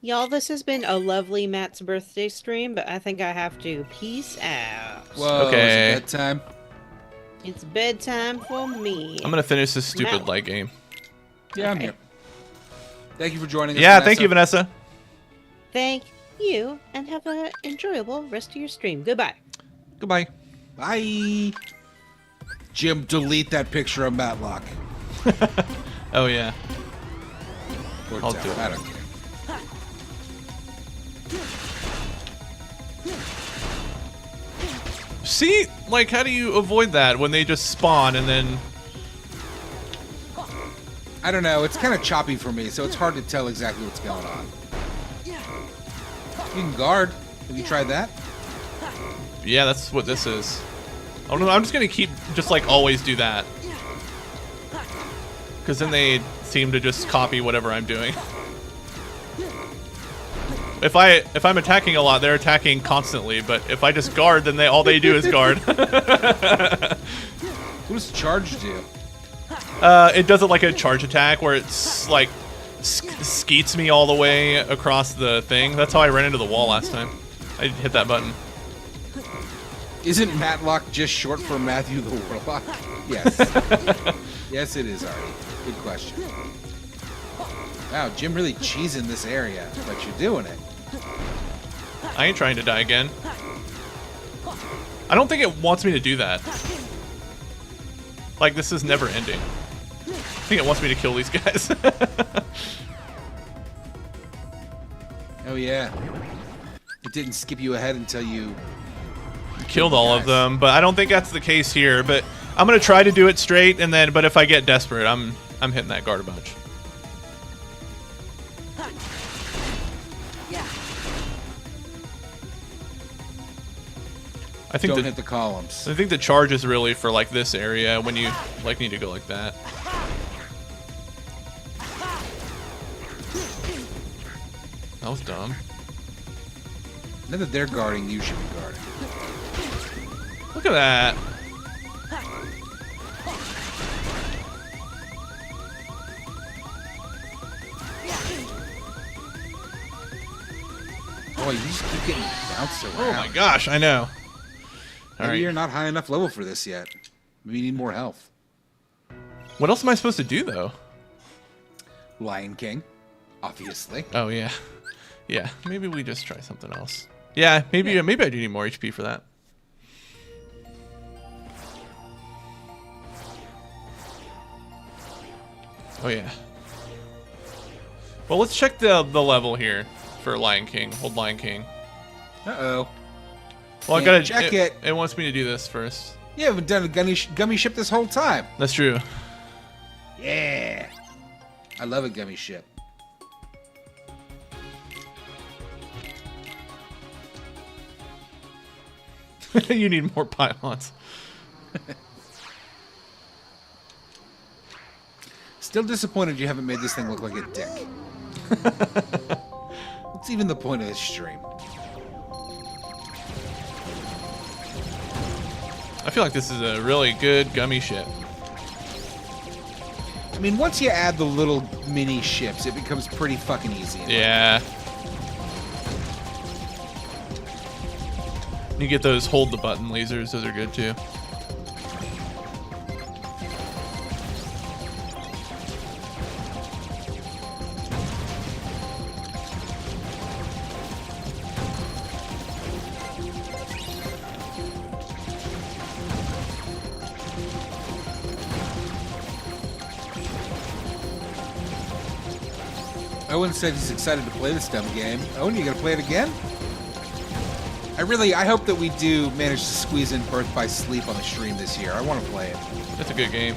Y'all, this has been a lovely Matt's birthday stream, but I think I have to peace out. Whoa, okay. Is it bedtime? It's bedtime for me. I'm gonna finish this stupid Matt. light game. Yeah, I'm here. Thank you for joining us. Yeah, thank you, Vanessa. Thank you, and have an enjoyable rest of your stream. Goodbye. Goodbye. Bye. Jim, delete that picture of Matlock. Oh, yeah. Or I'll down. do it. I don't care. See, like, how do you avoid that when they just spawn and then... I don't know. It's kind of choppy for me, so it's hard to tell exactly what's going on. You can guard. Have you tried that? Yeah, that's what this is. Oh, no, I'm just gonna keep, just like, always do that. Because then they seem to just copy whatever I'm doing. If I'm attacking a lot, they're attacking constantly. But if I just guard, then all they do is guard. What does charge do? It does it like a charge attack, where it's like skeets me all the way across the thing. That's how I ran into the wall last time. I hit that button. Isn't Matlock just short for Matthew the Warlock? Yes. Yes, it is, Artie. Good question. Wow, Jim really cheesing this area, but you're doing it. I ain't trying to die again. I don't think it wants me to do that. Like, this is never ending. I think it wants me to kill these guys. Oh, yeah. It didn't skip you ahead until you... Killed all of them, but I don't think that's the case here. But I'm gonna try to do it straight, and then, but if I get desperate, I'm hitting that guard a bunch. I think Don't hit the columns. I think the charge is really for like this area when you like need to go like that. That was dumb. Now that they're guarding, you should be guarding. Look at that. Boy, you just keep getting bounced around. Oh my gosh, I know. Maybe you're not high enough level for this yet. Maybe you need more health. What else am I supposed to do, though? Lion King, obviously. Oh, yeah. Yeah, maybe we just try something else. Yeah, maybe maybe I do need more HP for that. Oh, yeah. Well, let's check the level here for Lion King. Hold Lion King. Uh-oh. Well, I gotta check it. It wants me to do this first. You haven't done a gummy ship this whole time. That's true. Yeah. I love a gummy ship. You need more pylons. Still disappointed you haven't made this thing look like a dick. What's even the point of this stream? I feel like this is a really good gummy ship. I mean, once you add the little mini ships, it becomes pretty fucking easy. Yeah. You get those hold the button lasers, those are good too. Owen said he's excited to play this dumb game. Owen, you gonna play it again? I hope that we do manage to squeeze in Birth by Sleep on the stream this year. I want to play it. That's a good game.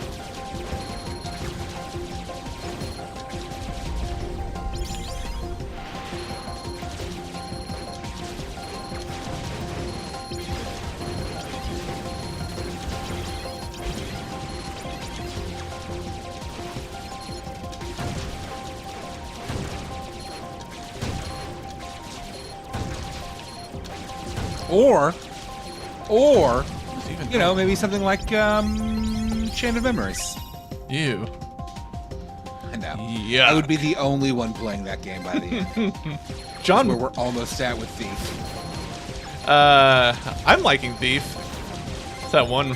Or, you know, maybe something like Chain of Memories. Ew. I know. Yeah. I would be the only one playing that game by the end. John, where we're almost at with Thief. I'm liking Thief. That one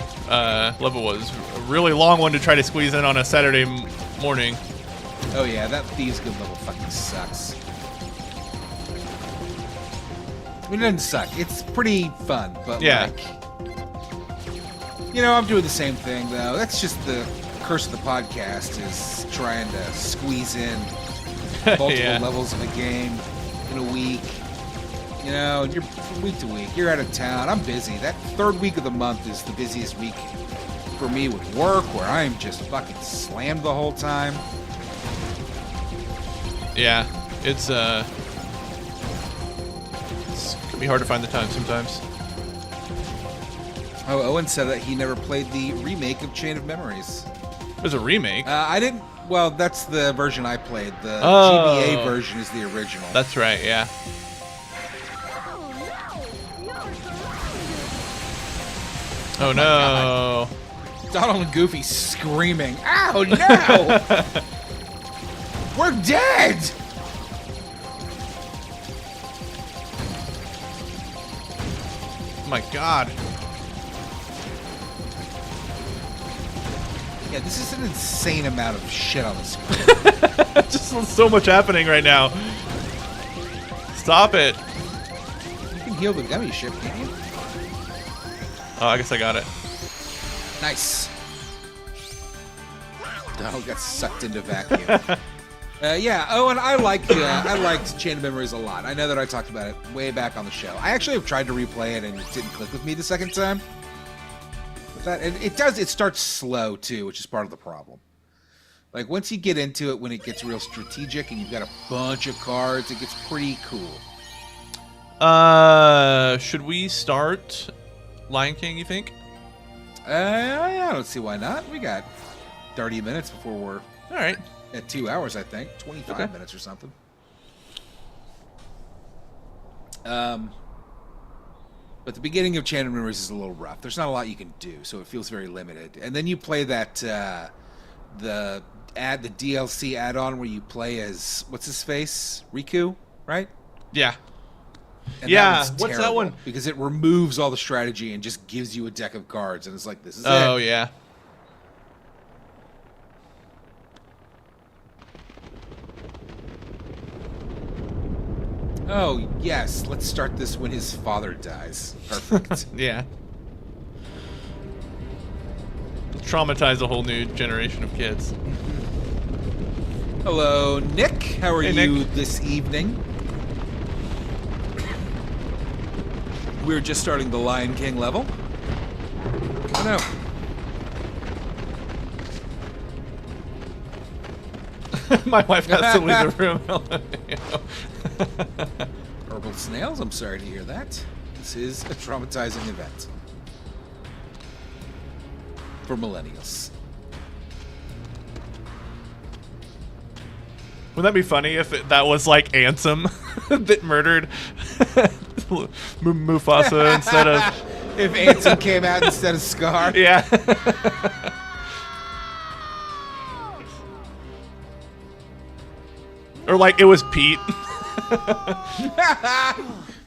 level was a really long one to try to squeeze in on a Saturday morning. Oh yeah, that Thieves Guild level fucking sucks. I mean, it doesn't suck. It's pretty fun, but yeah. like, you know, I'm doing the same thing though. That's just the curse of the podcast, is trying to squeeze in multiple levels of a game in a week. You know, you're from week to week. You're out of town. I'm busy. That third week of the month is the busiest week for me with work, where I'm just fucking slammed the whole time. Yeah, it can be hard to find the time sometimes. Oh, Owen said that he never played the remake of Chain of Memories. There's a remake? I didn't. Well, that's the version I played. The GBA version is the original. That's right, yeah. Oh no. Donald and Goofy screaming, "Ow, no! We're dead!" Oh my god. Yeah, this is an insane amount of shit on the screen. Just so much happening right now. Stop it. You can heal the gummy ship, can't you? Oh, I guess I got it. Nice. Donald got sucked into vacuum. Yeah. Oh, and I liked Chain of Memories a lot. I know that I talked about it way back on the show. I actually have tried to replay it and it didn't click with me the second time. But that it starts slow too, which is part of the problem. Like once you get into it, when it gets real strategic and you've got a bunch of cards, it gets pretty cool. Should we start Lion King, you think? I don't see why not. We got 30 minutes before we're all right at 2 hours, I think. 25 minutes or something. But the beginning of Chain of Memories is a little rough. There's not a lot you can do, so it feels very limited. And then you play that the DLC add-on where you play as what's his face, Riku, right? Yeah. And Yeah, that one's what's that terrible one? Because it removes all the strategy and just gives you a deck of cards, and it's like, this is Oh, it. yeah. Oh, yes. Let's start this when his father dies. Perfect. Yeah. Traumatize a whole new generation of kids. Hello, Nick. How are Hey, you Nick. this evening? We're just starting the Lion King level. Oh, no. My wife has to leave the room. Herbal snails, I'm sorry to hear that. This is a traumatizing event. For millennials. Wouldn't that be funny if that was like Ansem that murdered Mufasa instead of... If Ansem came out instead of Scar. Yeah. Or like it was Pete.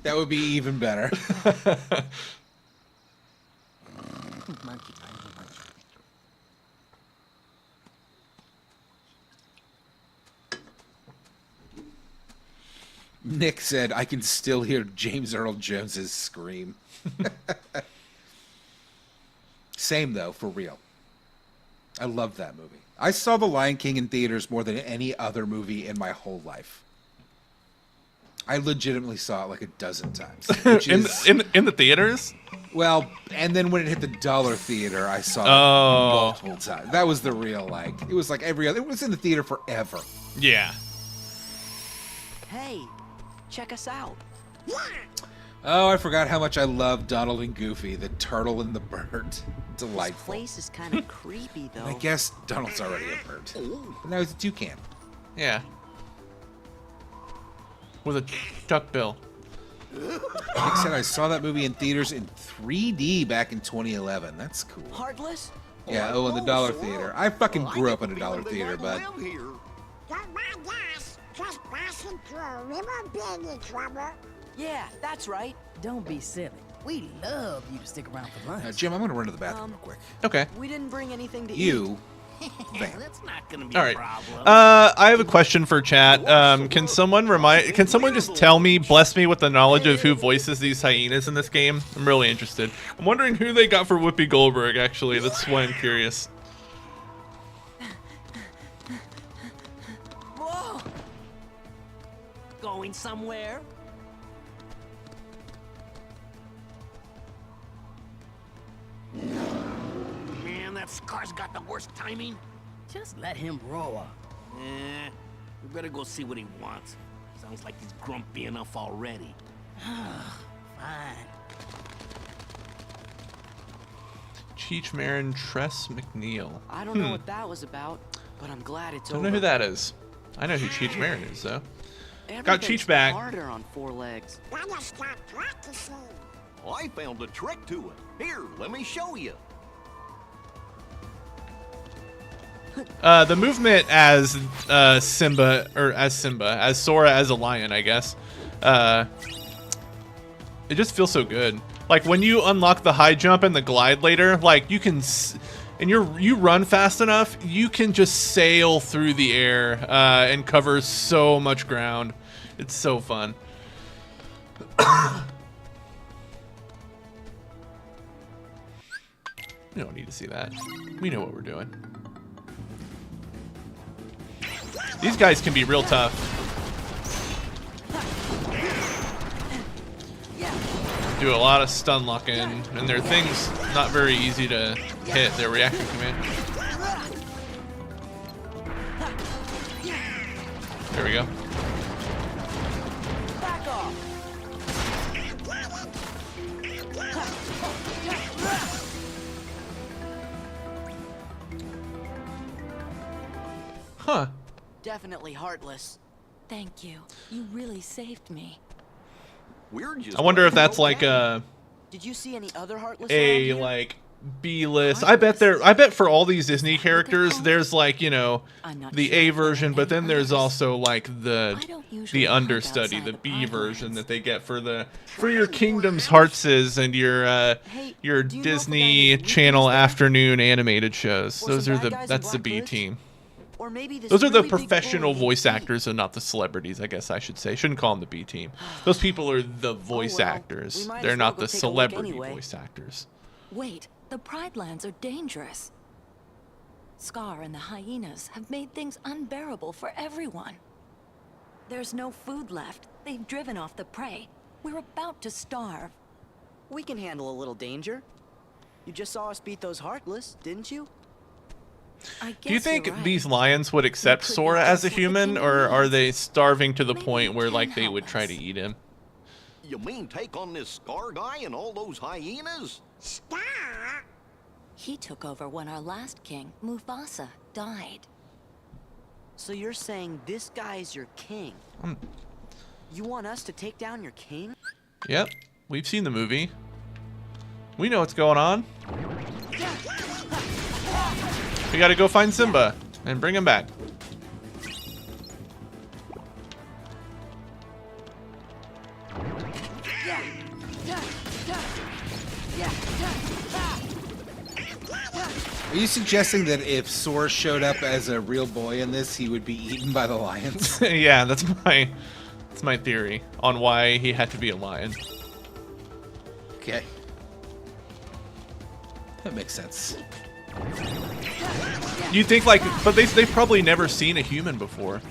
That would be even better. Nick said, I can still hear James Earl Jones's scream. Same, though, for real. I love that movie. I saw The Lion King in theaters more than any other movie in my whole life. I legitimately saw it like a dozen times. Which is, in the theaters? well, and then when it hit the dollar theater, I saw it multiple times. That was the real, like, it was like every other, it was in the theater forever. Yeah. Hey, check us out. Oh, I forgot how much I love Donald and Goofy, the turtle and the bird. This Delightful. place is kind of creepy, though. I guess Donald's already a bird. But now he's a toucan. Yeah. With a duck bill. Nick said I saw that movie in theaters in 3D back in 2011. That's cool. Heartless? Yeah, oh, in the dollar theater. I fucking grew up in a dollar theater, but Don't mind us. Just passing through a river being in trouble. Yeah, that's right. Don't be silly. We love you to stick around for lunch. Jim, I'm gonna run to the bathroom real quick. Okay. We didn't bring anything to eat. You. That's not gonna be All a right. problem. I have a question for chat. Can someone just tell me, bless me with the knowledge of who voices these hyenas in this game? I'm really interested. I'm wondering who they got for Whoopi Goldberg, actually. That's why I'm curious. Whoa! Going somewhere? Man, that Scar's got the worst timing. Just let him roar. We better go see what he wants. Sounds like he's grumpy enough already. Fine. Cheech Marin Tress McNeil. I don't know what that was about, but I'm glad it's Don't over. know who that is. I know who Cheech Marin is, though. Got Everything's Cheech back. harder on four legs. Gotta start practicing. I found a trick to it. Here, let me show you. The movement as Simba, as Sora as a lion, I guess. It just feels so good. Like when you unlock the high jump and the glide later, like you can, and you run fast enough, you can just sail through the air and cover so much ground. It's so fun. We don't need to see that. We know what we're doing. These guys can be real tough. Do a lot of stun locking, and their things not very easy to hit. Their reaction command. There we go. Back off. Huh. Definitely heartless. Thank you. You really saved me. We're just I wonder if letting that's you like know. a Did you see any other heartless around here? like B-list. I bet for all these Disney characters, there's like, you know, the A version, but then there's also like the understudy, the B version that they get for your Kingdom's Heartses and your Disney Channel afternoon animated shows. Those are that's the B team. Or maybe this Those are the really big professional bully. voice actors and not the celebrities, I guess I should say. Shouldn't call them the B team. Those people are the voice actors. we might They're as well not go the take a look celebrity anyway. voice actors. Wait, the Pride Lands are dangerous. Scar and the hyenas have made things unbearable for everyone. There's no food left. They've driven off the prey. We're about to starve. We can handle a little danger. You just saw us beat those Heartless, didn't you? Do you think these lions would accept Sora as a human, or are they starving to the point where like they would try to eat him? You mean take on this Scar guy and all those hyenas? He took over when our last king, Mufasa, died. So you're saying this guy's your king? You want us to take down your king? Yep, we've seen the movie. We know what's going on. We gotta go find Simba and bring him back. Are you suggesting that if Sora showed up as a real boy in this, he would be eaten by the lions? Yeah, that's my theory on why he had to be a lion. Okay. That makes sense. You think like, but they've probably never seen a human before.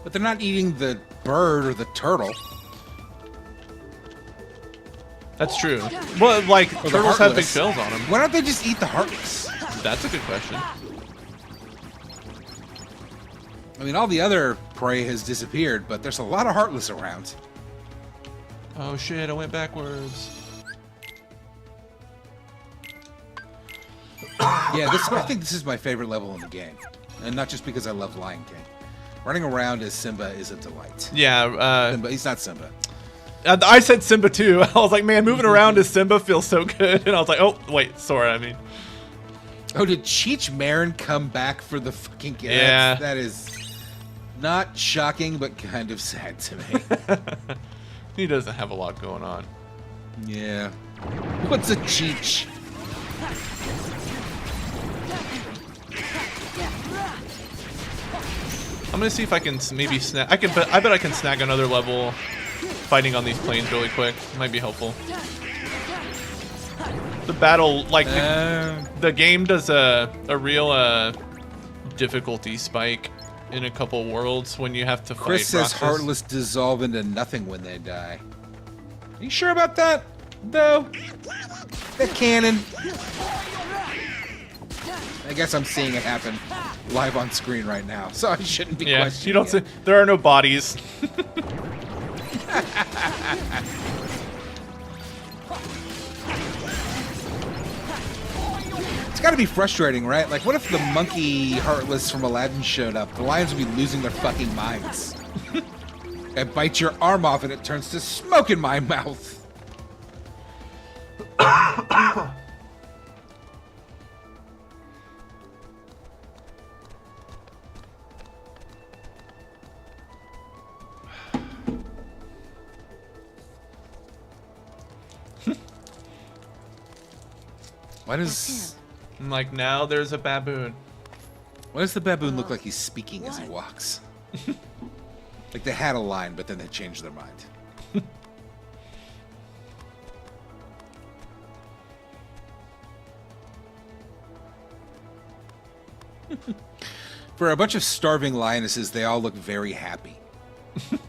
But they're not eating the bird or the turtle. That's true. Well, like, Or the turtles have big Heartless. shells on them. Why don't they just eat the Heartless? That's a good question. I mean, all the other prey has disappeared, but there's a lot of Heartless around. Oh shit, I went backwards. Yeah, I think this is my favorite level in the game. And not just because I love Lion King. Running around as Simba is a delight. Yeah, Simba, he's not Simba. I said Simba too. I was like, man, moving around as Simba feels so good. And I was like, oh, wait, Sora, I mean. Oh, did Cheech Marin come back for the fucking... Yeah. That is not shocking, but kind of sad to me. He doesn't have a lot going on. Yeah. What's a Cheech? I'm gonna see if I can maybe snag. I bet I can snag another level fighting on these planes really quick. Might be helpful. The battle, like the game does a real difficulty spike in a couple worlds when you have to fight. Chris says Roxas. Heartless dissolve into nothing when they die. Are you sure about that, though? That canon? I guess I'm seeing it happen live on screen right now, so I shouldn't be Yeah, questioning you don't it. say there are no bodies. It's got to be frustrating, right? Like, what if the monkey Heartless from Aladdin showed up? The lions would be losing their fucking minds. I bite your arm off and it turns to smoke in my mouth. Why does... Like, now there's a baboon. Why does the baboon look like he's speaking as he walks? Like they had a line, but then they changed their mind. For a bunch of starving lionesses, they all look very happy. Did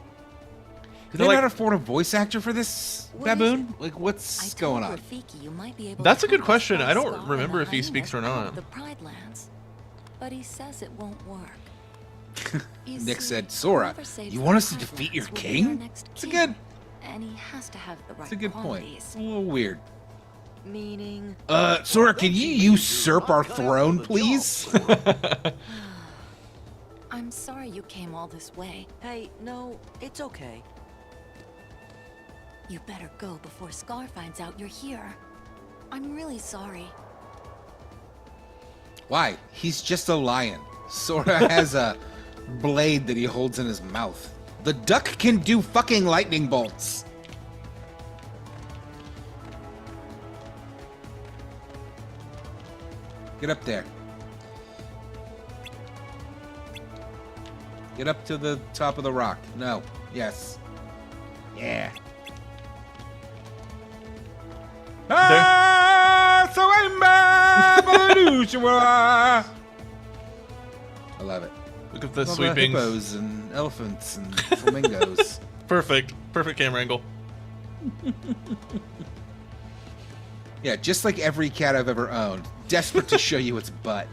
they like- not afford a voice actor for this baboon? Like, what's going on? Rafiki you might be able That's to a good help us question. fly I don't Scar remember and if he the speaks or hyenas out not. of The Pride Lands, but he says it won't work. You Nick see, said, Sora, whoever saves you the want us to Pride defeat your Lands will be king? our next It's a king, good... and he has to have the right It's a good point. qualities. It's a little weird. Meaning... Sora, can you usurp our throne, please? I'm sorry you came all this way. Hey, no, it's okay. You better go before Scar finds out you're here. I'm really sorry. Why? He's just a lion. Sora has a blade that he holds in his mouth. The duck can do fucking lightning bolts. Get up there. Get up to the top of the rock. No. Yes. Yeah. I love it. Look at the Love sweeping hippos and elephants and flamingos. Perfect camera angle. Yeah, just like every cat I've ever owned, desperate to show you its butt.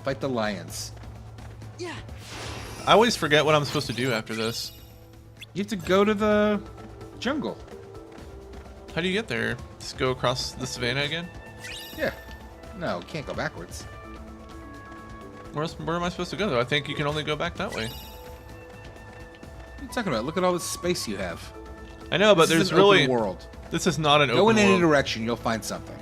Fight the lions. Yeah. I always forget what I'm supposed to do after this. You have to go to the jungle. How do you get there? Just go across the savannah again? Yeah. No, can't go backwards. Where am I supposed to go, though? I think you can only go back that way. What are you talking about? Look at all the space you have. I know, but This is there's an really... open world. This is not an Go open in any world. direction, you'll find something.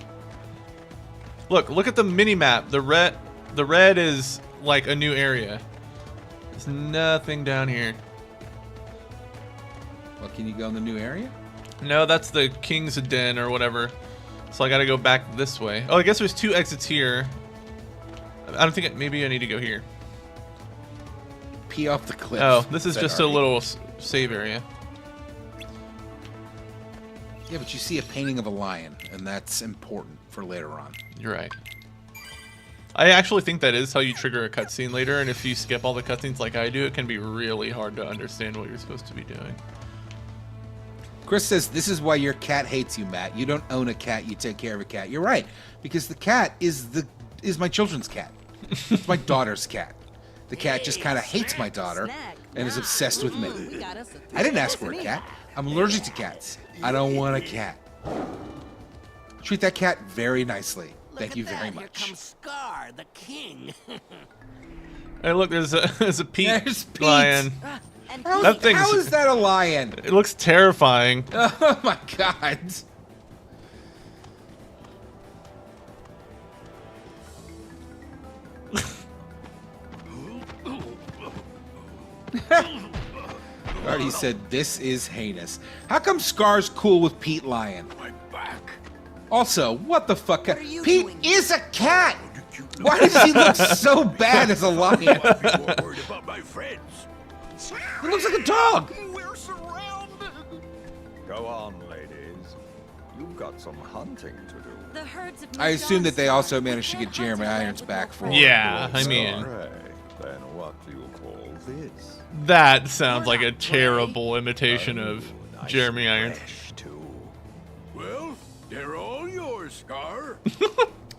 Look at the mini-map. The red is like a new area. There's nothing down here. Well, can you go in the new area? No, that's the King's Den or whatever. So I gotta go back this way. Oh, I guess there's 2 exits here. I don't think maybe I need to go here. Pee off the cliff. Oh, this is said just a Artie. little save area. Yeah, but you see a painting of a lion, and that's important for later on. You're right. I actually think that is how you trigger a cutscene later, and if you skip all the cutscenes like I do, it can be really hard to understand what you're supposed to be doing. Chris says, this is why your cat hates you, Matt. You don't own a cat, you take care of a cat. You're right, because the cat is my children's cat. It's my daughter's cat. The cat just kind of hates my daughter and is obsessed with me. I didn't ask for a cat. I'm allergic to cats. I don't want a cat. Treat that cat very nicely. Thank you very much. Here comes Scar, the king. Hey, look, there's a Pete There's Pete. lion. How is that a lion? It looks terrifying. Oh my god. Artie said, this is heinous. How come Scar's cool with Pete Lion? I'm back. Also, what the fuck? Pete is a cat! Why does he look so bad as a lion? People are worried about my friends. He looks like a dog! We're surrounded. Go on, ladies. You've got some hunting to do. The herds of I assume that they also managed to get Jeremy Irons back for Yeah, I mean, Alright, then what do you call this? that sounds like a terrible imitation of Jeremy Irons. Well, they're all yours, Scar.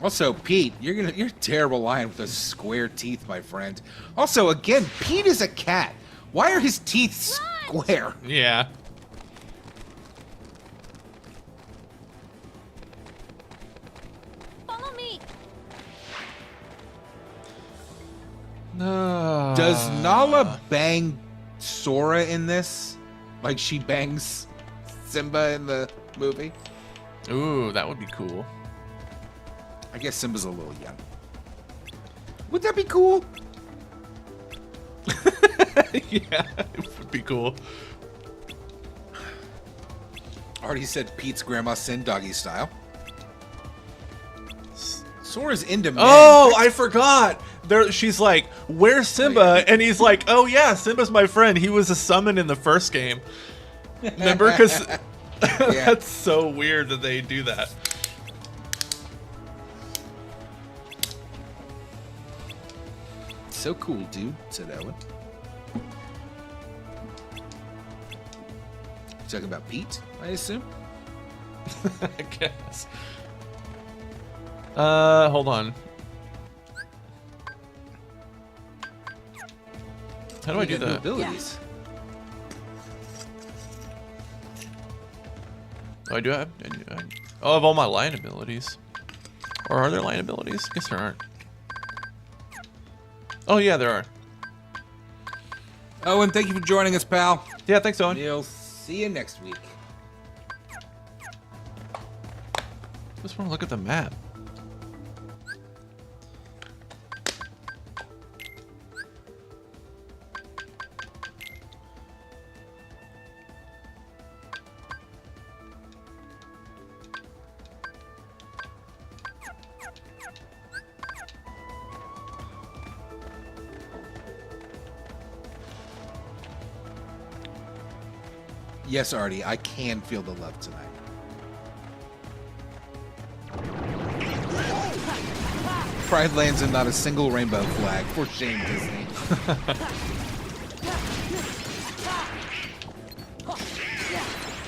Also, Pete, you're a terrible lion with those square teeth, my friend. Also, again, Pete is a cat. Why are his teeth square? Yeah. Follow me. No. Does Nala bang Sora in this? Like she bangs Simba in the movie? Ooh, that would be cool. I guess Simba's a little young. Would that be cool? Yeah, it would be cool. Already said Pete's grandma sin doggy style. Sora's into men. Oh, I forgot. She's like, "Where's Simba?" And he's like, "Oh yeah, Simba's my friend. He was a summon in the first game." Remember? Because that's so weird that they do that. So cool, dude, said Owen. Talking about Pete, I assume? I guess. Hold on. How do I do that? Abilities. Oh, I do have. Oh, I have all my line abilities. Or are there line abilities? Guess there aren't. Oh yeah, there are. Owen, thank you for joining us, pal. Yeah, thanks, Owen. We'll see you next week. Just want to look at the map. Yes, Artie, I can feel the love tonight. Pride lands and not a single rainbow flag. For shame, Disney.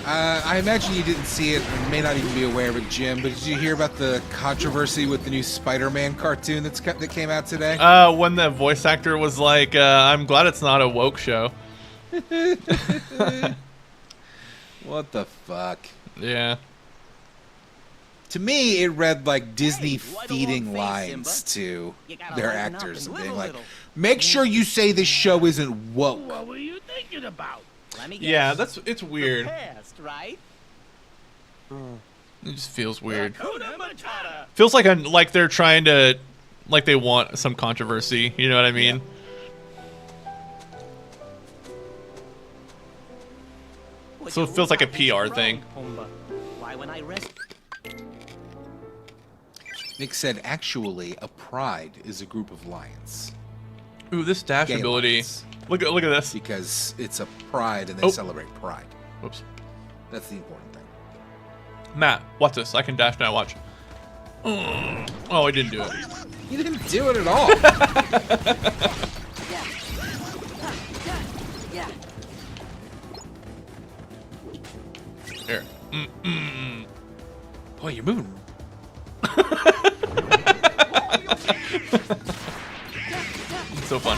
I imagine you didn't see it and may not even be aware of it, Jim, but did you hear about the controversy with the new Spider-Man cartoon that came out today? When the voice actor was like, I'm glad it's not a woke show. What the fuck? Yeah. To me, it read like Disney feeding lines to their actors and being like, make sure you say this show isn't woke. What were you thinking about? Let me guess. Yeah, it's weird. Past, right? It just feels weird. Hakuna Matata. Feels like they're trying to, like they want some controversy. You know what I mean? So it feels like a PR thing. Why when I rest? Nick said, actually, a pride is a group of lions. Ooh, this dash Gay ability. lions. Look at this. Because it's a pride and they celebrate pride. Whoops. That's the important thing. Matt, watch this. I can dash now. Watch. Oh, I didn't do it. You didn't do it at all. Here. Boy, you're moving. It's so fun.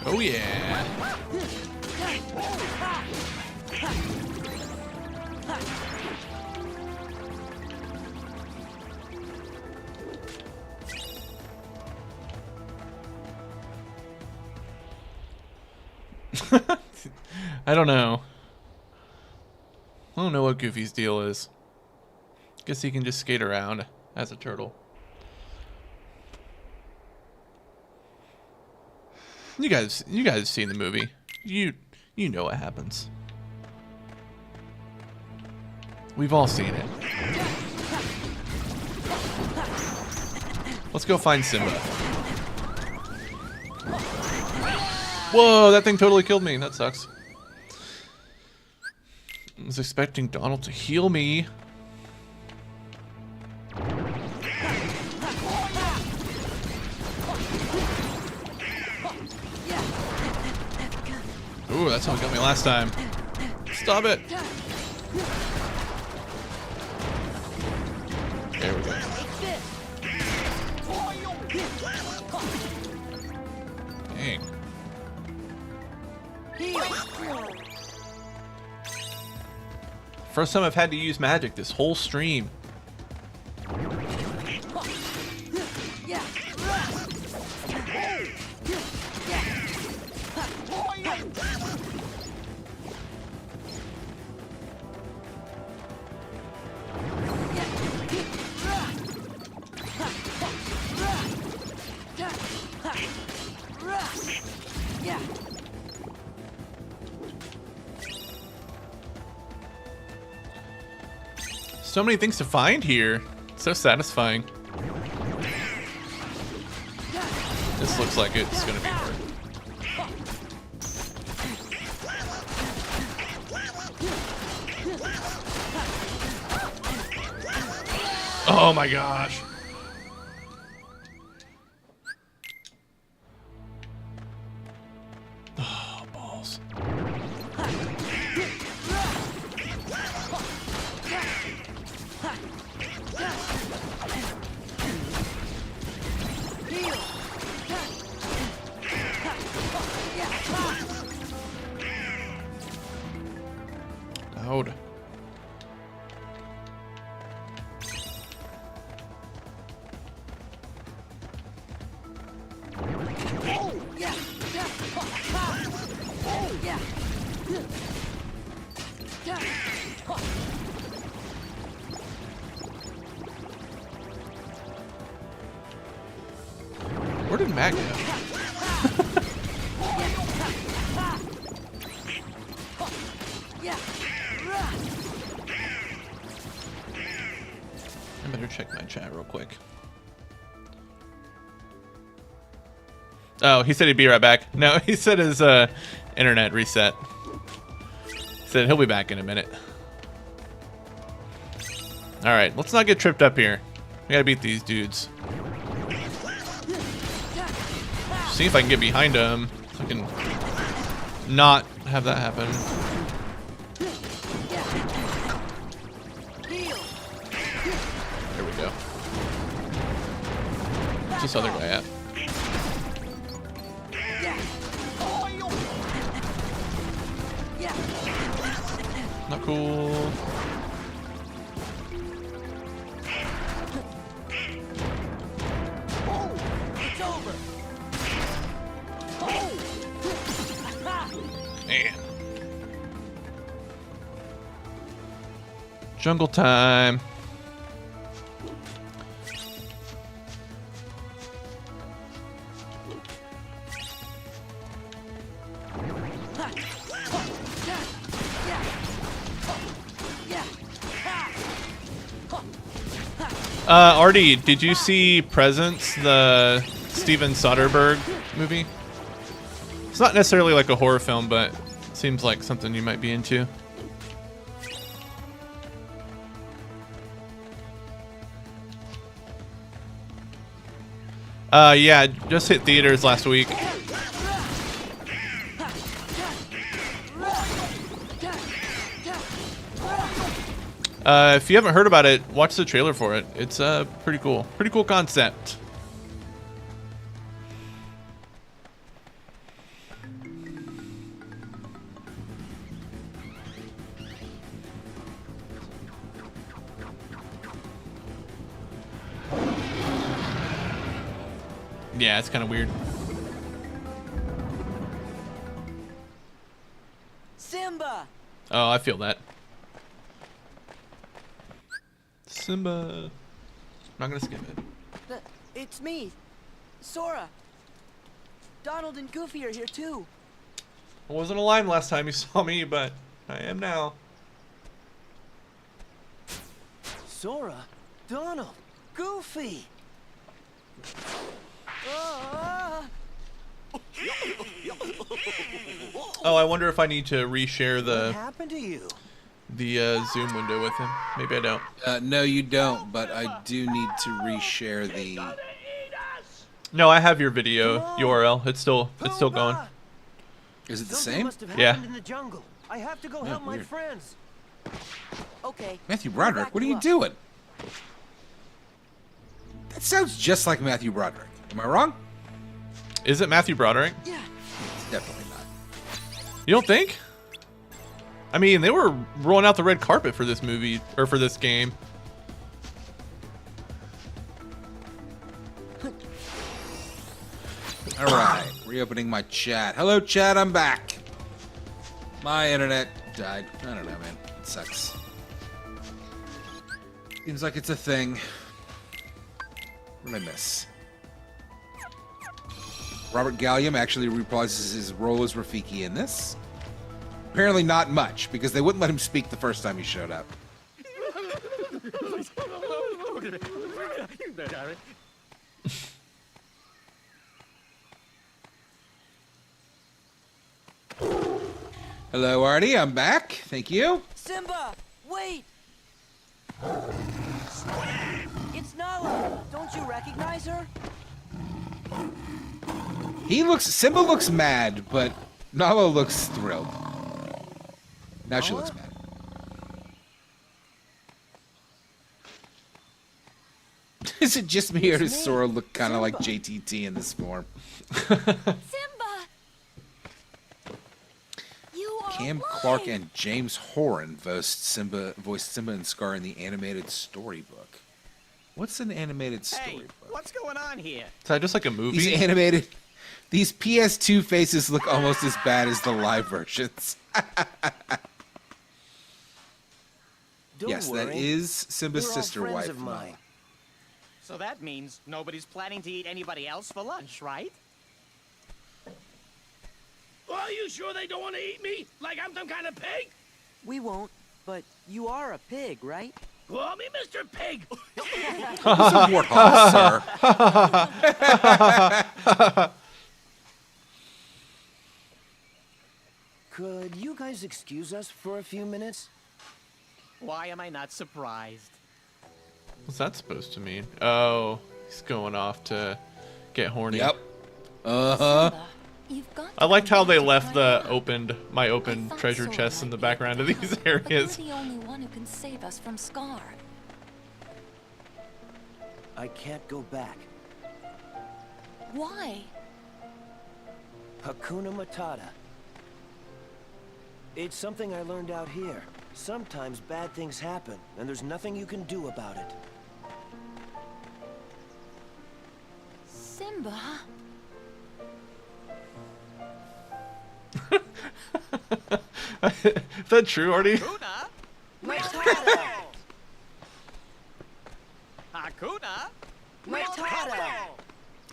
Oh yeah. I don't know. I don't know what Goofy's deal is. Guess he can just skate around as a turtle. You guys have seen the movie. You know what happens. We've all seen it. Let's go find Simba. Whoa, that thing totally killed me. That sucks. I was expecting Donald to heal me. Ooh, that's how it got me last time. Stop it. There we go. Dang. First time I've had to use magic this whole stream. So many things to find here. So satisfying. This looks like it's gonna be hard. Oh my gosh. Where did Matt go? I better check my chat real quick. Oh, he said he'd be right back. No, he said his internet reset. He said he'll be back in a minute. All right, let's not get tripped up here. We gotta beat these dudes. See if I can get behind him. So I can not have that happen. There we go. Where's this other guy at? Not cool. It's over. Man. Jungle time. Artie, did you see Presence, the Steven Soderbergh movie? It's not necessarily like a horror film, but it seems like something you might be into. Yeah, just hit theaters last week. If you haven't heard about it, watch the trailer for it. It's pretty cool. Pretty cool concept. Yeah, it's kind of weird. Simba! Oh, I feel that. Simba. I'm not gonna skip it. It's me, Sora. Donald and Goofy are here too. I wasn't alive last time you saw me, but I am now. Sora? Donald? Goofy? Oh, I wonder if I need to reshare What the happened to you? Zoom window with him. Maybe I don't. No, you don't, but I do need to reshare the... No, I have your video URL. It's still going. Is it the same? Yeah. In the jungle. I have to go help my friends. Okay. Matthew Broderick, what are you doing? That sounds just like Matthew Broderick. Am I wrong? Is it Matthew Broderick? Yeah. It's definitely not. You don't think? I mean, they were rolling out the red carpet for this movie, or for this game. All right, reopening my chat. Hello, chat. I'm back. My internet died. I don't know, man. It sucks. Seems like it's a thing. What did I miss? Robert Gallium actually reprises his role as Rafiki in this. Apparently not much, because they wouldn't let him speak the first time he showed up. Hello, Artie. I'm back. Thank you. Simba! Wait! It's Nala! Don't you recognize her? Simba looks mad, but Nala looks thrilled. Now she looks mad. Is it just me, or does Sora look kind of like JTT in this form? Simba! Cam Clark and James Horan voiced Simba and Scar in the animated storybook. What's an animated storybook? What's going on here? Is that just like a movie? These PS2 faces look almost as bad as the live versions. Don't Yes, worry. that is Simba's You're all sister friends wife. of mine. So that means nobody's planning to eat anybody else for lunch, right? Are you sure they don't want to eat me? Like I'm some kind of pig? We won't, but you are a pig, right? Call me Mr. Pig. It's a warthog, sir. Could you guys excuse us for a few minutes? Why am I not surprised? What's that supposed to mean? Oh, he's going off to get horny. Yep. Uh-huh. I liked how they left the opened treasure chests in the background of these areas. But you're the only one who can save us from Scar. I can't go back. Why? Hakuna Matata. It's something I learned out here. Sometimes bad things happen, and there's nothing you can do about it. Simba? Is that true, Artie? Hakuna? Hakuna? Matata!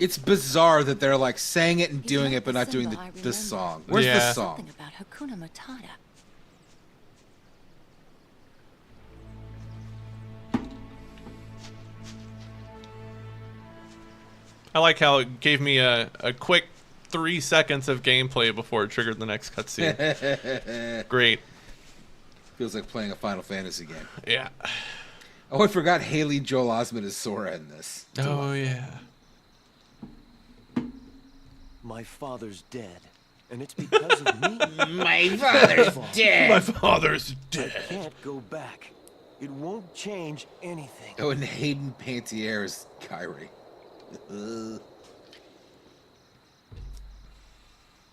It's bizarre that they're like saying it and doing it, but not doing the song. Where's the song? Something about Hakuna Matata. I like how it gave me a quick 3 seconds of gameplay before it triggered the next cutscene. Great. Feels like playing a Final Fantasy game. Yeah. Oh, I forgot Haley Joel Osment is Sora in this. Oh, yeah. My father's dead, and it's because of me. My father's dead. My father's dead. I can't go back. It won't change anything. Oh, and Hayden Panettiere is Kyrie.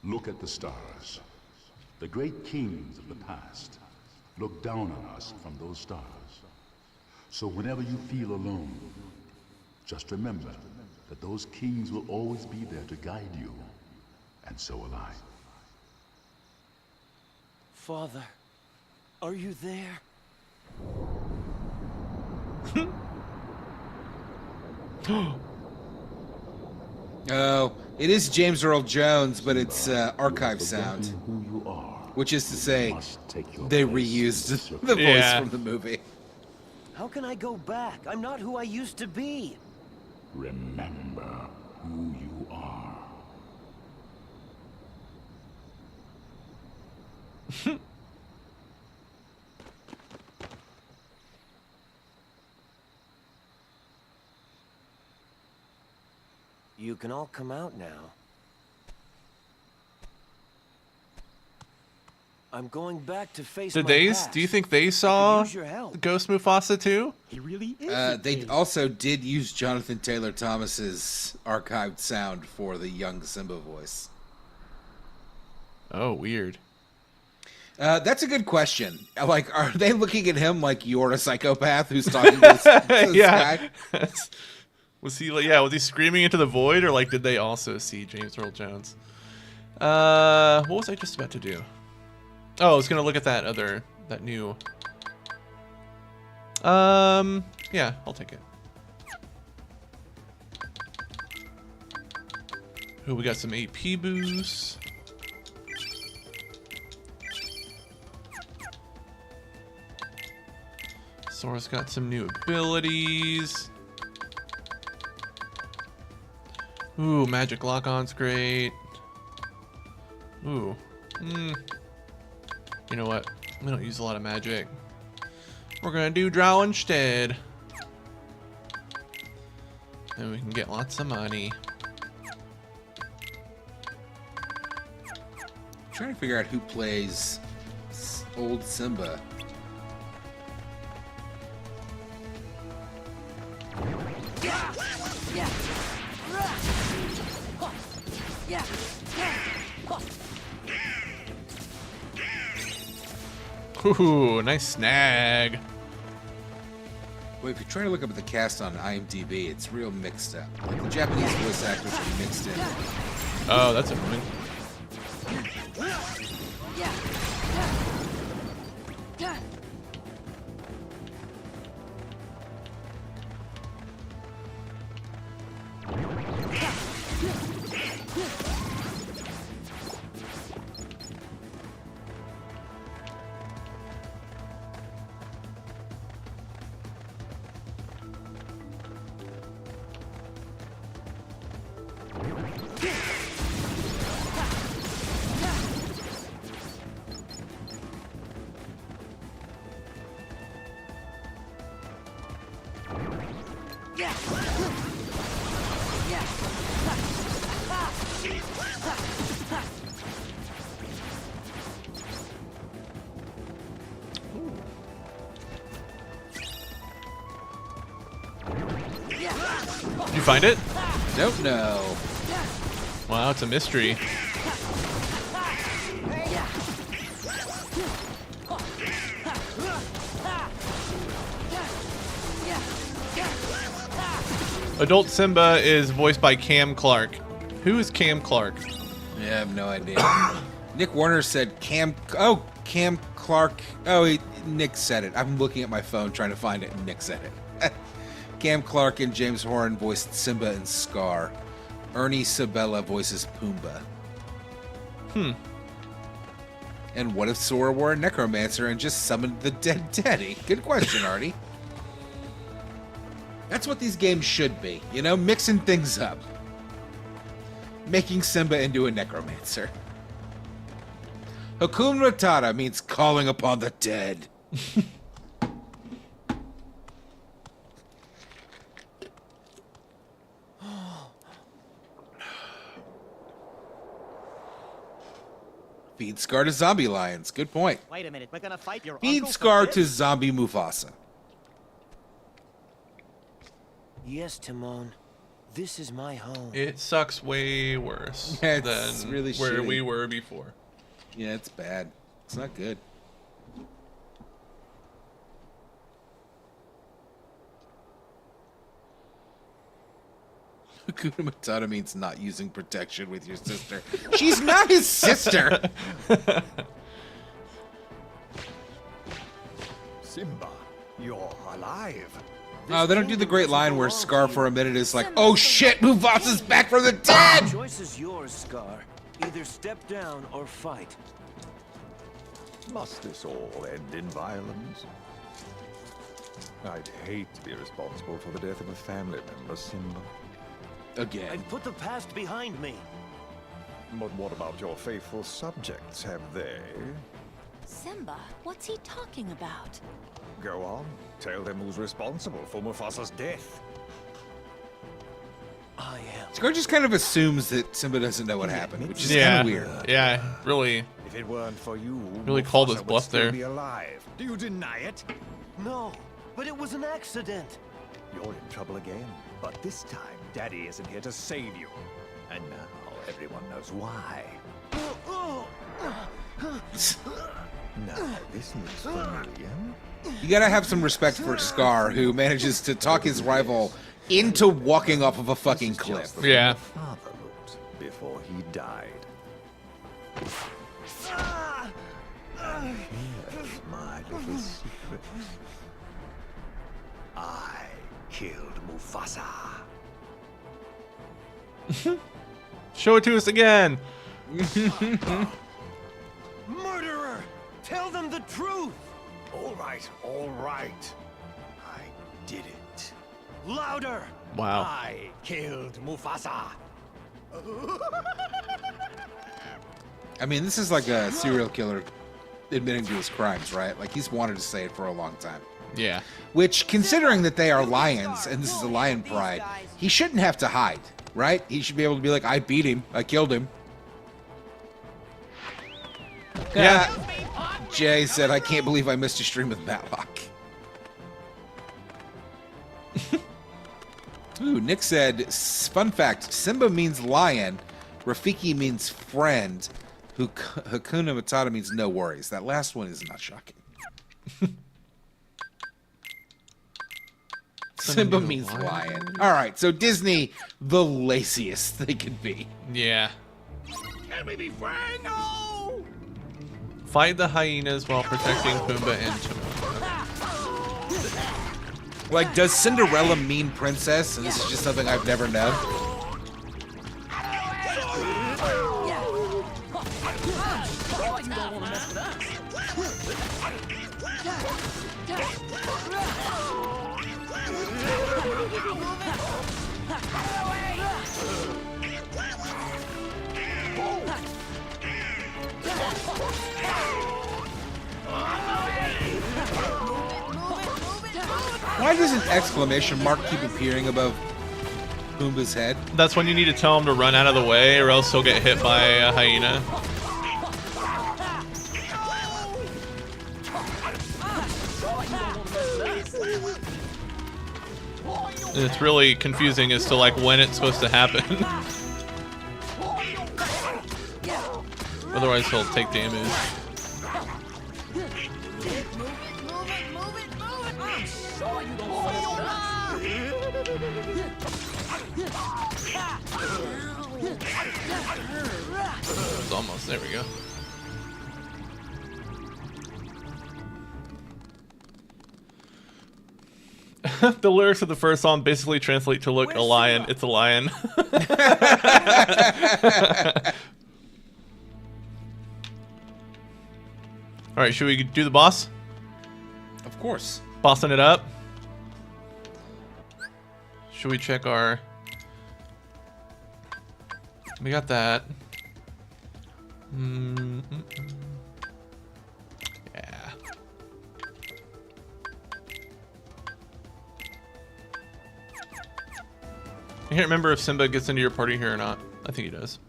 Look at the stars. The great kings of the past look down on us from those stars. So whenever you feel alone, just remember that those kings will always be there to guide you. And so will I. Father, are you there? Oh, it is James Earl Jones, but it's archive sound. Which is to say, they reused the voice from the movie. How can I go back? I'm not who I used to be. Remember who you are. You can all come out now. I'm going back to face Did my they? past. Do you think they saw use your help. Ghost Mufasa too? He really is. They also did use Jonathan Taylor Thomas's archived sound for the young Simba voice. Oh, weird. That's a good question. Like, are they looking at him like you're a psychopath who's talking to this Yeah. guy? Was he screaming into the void, or like did they also see James Earl Jones? What was I just about to do? Oh, I was gonna look at that new. Yeah, I'll take it. Ooh, we got some AP boosts. Sora's got some new abilities. Ooh, magic lock-on's great. Ooh. You know what? We don't use a lot of magic. We're gonna do draw instead. And we can get lots of money. I'm trying to figure out who plays old Simba. Ooh, nice snag. Well, if you're trying to look up at the cast on IMDb, it's real mixed up. Like the Japanese voice actors are mixed in. Oh, that's annoying. Did you find it? Don't know. Wow, it's a mystery. Adult Simba is voiced by Cam Clark. Who is Cam Clark? Yeah, I have no idea. Nick Warner said Cam Clark. Oh, Nick said it. I'm looking at my phone trying to find it, and Nick said it. Cam Clark and James Horan voiced Simba and Scar. Ernie Sabella voices Pumbaa. And what if Sora were a necromancer and just summoned the dead daddy? Good question, Artie. That's what these games should be, you know, mixing things up. Making Simba into a necromancer. Hakuna Matata means calling upon the dead. Feed Scar to zombie lions. Good point. Wait a minute, we're gonna fight your Feed uncle Scar for to this? zombie Mufasa. Yes, Timon. This is my home. It sucks way worse Yeah, it's than really where shitty. we were before. Yeah, it's bad. It's not good. Hakuna Matata means not using protection with your sister. She's not his sister! Simba, you're alive. Oh, they don't do the great line where Scar for a minute is like, oh shit, Mufasa's back from the dead! The choice is yours, Scar. Either step down or fight. Must this all end in violence? I'd hate to be responsible for the death of a family member, Simba. Again. I've put the past behind me. But what about your faithful subjects? Have they? Simba, what's he talking about? Go on. Tell them who's responsible for Mufasa's death. I am. Scar just kind of assumes that Simba doesn't know what happened, which is kind Yeah, of weird. yeah, really. If it weren't for you, Really called his Mufasa would bluff still there. Be alive. Do you deny it? No, but it was an accident. You're in trouble again. But this time, Daddy isn't here to save you. And now everyone knows why. Now, this looks familiar. You gotta have some respect for Scar, who manages to talk his rival into walking off of a fucking cliff. Yeah. Father looked before he died. Here's my little secret. I killed Mufasa. Show it to us again. Murderer! Tell them the truth! All right, all right. I did it. Louder! Wow. I killed Mufasa. I mean, this is like a serial killer admitting to his crimes, right? Like, he's wanted to say it for a long time. Yeah. Which, considering that they are lions, and this is a lion pride, he shouldn't have to hide, right? He should be able to be like, I beat him, I killed him. Yeah. Jay said, I can't believe I missed a stream with Matlock. Ooh, Nick said, fun fact, Simba means lion, Rafiki means friend, Hakuna Matata means no worries. That last one is not shocking. Simba means lion. All right, so Disney, the laziest they could be. Yeah. Can we be friends? No! Fight the hyenas while protecting Pumbaa and Timon. Like, does Cinderella mean princess? And this is just something I've never known. Why does an exclamation mark keep appearing above Pumbaa's head? That's when you need to tell him to run out of the way, or else he'll get hit by a hyena. And it's really confusing as to like when it's supposed to happen. Otherwise he'll take damage. It's almost, there we go. The lyrics of the first song basically translate to "Look, a lion, it's a lion." Alright, should we do the boss? Of course. Bossing it up. Should we check our... We got that. Yeah. I can't remember if Simba gets into your party here or not. I think he does.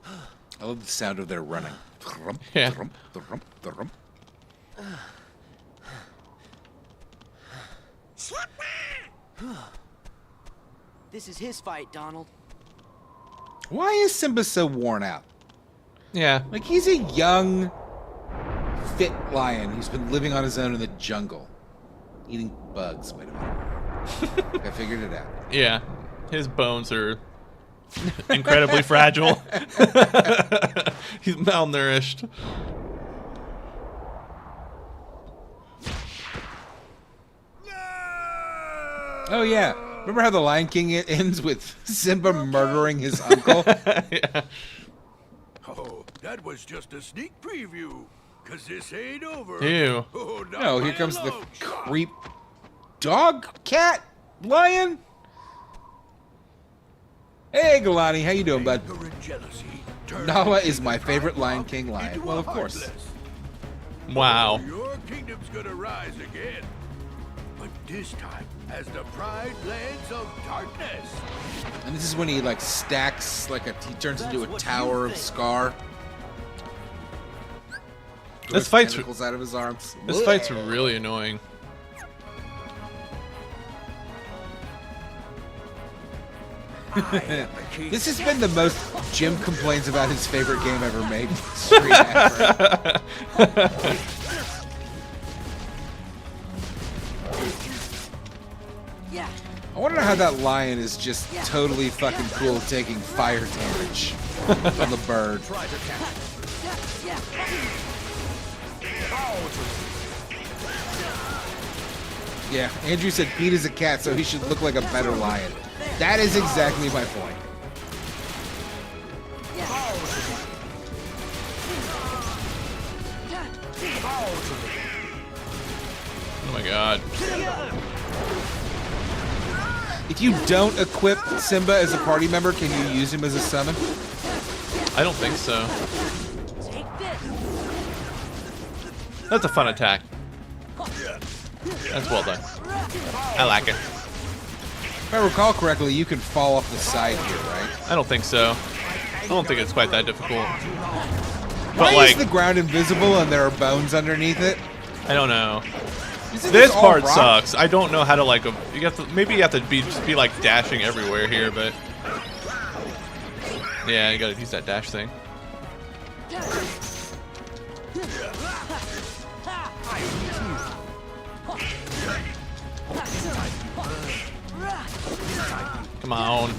I love the sound of their running. Yeah. This is his fight, Donald. Why is Simba so worn out? Yeah. Like, he's a young, fit lion who's been living on his own in the jungle. Eating bugs. Wait a minute. I figured it out. Yeah. His bones are incredibly fragile. He's malnourished. Oh, yeah. Remember how The Lion King ends with Simba murdering his uncle? Yeah. Oh, that was just a sneak preview. Cause this ain't over. Ew. Oh, not No, here by comes a the long creep. Dog? Cat? Lion? Hey, Galani, how you doing, bud? Anger and jealousy turn Nala is my favorite Lion King lion. Well, of course. Wow. Your kingdom's gonna rise again. But this time as the Pride Lands of Darkness. And this is when he, like, stacks, like, he turns into a tower of Scar. This fight's out of his arms. This fight's really annoying. This has been the most Jim complains about his favorite game ever made. Stream ever. I want to know how that lion is just totally fucking cool taking fire damage from the bird. Yeah, Andrew said Pete is a cat, so he should look like a better lion. That is exactly my point. Oh my god. If you don't equip Simba as a party member, can you use him as a summon? I don't think so. That's a fun attack. That's well done. I like it. If I recall correctly, you can fall off the side here, right? I don't think so. I don't think it's quite that difficult. Why But like, is the ground invisible and there are bones underneath it? I don't know. Isn't This all part rock? sucks. I don't know how to like. You have to. Maybe you have to just be like dashing everywhere here, but yeah, you gotta use that dash thing. Come on.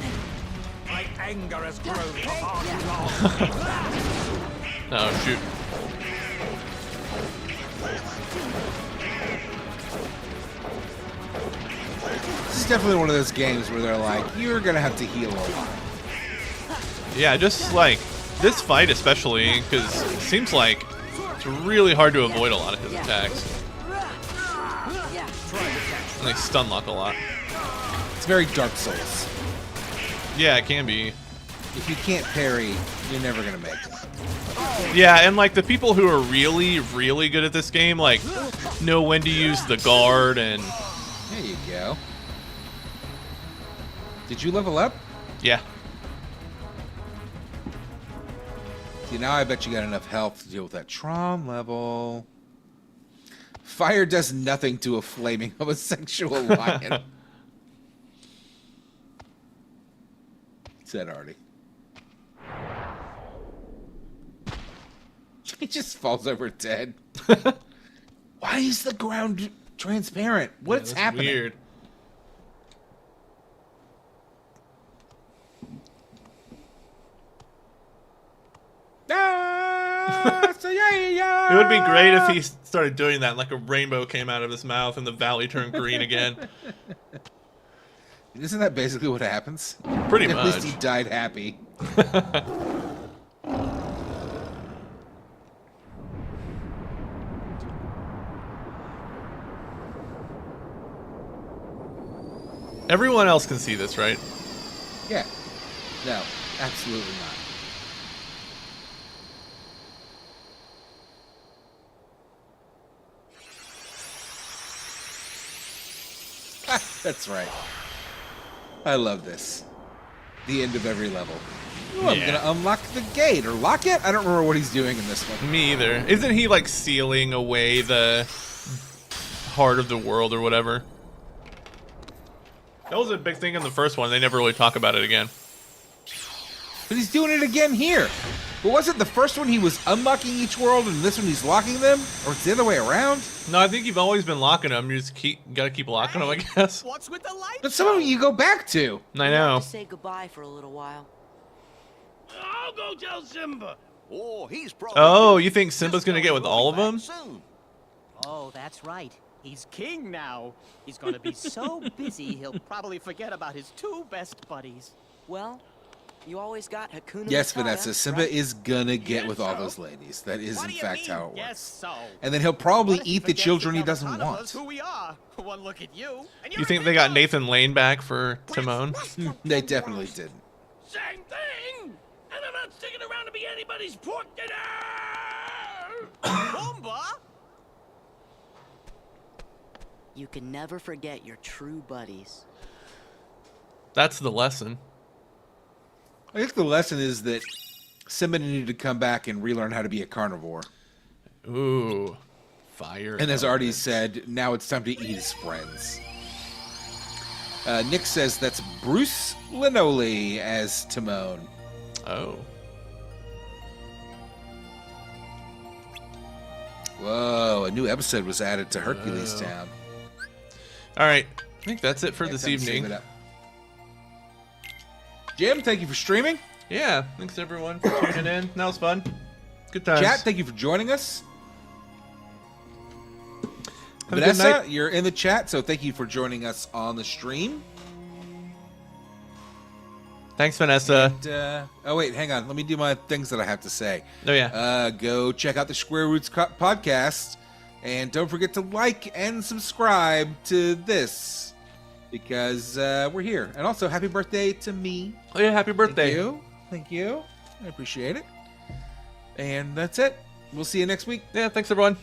My anger has grown far too long. Oh shoot. This is definitely one of those games where they're like, you're gonna have to heal a lot. Yeah, just like this fight especially, because it seems like it's really hard to avoid a lot of his attacks. And they stun lock a lot. It's very Dark Souls. Yeah, it can be. If you can't parry, you're never gonna make it. Yeah, and like the people who are really, really good at this game, like know when to use the guard and... There you go. Did you level up? Yeah. See, now I bet you got enough health to deal with that Trom level. Fire does nothing to a flaming homosexual lion. Said Artie. He just falls over dead. Why is the ground transparent? What's happening? Weird. It would be great if he started doing that, like a rainbow came out of his mouth and the valley turned green again. Isn't that basically what happens? Pretty At much. least he died happy. Everyone else can see this, right? Yeah. No, absolutely not. That's right. I love this. The end of every level. Ooh, I'm gonna unlock the gate or lock it. I don't remember what he's doing in this one. Me either. Isn't he like sealing away the heart of the world or whatever? That was a big thing in the first one. They never really talk about it again. But he's doing it again here. But wasn't the first one he was unlocking each world and this one he's locking them? Or it's the other way around? No, I think you've always been locking them. You just gotta keep locking them, I guess. What's with the light? But some of them you go back to. I know. Say goodbye for a little while. I'll go tell Simba. Oh, he's probably... Oh, you think Simba's gonna get with all of them? Oh, that's right. He's king now. He's gonna be so busy he'll probably forget about his two best buddies. Well, you always got Hakuna Yes, Matata, Vanessa, Simba right? is gonna get with all those ladies. That is, What in do you fact, mean, how it works. yes, so? And then he'll probably What if he eat the forgets to children he tell doesn't none of want. us who we are. One look at you, and You think they got Nathan Lane back for Timon? They definitely didn't. Same thing. And I'm not sticking around to be anybody's pork dinner. Pumbaa? You can never forget your true buddies. That's the lesson. I think the lesson is that Simba needed to come back and relearn how to be a carnivore. Ooh. Fire. And as Artie said, now it's time to eat his friends. Nick says that's Bruce Linoli as Timon. Oh. Whoa, a new episode was added to Hercules Town. All right. I think that's it for Yeah, this time to save evening. it up. Jim, thank you for streaming. Yeah. Thanks everyone for tuning in. That was fun. Good times. Chat, thank you for joining us. Have a good Vanessa, night. you're in the chat, so thank you for joining us on the stream. Thanks, Vanessa. And, oh, wait, hang on. Let me do my things that I have to say. Oh, yeah. Go check out the Square Roots podcast. And don't forget to like and subscribe to this. Because we're here. And also, happy birthday to me. Oh, yeah, happy birthday. Thank you. Thank you. I appreciate it. And that's it. We'll see you next week. Yeah, thanks, everyone.